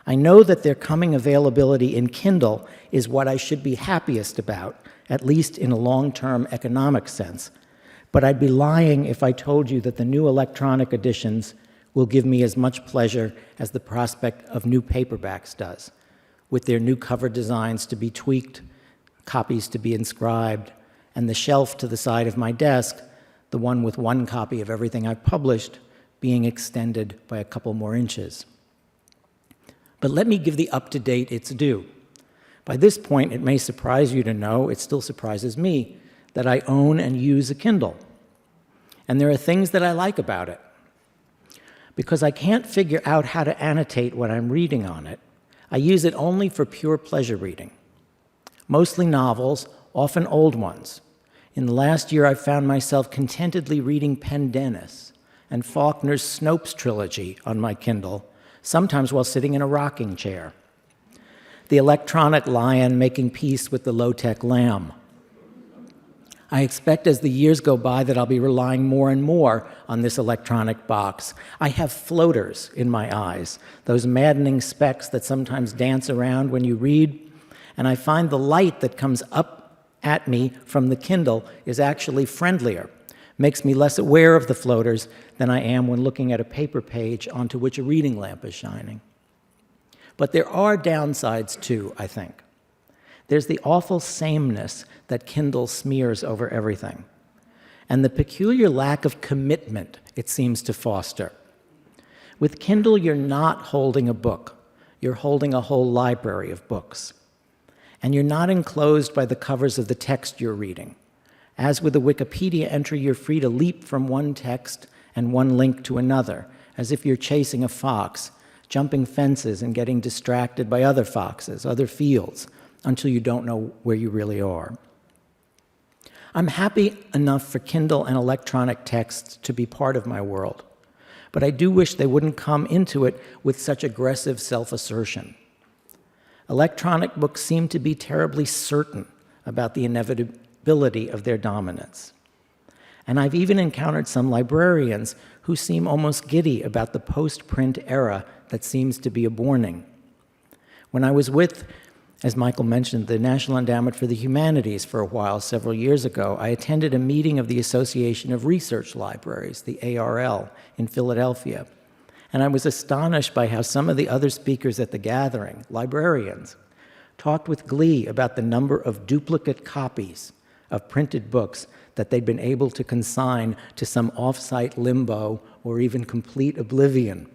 I know that their coming availability in Kindle is what I should be happiest about, at least in a long-term economic sense, but I'd be lying if I told you that the new electronic editions will give me as much pleasure as the prospect of new paperbacks does, with their new cover designs to be tweaked, copies to be inscribed, and the shelf to the side of my desk, the one with 1 copy of everything I've published, being extended by a couple more inches. But let me give the up-to-date its due. By this point, it may surprise you to know, it still surprises me, that I own and use a Kindle. And there are things that I like about it. Because I can't figure out how to annotate what I'm reading on it, I use it only for pure pleasure reading. Mostly novels, often old ones. In the last year, I've found myself contentedly reading Pendennis and Faulkner's Snopes trilogy on my Kindle, sometimes while sitting in a rocking chair. The electronic lion making peace with the low-tech lamb. I expect as the years go by that I'll be relying more and more on this electronic box. I have floaters in my eyes, those maddening specks that sometimes dance around when you read, and I find the light that comes up at me from the Kindle is actually friendlier, makes me less aware of the floaters than I am when looking at a paper page onto which a reading lamp is shining. But there are downsides too, I think. There's the awful sameness that Kindle smears over everything, and the peculiar lack of commitment it seems to foster. With Kindle, you're not holding a book. You're holding a whole library of books. And you're not enclosed by the covers of the text you're reading. As with a Wikipedia entry, you're free to leap from one text and one link to another, as if you're chasing a fox, jumping fences and getting distracted by other foxes, other fields, until you don't know where you really are. I'm happy enough for Kindle and electronic texts to be part of my world, but I do wish they wouldn't come into it with such aggressive self-assertion. Electronic books seem to be terribly certain about the inevitability of their dominance. And I've even encountered some librarians who seem almost giddy about the post-print era that seems to be aborning. When I was with, as Michael mentioned, the National Endowment for the Humanities for a while several years ago, I attended a meeting of the Association of Research Libraries, the ARL, in Philadelphia. And I was astonished by how some of the other speakers at the gathering, librarians, talked with glee about the number of duplicate copies of printed books that they'd been able to consign to some off-site limbo or even complete oblivion.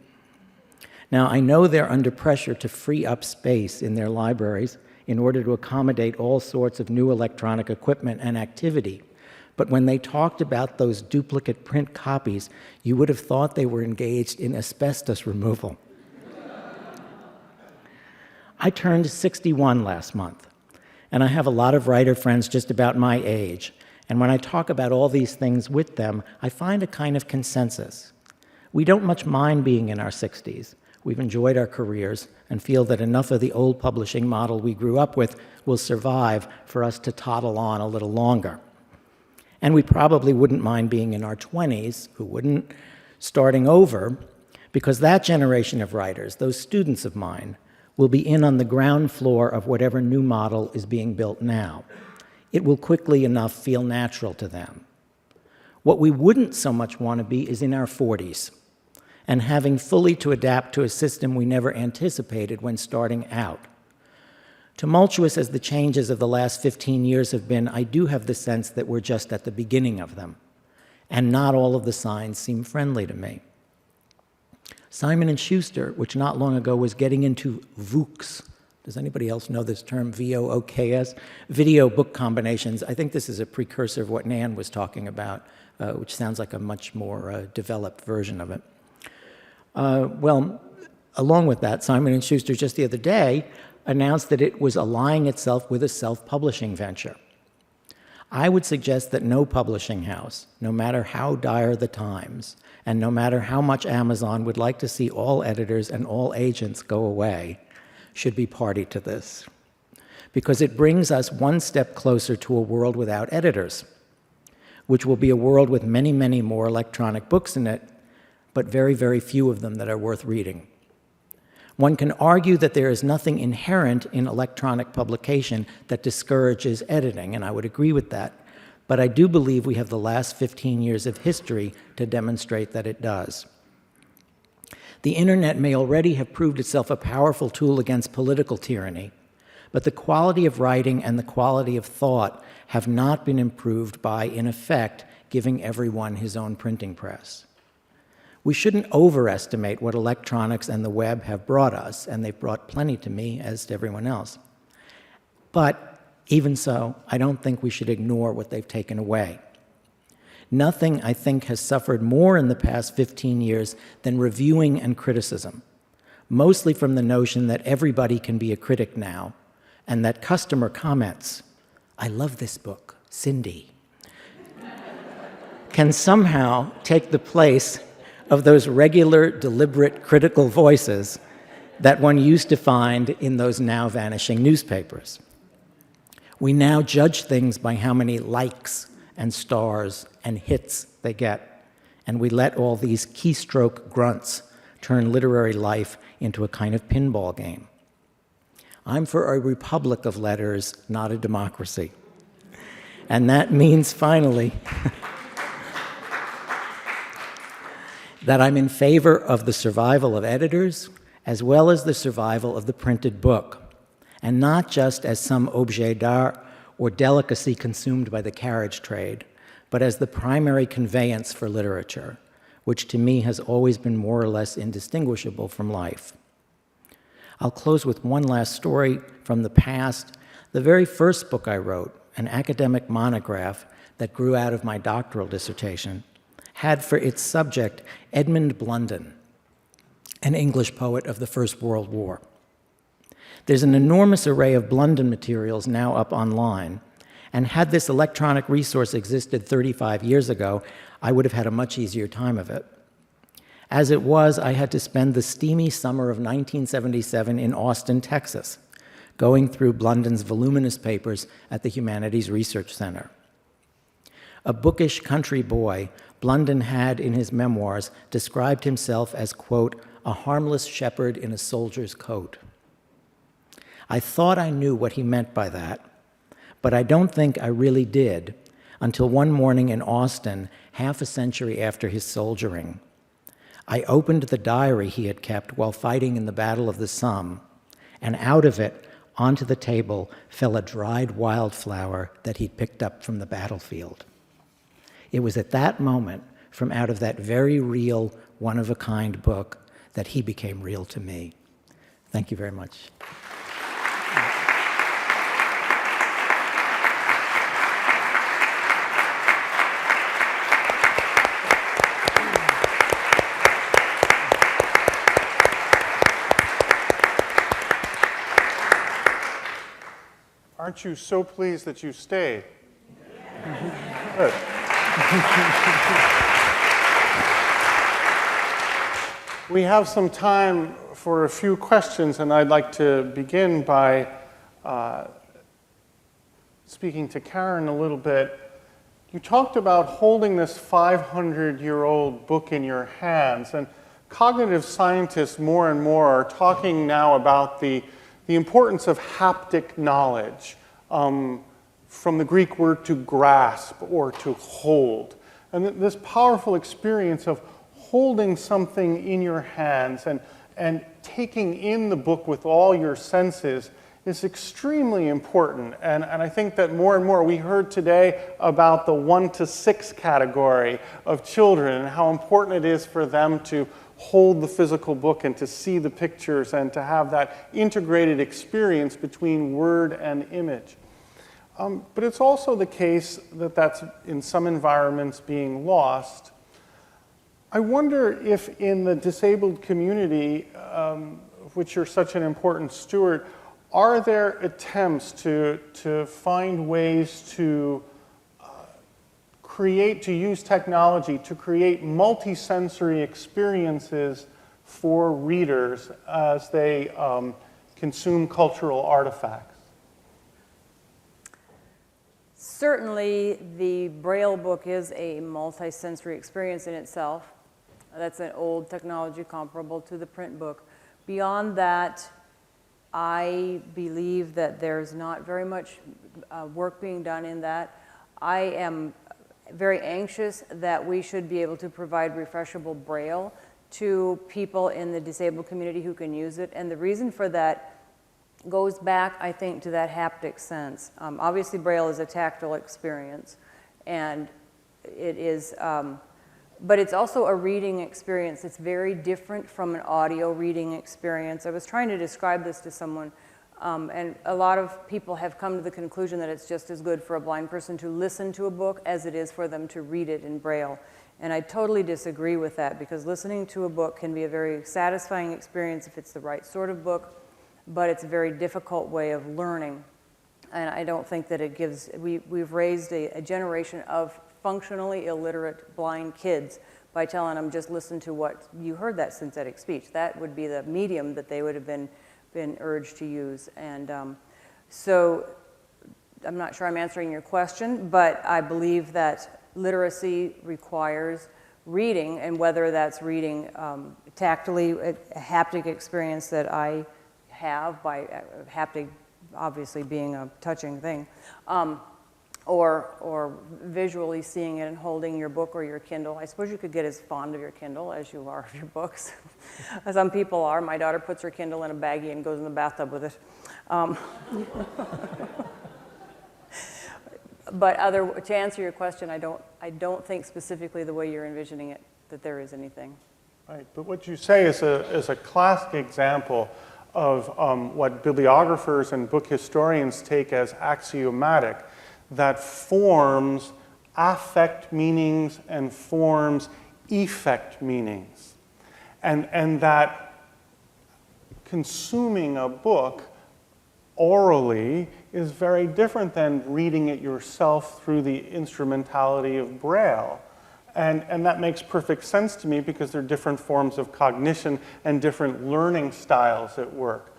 Now, I know they're under pressure to free up space in their libraries in order to accommodate all sorts of new electronic equipment and activity. But when they talked about those duplicate print copies, you would have thought they were engaged in asbestos removal. I turned 61 last month, and I have a lot of writer friends just about my age. And when I talk about all these things with them, I find a kind of consensus. We don't much mind being in our 60s. We've enjoyed our careers and feel that enough of the old publishing model we grew up with will survive for us to toddle on a little longer. And we probably wouldn't mind being in our 20s, who wouldn't, starting over, because that generation of writers, those students of mine, will be in on the ground floor of whatever new model is being built now. It will quickly enough feel natural to them. What we wouldn't so much want to be is in our 40s, and having fully to adapt to a system we never anticipated when starting out. Tumultuous as the changes of the last 15 years have been, I do have the sense that we're just at the beginning of them, and not all of the signs seem friendly to me. Simon & Schuster, which not long ago was getting into VOOCs. Does anybody else know this term, V-O-O-K-S? Video book combinations. I think this is a precursor of what Nan was talking about, which sounds like a much more developed version of it. Well, along with that, Simon & Schuster just the other day announced that it was allying itself with a self-publishing venture. I would suggest that no publishing house, no matter how dire the times, and no matter how much Amazon would like to see all editors and all agents go away, should be party to this. Because it brings us one step closer to a world without editors, which will be a world with many, many more electronic books in it, but very, very few of them that are worth reading. One can argue that there is nothing inherent in electronic publication that discourages editing, and I would agree with that. But I do believe we have the last 15 years of history to demonstrate that it does. The internet may already have proved itself a powerful tool against political tyranny, but the quality of writing and the quality of thought have not been improved by, in effect, giving everyone his own printing press. We shouldn't overestimate what electronics and the web have brought us, and they've brought plenty to me, as to everyone else. But even so, I don't think we should ignore what they've taken away. Nothing, I think, has suffered more in the past 15 years than reviewing and criticism, mostly from the notion that everybody can be a critic now, and that customer comments, "I love this book, Cindy," can somehow take the place of those regular, deliberate, critical voices that one used to find in those now vanishing newspapers. We now judge things by how many likes and stars and hits they get, and we let all these keystroke grunts turn literary life into a kind of pinball game. I'm for a republic of letters, not a democracy. And that means, finally, that I'm in favor of the survival of editors as well as the survival of the printed book, and not just as some objet d'art or delicacy consumed by the carriage trade, but as the primary conveyance for literature, which to me has always been more or less indistinguishable from life. I'll close with one last story from the past. The very first book I wrote, an academic monograph that grew out of my doctoral dissertation, had for its subject Edmund Blunden, an English poet of the First World War. There's an enormous array of Blunden materials now up online, and had this electronic resource existed 35 years ago, I would have had a much easier time of it. As it was, I had to spend the steamy summer of 1977 in Austin, Texas, going through Blunden's voluminous papers at the Humanities Research Center. A bookish country boy, Blunden had, in his memoirs, described himself as, quote, "a harmless shepherd in a soldier's coat." I thought I knew what he meant by that, but I don't think I really did until one morning in Austin, half a century after his soldiering. I opened the diary he had kept while fighting in the Battle of the Somme, and out of it, onto the table, fell a dried wildflower that he'd picked up from the battlefield. It was at that moment, from out of that very real, one-of-a-kind book, that he became real to me. Thank you very much. Aren't you so pleased that you stayed? Good. We have some time for a few questions, and I'd like to begin by speaking to Karen a little bit. You talked about holding this 500-year-old book in your hands, and cognitive scientists more and more are talking now about the importance of haptic knowledge, from the Greek word to grasp or to hold. And this powerful experience of holding something in your hands and taking in the book with all your senses is extremely important. And I think that more and more, we heard today about the 1 to 6 category of children and how important it is for them to hold the physical book and to see the pictures and to have that integrated experience between word and image. But it's also the case that that's in some environments being lost. I wonder if in the disabled community, of which you're such an important steward, are there attempts to find ways to use technology to create multisensory experiences for readers as they consume cultural artifacts? Certainly, the Braille book is a multisensory experience in itself. That's an old technology comparable to the print book. Beyond that, I believe that there's not very much work being done in that. I am very anxious that we should be able to provide refreshable Braille to people in the disabled community who can use it. And the reason for that goes back, I think, to that haptic sense. Obviously, Braille is a tactile experience, and it is but it's also a reading experience. It's very different from an audio reading experience. I was trying to describe this to someone, and a lot of people have come to the conclusion that it's just as good for a blind person to listen to a book as it is for them to read it in Braille. And I totally disagree with that, because listening to a book can be a very satisfying experience if it's the right sort of book, but it's a very difficult way of learning. And I don't think that it gives, we've raised a generation of functionally illiterate blind kids by telling them just listen to what you heard, that synthetic speech. That would be the medium that they would have been urged to use. And so I'm not sure I'm answering your question, but I believe that literacy requires reading, and whether that's reading tactily, a haptic experience that I have by haptic obviously being a touching thing, or visually seeing it and holding your book or your Kindle. I suppose you could get as fond of your Kindle as you are of your books. Some people are. My daughter puts her Kindle in a baggie and goes in the bathtub with it. But to answer your question, I don't think specifically the way you're envisioning it that there is anything. Right, but what you say is a classic example of what bibliographers and book historians take as axiomatic, that forms affect meanings and forms effect meanings. And that consuming a book orally is very different than reading it yourself through the instrumentality of Braille. And that makes perfect sense to me, because there are different forms of cognition and different learning styles at work.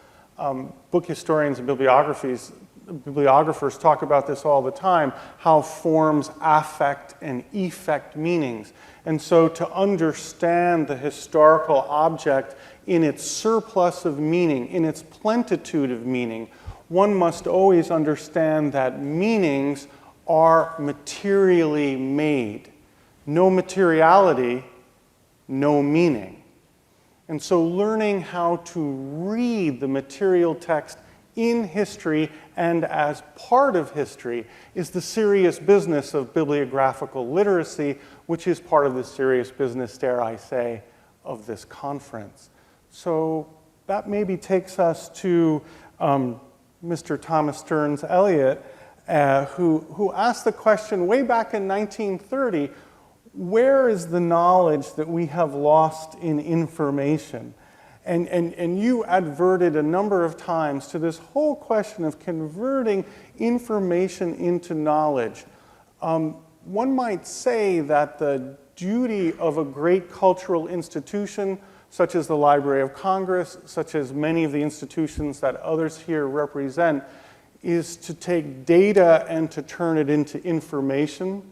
Book historians and bibliographers talk about this all the time, how forms affect and effect meanings. And so to understand the historical object in its surplus of meaning, in its plentitude of meaning, one must always understand that meanings are materially made. No materiality, no meaning. And so learning how to read the material text in history and as part of history is the serious business of bibliographical literacy, which is part of the serious business, dare I say, of this conference. So that maybe takes us to Mr. Thomas Stearns Eliot, who asked the question way back in 1930, where is the knowledge that we have lost in information? And you adverted a number of times to this whole question of converting information into knowledge. One might say that the duty of a great cultural institution, such as the Library of Congress, such as many of the institutions that others here represent, is to take data and to turn it into information,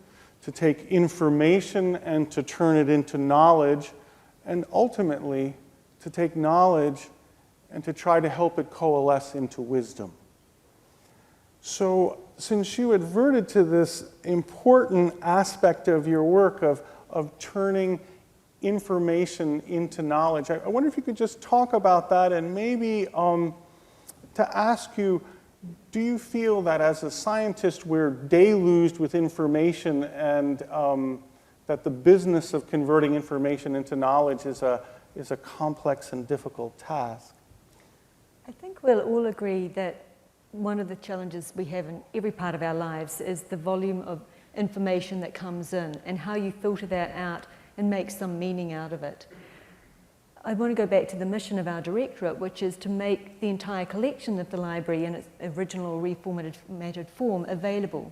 to take information and to turn it into knowledge, and ultimately to take knowledge and to try to help it coalesce into wisdom. So since you adverted to this important aspect of your work of turning information into knowledge, I wonder if you could just talk about that, and maybe to ask you, do you feel that as a scientist we're deluged with information, and that the business of converting information into knowledge is a complex and difficult task? I think we'll all agree that one of the challenges we have in every part of our lives is the volume of information that comes in and how you filter that out and make some meaning out of it. I want to go back to the mission of our directorate, which is to make the entire collection of the library in its original reformatted form available.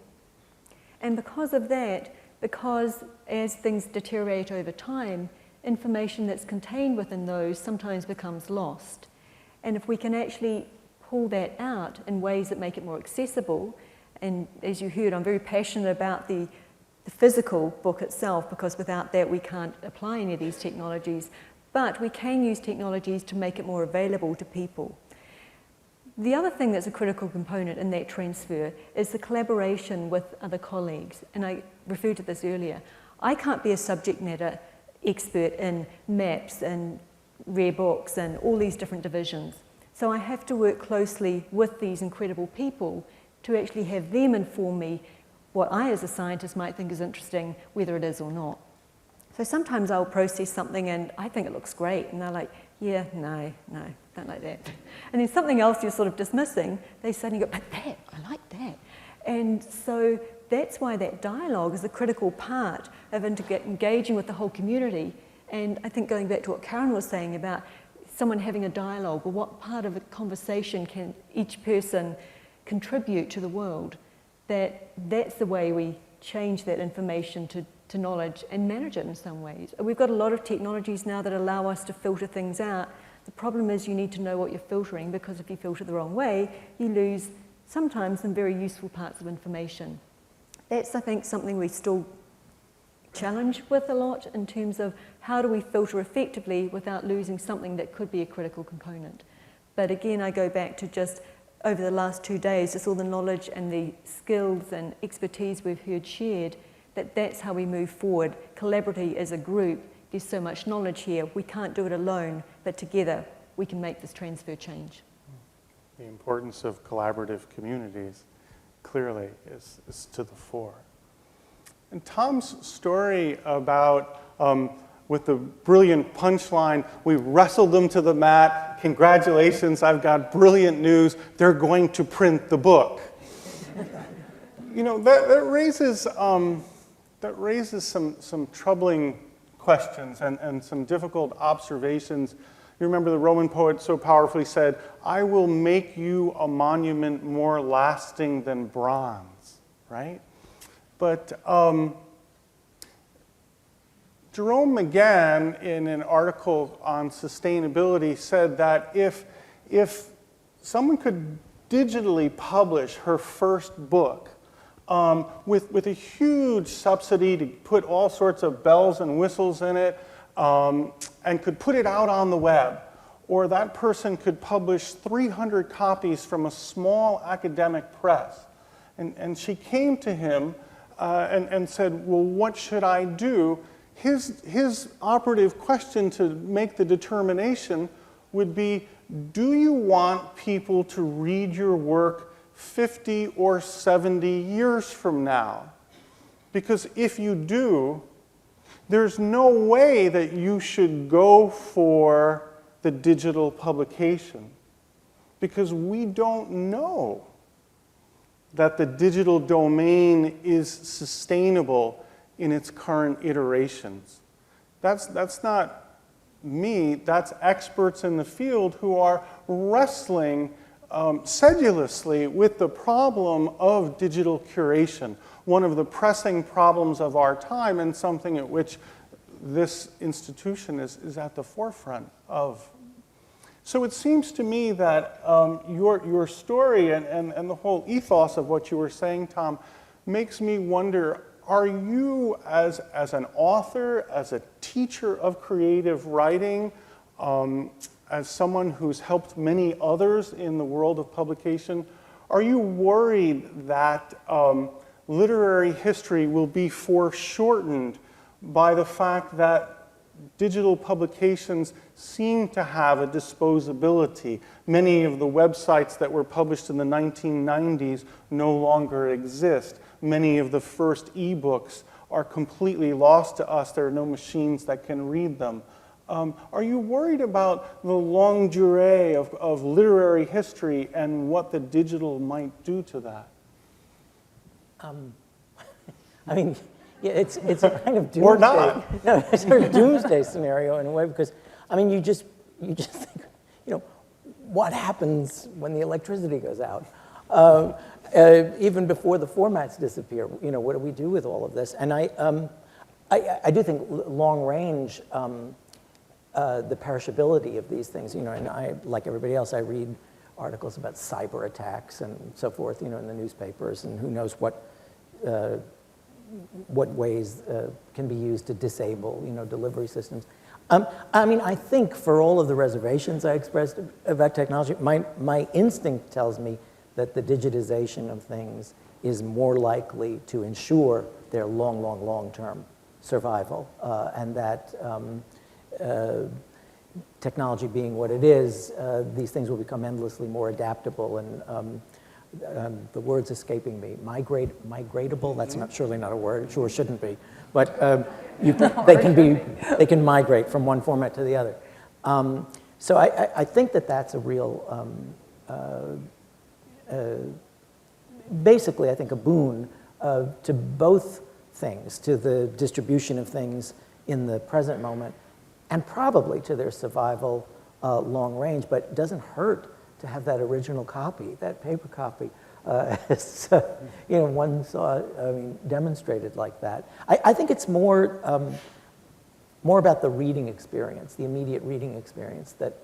And because of that, because as things deteriorate over time, information that's contained within those sometimes becomes lost. And if we can actually pull that out in ways that make it more accessible, and as you heard, I'm very passionate about the physical book itself, because without that we can't apply any of these technologies, but we can use technologies to make it more available to people. The other thing that's a critical component in that transfer is the collaboration with other colleagues, and I referred to this earlier. I can't be a subject matter expert in maps and rare books and all these different divisions. So I have to work closely with these incredible people to actually have them inform me what I as a scientist might think is interesting, whether it is or not. So sometimes I'll process something and I think it looks great, and they're like, yeah, no, don't like that. And then something else you're sort of dismissing, they suddenly go, but that, I like that. And so that's why that dialogue is a critical part of engaging with the whole community. And I think going back to what Karen was saying about someone having a dialogue, or what part of a conversation can each person contribute to the world, that's the way we change that information to knowledge and manage it in some ways. We've got a lot of technologies now that allow us to filter things out. The problem is you need to know what you're filtering, because if you filter the wrong way, you lose sometimes some very useful parts of information. That's, I think, something we still challenge with a lot in terms of how do we filter effectively without losing something that could be a critical component. But again, I go back to just over the last 2 days, just all the knowledge and the skills and expertise we've heard shared, that's how we move forward. Collaboratively as a group, there's so much knowledge here, we can't do it alone, but together we can make this transfer change. The importance of collaborative communities clearly is to the fore. And Tom's story about, with the brilliant punchline, we wrestled them to the mat, congratulations, I've got brilliant news, they're going to print the book. You know, that raises some troubling questions and some difficult observations. You remember the Roman poet so powerfully said, I will make you a monument more lasting than bronze, right? But Jerome McGann, in an article on sustainability, said that if someone could digitally publish her first book, with a huge subsidy to put all sorts of bells and whistles in it, and could put it out on the web, or that person could publish 300 copies from a small academic press. And she came to him and said, well, what should I do? His operative question to make the determination would be, do you want people to read your work 50 or 70 years from now? Because if you do, there's no way that you should go for the digital publication, because we don't know that the digital domain is sustainable in its current iterations. That's not me, that's experts in the field who are wrestling sedulously with the problem of digital curation, one of the pressing problems of our time, and something at which this institution is at the forefront of. So it seems to me that your story and the whole ethos of what you were saying, Tom, makes me wonder, are you, as an author, as a teacher of creative writing, as someone who's helped many others in the world of publication, are you worried that literary history will be foreshortened by the fact that digital publications seem to have a disposability? Many of the websites that were published in the 1990s no longer exist. Many of the first ebooks are completely lost to us. There are no machines that can read them. Are you worried about the longue durée of literary history and what the digital might do to that? I mean, yeah, it's a kind of doomsday. Or not. No, it's a sort of doomsday scenario in a way, because, I mean, you just think, what happens when the electricity goes out? Even before the formats disappear, what do we do with all of this? And I do think long range, the perishability of these things, and I, like everybody else, I read articles about cyber attacks and so forth, in the newspapers, and who knows what ways can be used to disable, delivery systems. I mean, I think for all of the reservations I expressed about technology, my instinct tells me that the digitization of things is more likely to ensure their long-term survival, and that technology being what it is, these things will become endlessly more adaptable. And the word's escaping me. Migratable. That's not surely not a word. It sure shouldn't be. But they can migrate from one format to the other. So I think that's a real, basically I think a boon to both things, to the distribution of things in the present moment, and probably to their survival long range. But it doesn't hurt to have that original copy, that paper copy, as one saw, demonstrated like that. I think it's more about the reading experience, the immediate reading experience that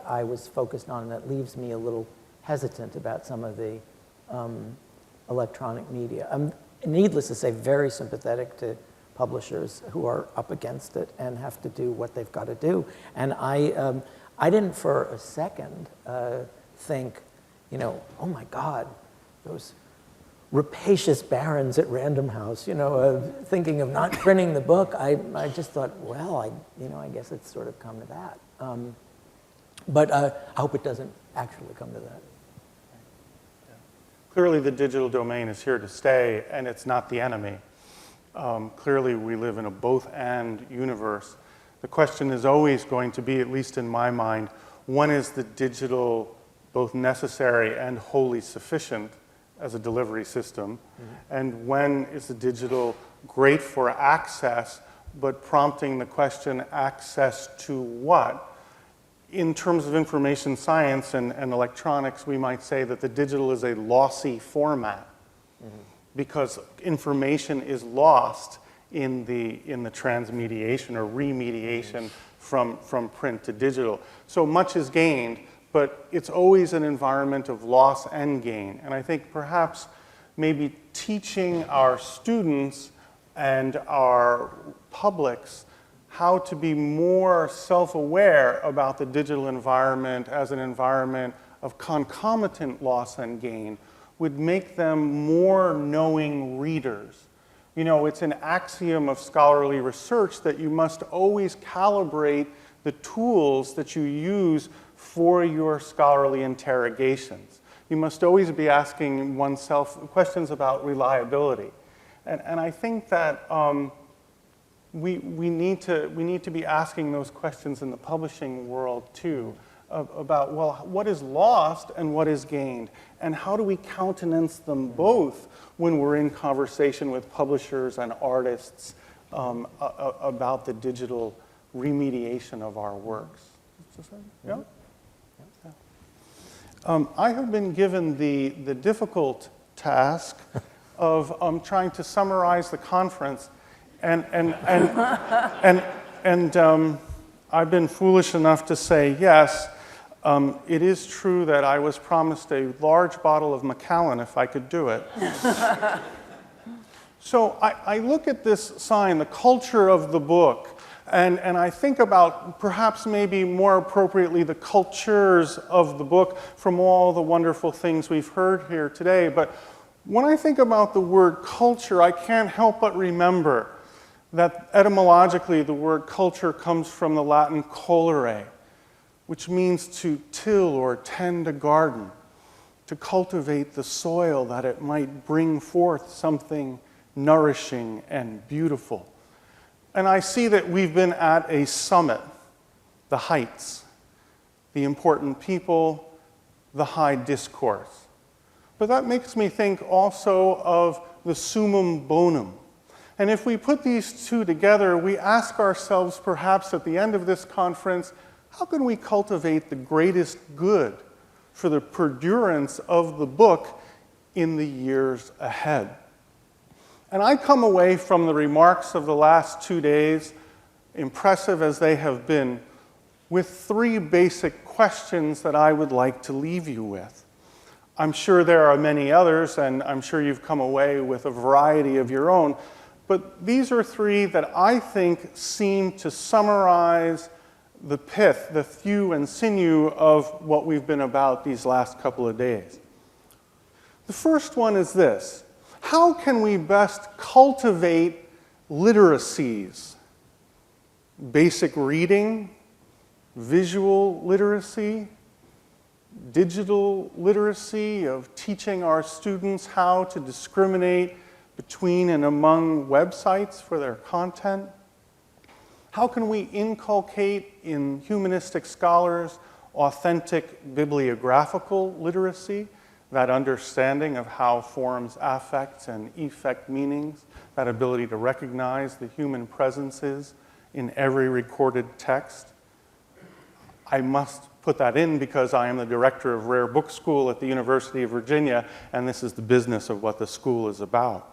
I was focused on, and that leaves me a little hesitant about some of the electronic media. I'm, needless to say, very sympathetic to publishers who are up against it and have to do what they've got to do. And I didn't for a second think, oh my God, those rapacious barons at Random House, thinking of not printing the book. I just thought, well, I guess it's sort of come to that. But I hope it doesn't actually come to that. Clearly, the digital domain is here to stay, and it's not the enemy. Clearly, we live in a both-and universe. The question is always going to be, at least in my mind, when is the digital both necessary and wholly sufficient as a delivery system? And when is the digital great for access, but prompting the question, access to what? In terms of information science and electronics, we might say that the digital is a lossy format because information is lost in the transmediation or remediation from print to digital. So much is gained, but it's always an environment of loss and gain. And I think perhaps maybe teaching our students and our publics how to be more self-aware about the digital environment as an environment of concomitant loss and gain would make them more knowing readers. It's an axiom of scholarly research that you must always calibrate the tools that you use for your scholarly interrogations. You must always be asking oneself questions about reliability. And I think that we need to be asking those questions in the publishing world too, about, well, what is lost and what is gained, and how do we countenance them both when we're in conversation with publishers and artists about the digital remediation of our works. Yeah? I have been given the difficult task of trying to summarize the conference, and I've been foolish enough to say yes. It is true that I was promised a large bottle of Macallan if I could do it. So I look at this sign, the culture of the book, and I think about perhaps maybe more appropriately the cultures of the book from all the wonderful things we've heard here today. But when I think about the word culture, I can't help but remember that etymologically the word culture comes from the Latin colere, which means to till or tend a garden, to cultivate the soil that it might bring forth something nourishing and beautiful. And I see that we've been at a summit, the heights, the important people, the high discourse. But that makes me think also of the summum bonum. And if we put these two together, we ask ourselves perhaps at the end of this conference, how can we cultivate the greatest good for the perdurance of the book in the years ahead? And I come away from the remarks of the last 2 days, impressive as they have been, with 3 basic questions that I would like to leave you with. I'm sure there are many others, and I'm sure you've come away with a variety of your own, but these are 3 that I think seem to summarize the pith, the thew and sinew of what we've been about these last couple of days. The first one is this: how can we best cultivate literacies? Basic reading, visual literacy, digital literacy, of teaching our students how to discriminate between and among websites for their content? How can we inculcate in humanistic scholars authentic bibliographical literacy, that understanding of how forms affect and effect meanings, that ability to recognize the human presences in every recorded text? I must put that in because I am the director of Rare Book School at the University of Virginia, and this is the business of what the school is about.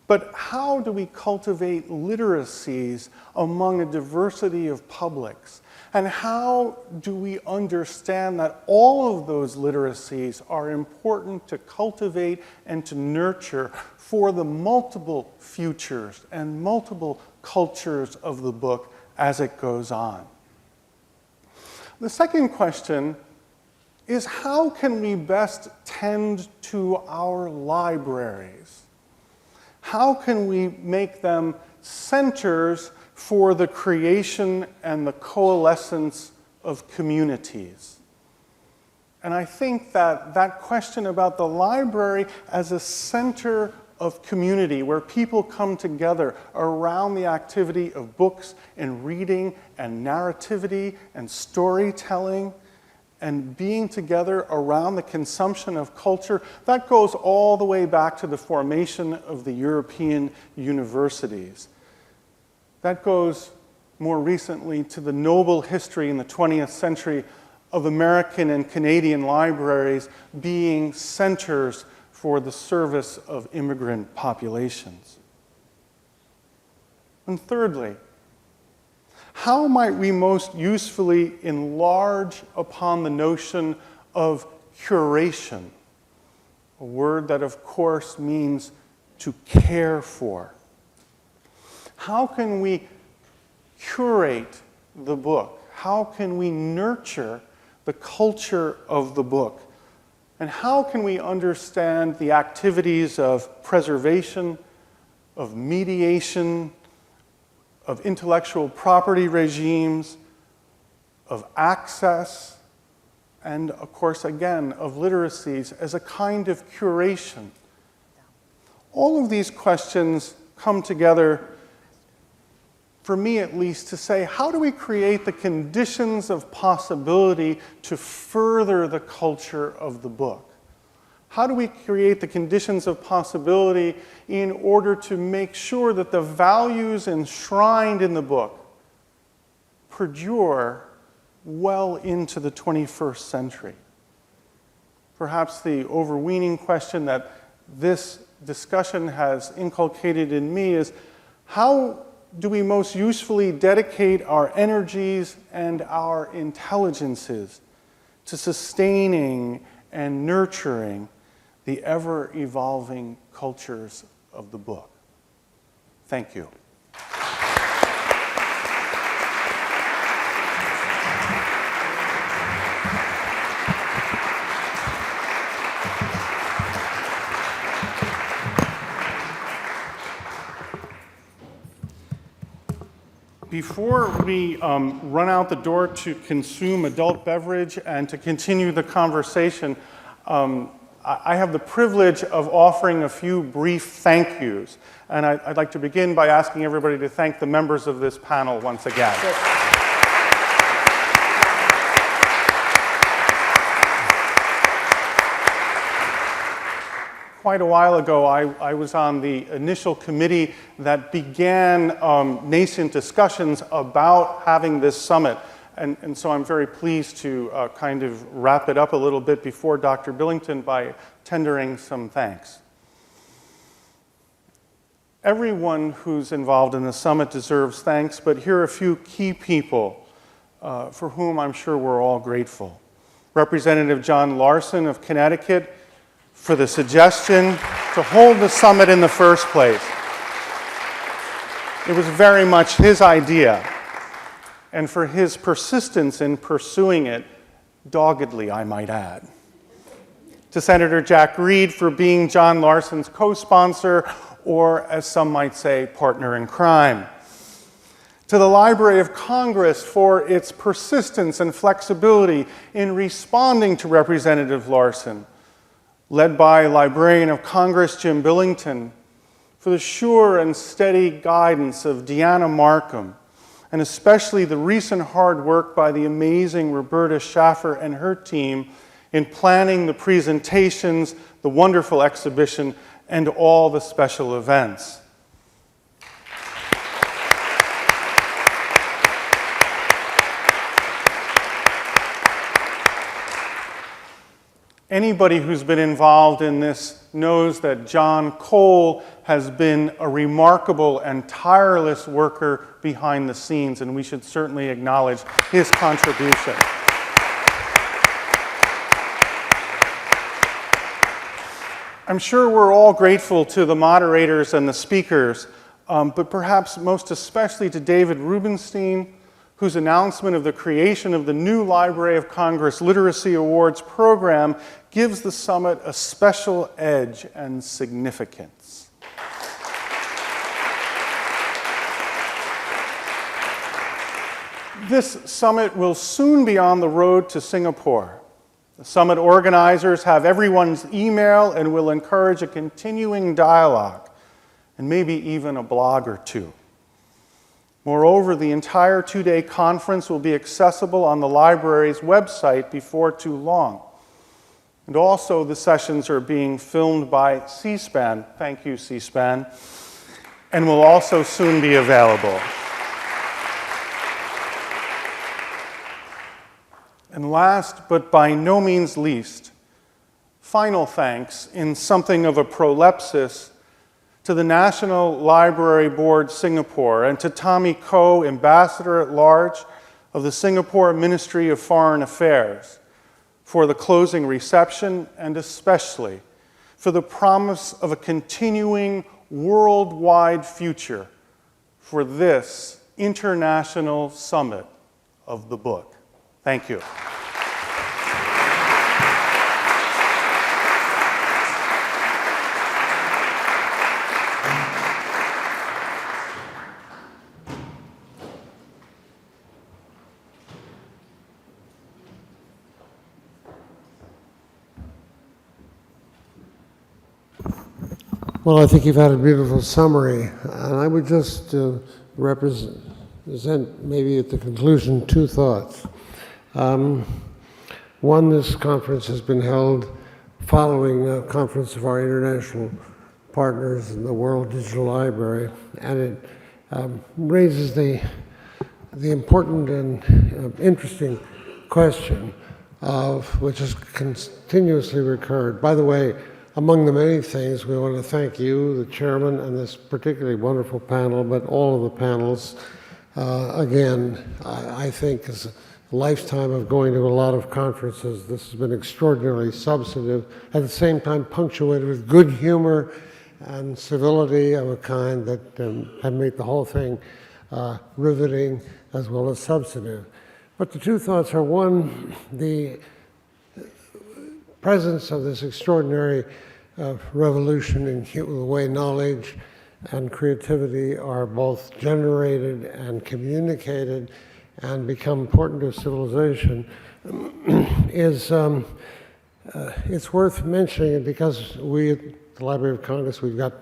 But how do we cultivate literacies among a diversity of publics? And how do we understand that all of those literacies are important to cultivate and to nurture for the multiple futures and multiple cultures of the book as it goes on? The second question is, how can we best tend to our libraries? How can we make them centers for the creation and the coalescence of communities? And I think that that question about the library as a center of community, where people come together around the activity of books and reading and narrativity and storytelling and being together around the consumption of culture, that goes all the way back to the formation of the European universities. That goes more recently to the noble history in the 20th century of American and Canadian libraries being centers for the service of immigrant populations. And thirdly, how might we most usefully enlarge upon the notion of curation, a word that of course means to care for? How can we curate the book? How can we nurture the culture of the book? And how can we understand the activities of preservation, of mediation, of intellectual property regimes, of access, and of course, again, of literacies as a kind of curation? All of these questions come together, for me at least, to say, how do we create the conditions of possibility to further the culture of the book? How do we create the conditions of possibility in order to make sure that the values enshrined in the book perdure well into the 21st century? Perhaps the overweening question that this discussion has inculcated in me is, how do we most usefully dedicate our energies and our intelligences to sustaining and nurturing the ever-evolving cultures of the book? Thank you. Before we run out the door to consume adult beverage and to continue the conversation, I have the privilege of offering a few brief thank yous. And I'd like to begin by asking everybody to thank the members of this panel once again. Quite a while ago, I was on the initial committee that began nascent discussions about having this summit. And so I'm very pleased to kind of wrap it up a little bit before Dr. Billington by tendering some thanks. Everyone who's involved in the summit deserves thanks, but here are a few key people for whom I'm sure we're all grateful. Representative John Larson of Connecticut, for the suggestion to hold the summit in the first place. It was very much his idea, and for his persistence in pursuing it, doggedly, I might add. To Senator Jack Reed for being John Larson's co-sponsor, or as some might say, partner in crime. to the Library of Congress for its persistence and flexibility in responding to Representative Larson, led by Librarian of Congress Jim Billington, for the sure and steady guidance of Deanna Markham, and especially the recent hard work by the amazing Roberta Schaffer and her team in planning the presentations, the wonderful exhibition, and all the special events. Anybody who's been involved in this knows that John Cole has been a remarkable and tireless worker behind the scenes, and we should certainly acknowledge his contribution. I'm sure we're all grateful to the moderators and the speakers, but perhaps most especially to David Rubenstein, whose announcement of the creation of the new Library of Congress Literacy Awards program gives the summit a special edge and significance. This summit will soon be on the road to Singapore. The summit organizers have everyone's email and will encourage a continuing dialogue, and maybe even a blog or two. Moreover, the entire two-day conference will be accessible on the library's website before too long. And also, the sessions are being filmed by C-SPAN. Thank you, C-SPAN. And will also soon be available. And last, but by no means least, final thanks in something of a prolepsis to the National Library Board Singapore and to Tommy Koh, Ambassador at Large of the Singapore Ministry of Foreign Affairs, for the closing reception and especially for the promise of a continuing worldwide future for this international summit of the book. Thank you. Well, I think you've had a beautiful summary, and I would just present maybe at the conclusion two thoughts. One, this conference has been held following a conference of our international partners in the World Digital Library, and it raises the important and interesting question of which has continuously recurred. By the way, among the many things, we want to thank you, the chairman, and this particularly wonderful panel, but all of the panels. Again, I think as a lifetime of going to a lot of conferences, this has been extraordinarily substantive, at the same time punctuated with good humor and civility of a kind that have made the whole thing riveting as well as substantive. But the two thoughts are, one, the presence of this extraordinary revolution in the way knowledge and creativity are both generated and communicated and become important to civilization is it's worth mentioning because we at the Library of Congress, we've got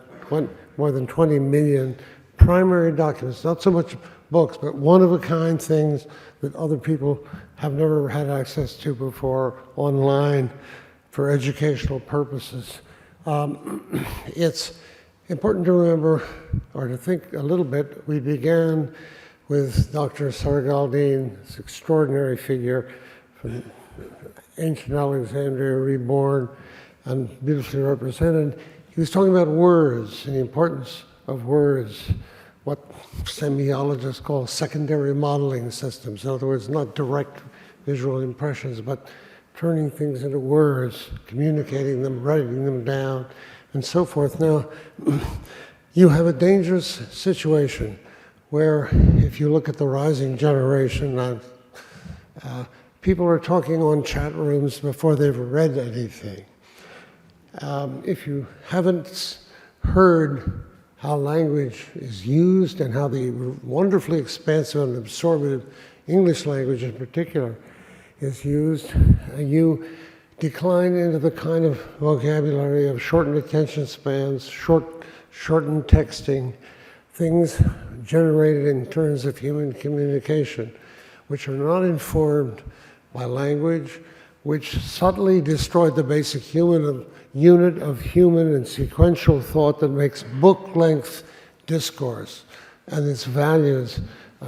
more than 20 million primary documents, not so much books, but one-of-a-kind things that other people have never had access to before online for educational purposes. It's important to remember, or to think a little bit, we began with Dr. Sargaldine, this extraordinary figure from ancient Alexandria reborn and beautifully represented. He was talking about words and the importance of words, what semiologists call secondary modeling systems. In other words, not direct visual impressions, but turning things into words, communicating them, writing them down, and so forth. Now, you have a dangerous situation where, if you look at the rising generation, people are talking on chat rooms before they've read anything. If you haven't heard how language is used and how the wonderfully expansive and absorptive English language in particular is used, you decline into the kind of vocabulary of shortened attention spans, shortened texting, things generated in terms of human communication, which are not informed by language, which subtly destroyed the basic unit of human and sequential thought that makes book-length discourse and its values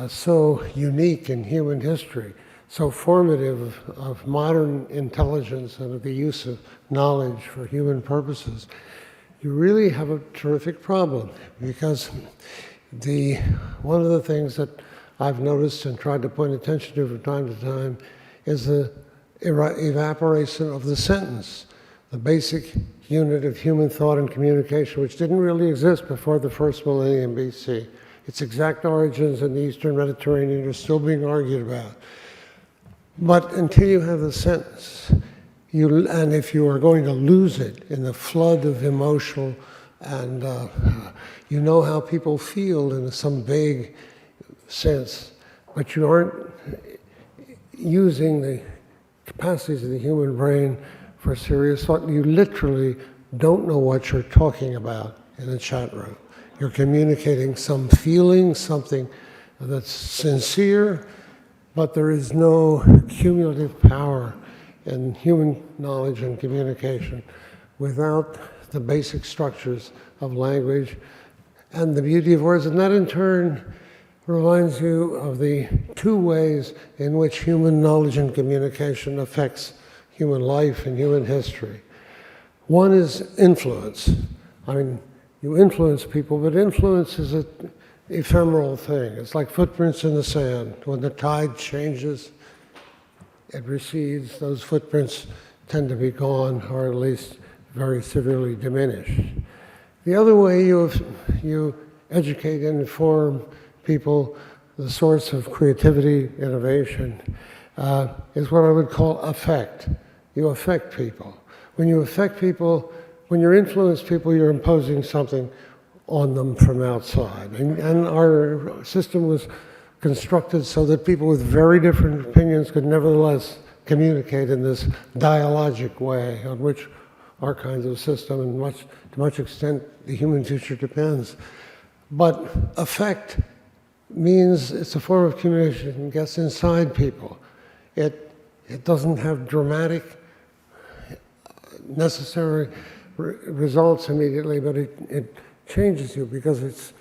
so unique in human history, so formative of modern intelligence and of the use of knowledge for human purposes. You really have a terrific problem, because one of the things that I've noticed and tried to point attention to from time to time is the evaporation of the sentence, the basic unit of human thought and communication, which didn't really exist before the first millennium BC. Its exact origins in the Eastern Mediterranean are still being argued about. But until you have the sentence, and if you are going to lose it in the flood of emotional and you know how people feel in some vague sense, but you aren't using the capacities of the human brain for serious thought, you literally don't know what you're talking about in a chat room. You're communicating some feeling, something that's sincere, but there is no cumulative power in human knowledge and communication without the basic structures of language and the beauty of words. And that in turn reminds you of the two ways in which human knowledge and communication affects human life and human history. One is influence. I mean, you influence people, but influence is an ephemeral thing. It's like footprints in the sand. When the tide changes, it recedes. Those footprints tend to be gone, or at least very severely diminished. The other way you educate and inform people, the source of creativity, innovation, is what I would call affect. You affect people. When you affect people, when you influence people, you're imposing something on them from outside. And our system was constructed so that people with very different opinions could nevertheless communicate in this dialogic way on which our kinds of system and to much extent the human future depends. But affect means it's a form of communication that gets inside people. It doesn't have dramatic, necessary results immediately, but it changes you because it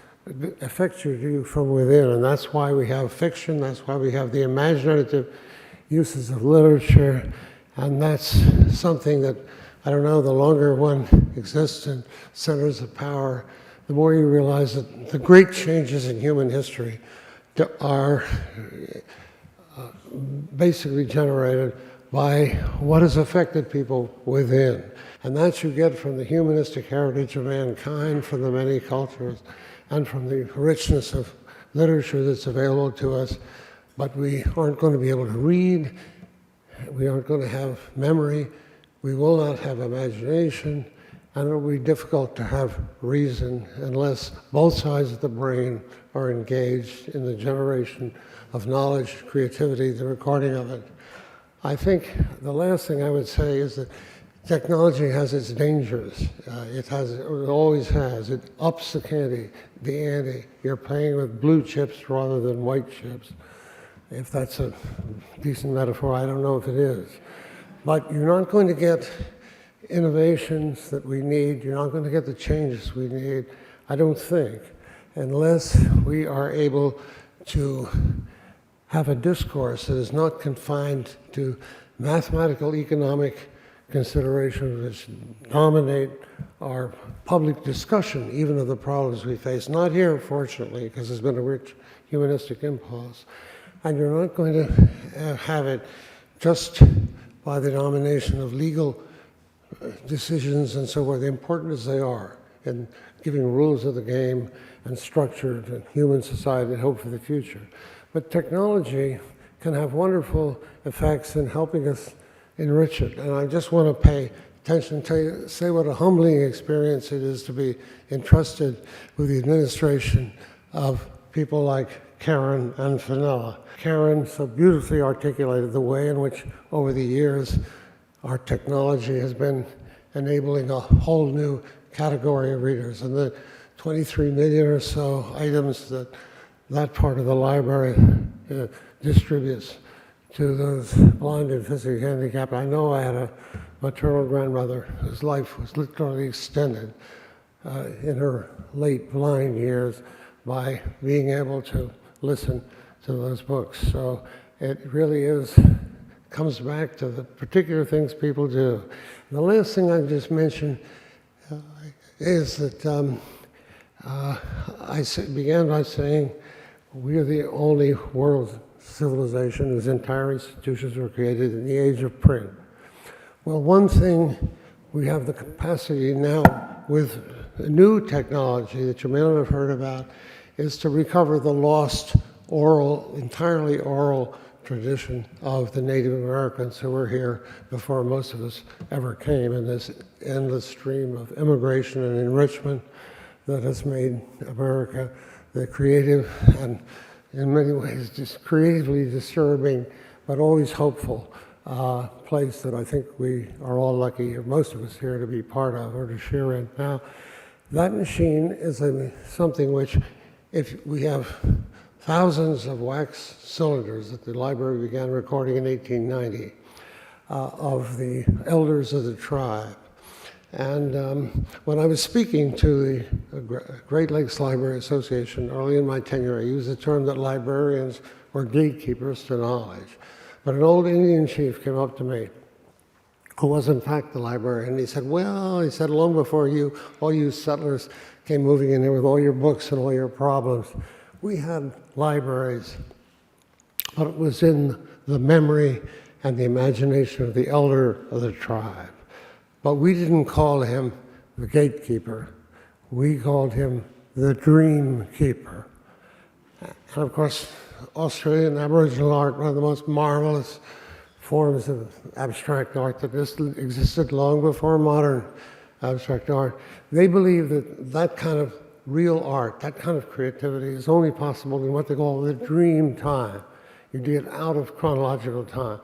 affects you from within. And that's why we have fiction, that's why we have the imaginative uses of literature, and that's something that, I don't know, the longer one exists in centers of power, the more you realize that the great changes in human history are basically generated by what has affected people within. And that you get from the humanistic heritage of mankind, from the many cultures, and from the richness of literature that's available to us. But we aren't going to be able to read, we aren't going to have memory, we will not have imagination, and it will be difficult to have reason unless both sides of the brain are engaged in the generation of knowledge, creativity, the recording of it. I think the last thing I would say is that technology has its dangers. It always has. It ups the ante. You're playing with blue chips rather than white chips. If that's a decent metaphor, I don't know if it is. But you're not going to get innovations that we need. You're not going to get the changes we need, I don't think, unless we are able to have a discourse that is not confined to mathematical economic considerations which dominate our public discussion, even of the problems we face. Not here, fortunately, because there's been a rich humanistic impulse. And you're not going to have it just by the domination of legal decisions and so forth, important as they are, in giving rules of the game and structure to human society and hope for the future. But technology can have wonderful effects in helping us enrich it. And I just want to pay attention to say what a humbling experience it is to be entrusted with the administration of people like Karen and Fenella. Karen so beautifully articulated the way in which, over the years, our technology has been enabling a whole new category of readers, and the 23 million or so items that that part of the library distributes to those blind and physically handicapped. I know I had a maternal grandmother whose life was literally extended in her late blind years by being able to listen to those books. So it really comes back to the particular things people do. And the last thing I just mentioned is that began by saying we are the only world civilization whose entire institutions were created in the age of print. Well, one thing we have the capacity now with new technology that you may not have heard about is to recover the lost entirely oral tradition of the Native Americans who were here before most of us ever came, in this endless stream of immigration and enrichment that has made America the creative and in many ways just creatively disturbing but always hopeful place that I think we are all lucky, or most of us here, to be part of or to share in. Now, that machine is something which, if we have thousands of wax cylinders that the library began recording in 1890 of the elders of the tribe. And when I was speaking to the Great Lakes Library Association early in my tenure, I used the term that librarians were gatekeepers to knowledge. But an old Indian chief came up to me, who was in fact the librarian, and he said, well, he said, long before you, all you settlers came moving in here with all your books and all your problems, we had libraries, but it was in the memory and the imagination of the elder of the tribe. But we didn't call him the gatekeeper. We called him the dream keeper. And of course, Australian Aboriginal art, one of the most marvelous forms of abstract art that existed long before modern abstract art. They believe that that kind of real art, that kind of creativity is only possible in what they call the dream time. You get out of chronological time.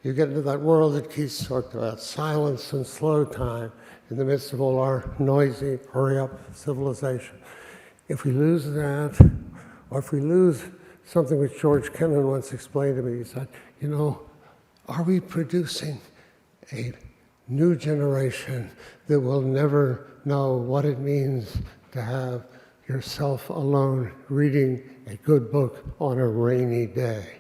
You get into that world that Keats talked about, silence and slow time in the midst of all our noisy, hurry-up civilization. If we lose that, or if we lose something which George Kennan once explained to me, he said, you know, are we producing a new generation that will never know what it means to have yourself alone reading a good book on a rainy day?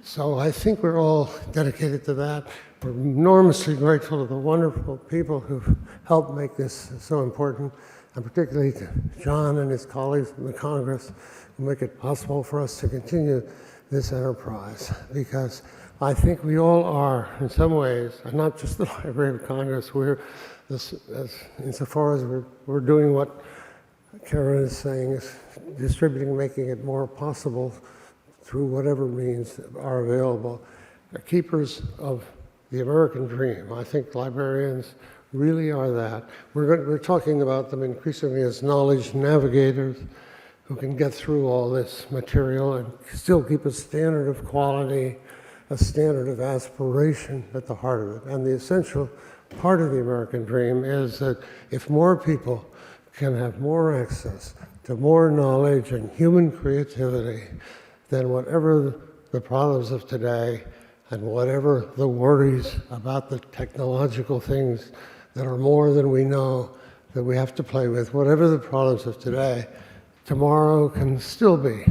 So I think we're all dedicated to that. We're enormously grateful to the wonderful people who've helped make this so important, and particularly to John and his colleagues in the Congress who make it possible for us to continue this enterprise. Because I think we all are, in some ways, and not just the Library of Congress, we're, insofar as we're doing what Karen is saying, is distributing, making it more possible through whatever means are available, keepers of the American dream. I think librarians really are that. We're talking about them increasingly as knowledge navigators who can get through all this material and still keep a standard of quality, a standard of aspiration at the heart of it. And the essential part of the American dream is that if more people can have more access to more knowledge and human creativity, then whatever the problems of today and whatever the worries about the technological things that are more than we know that we have to play with, whatever the problems of today, tomorrow can still be,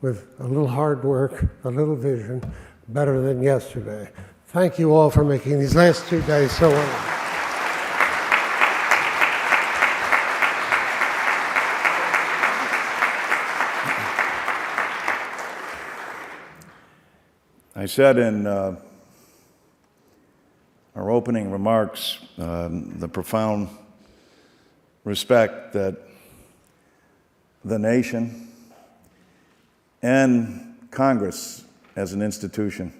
with a little hard work, a little vision, better than yesterday. Thank you all for making these last 2 days so wonderful. I said in our opening remarks the profound respect that the nation and Congress as an institution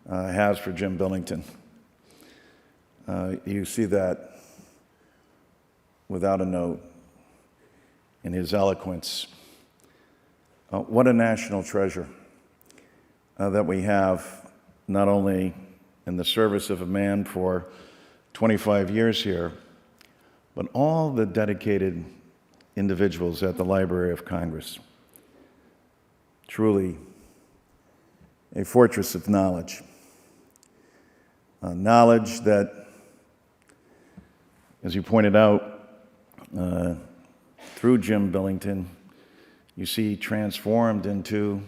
has for Jim Billington. You see that without a note in his eloquence. What a national treasure that we have, not only in the service of a man for 25 years here, but all the dedicated individuals at the Library of Congress. Truly a fortress of knowledge. Knowledge that, as you pointed out, through Jim Billington, you see transformed into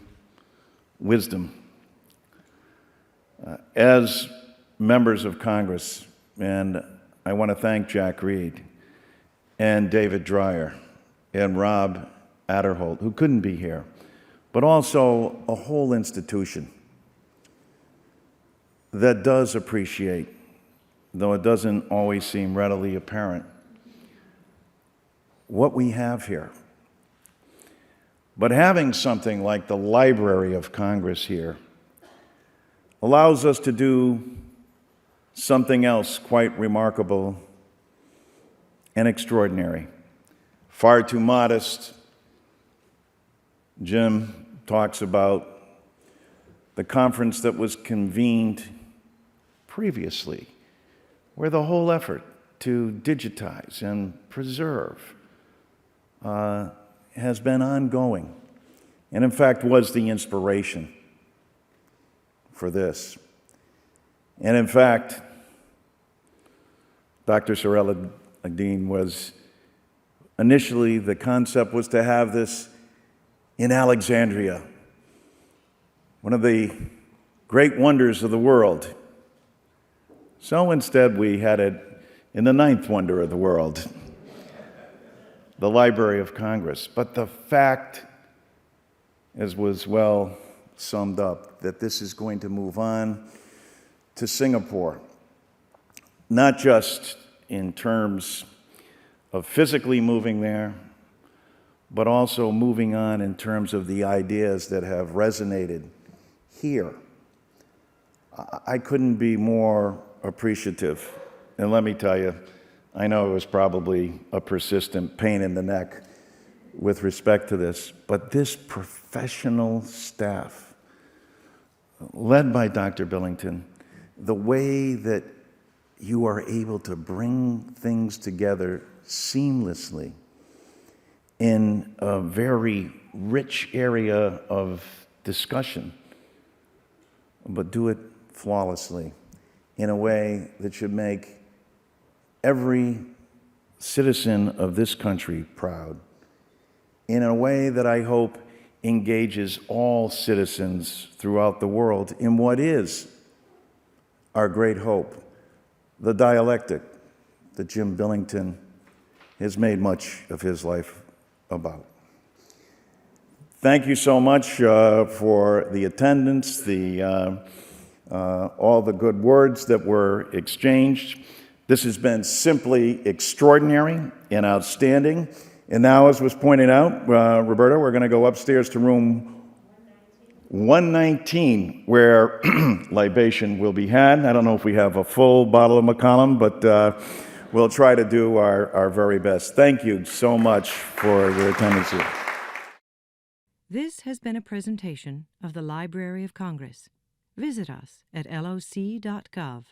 wisdom. As members of Congress, and I want to thank Jack Reed and David Dreyer and Rob Adderholt, who couldn't be here, but also a whole institution that does appreciate, though it doesn't always seem readily apparent, what we have here. But having something like the Library of Congress here allows us to do something else quite remarkable and extraordinary. Far too modest. Jim talks about the conference that was convened previously, where the whole effort to digitize and preserve has been ongoing, and in fact was the inspiration for this. And in fact, Dr. Sorella Agdeen was initially, the concept was to have this in Alexandria, one of the great wonders of the world. So instead we had it in the ninth wonder of the world, the Library of Congress. But the fact, as was well summed up, that this is going to move on to Singapore, not just in terms of physically moving there, but also moving on in terms of the ideas that have resonated here. I couldn't be more appreciative. And let me tell you, I know it was probably a persistent pain in the neck with respect to this, but this professional staff, led by Dr. Billington, the way that you are able to bring things together seamlessly in a very rich area of discussion, but do it flawlessly in a way that should make every citizen of this country proud, in a way that I hope engages all citizens throughout the world in what is our great hope, the dialectic that Jim Billington has made much of his life about. Thank you so much for the attendance, all the good words that were exchanged. This has been simply extraordinary and outstanding. And now, as was pointed out, Roberta, we're going to go upstairs to room 119, where libation will be had. I don't know if we have a full bottle of Macallan, but we'll try to do our very best. Thank you so much for your attendance here. This has been a presentation of the Library of Congress. Visit us at loc.gov.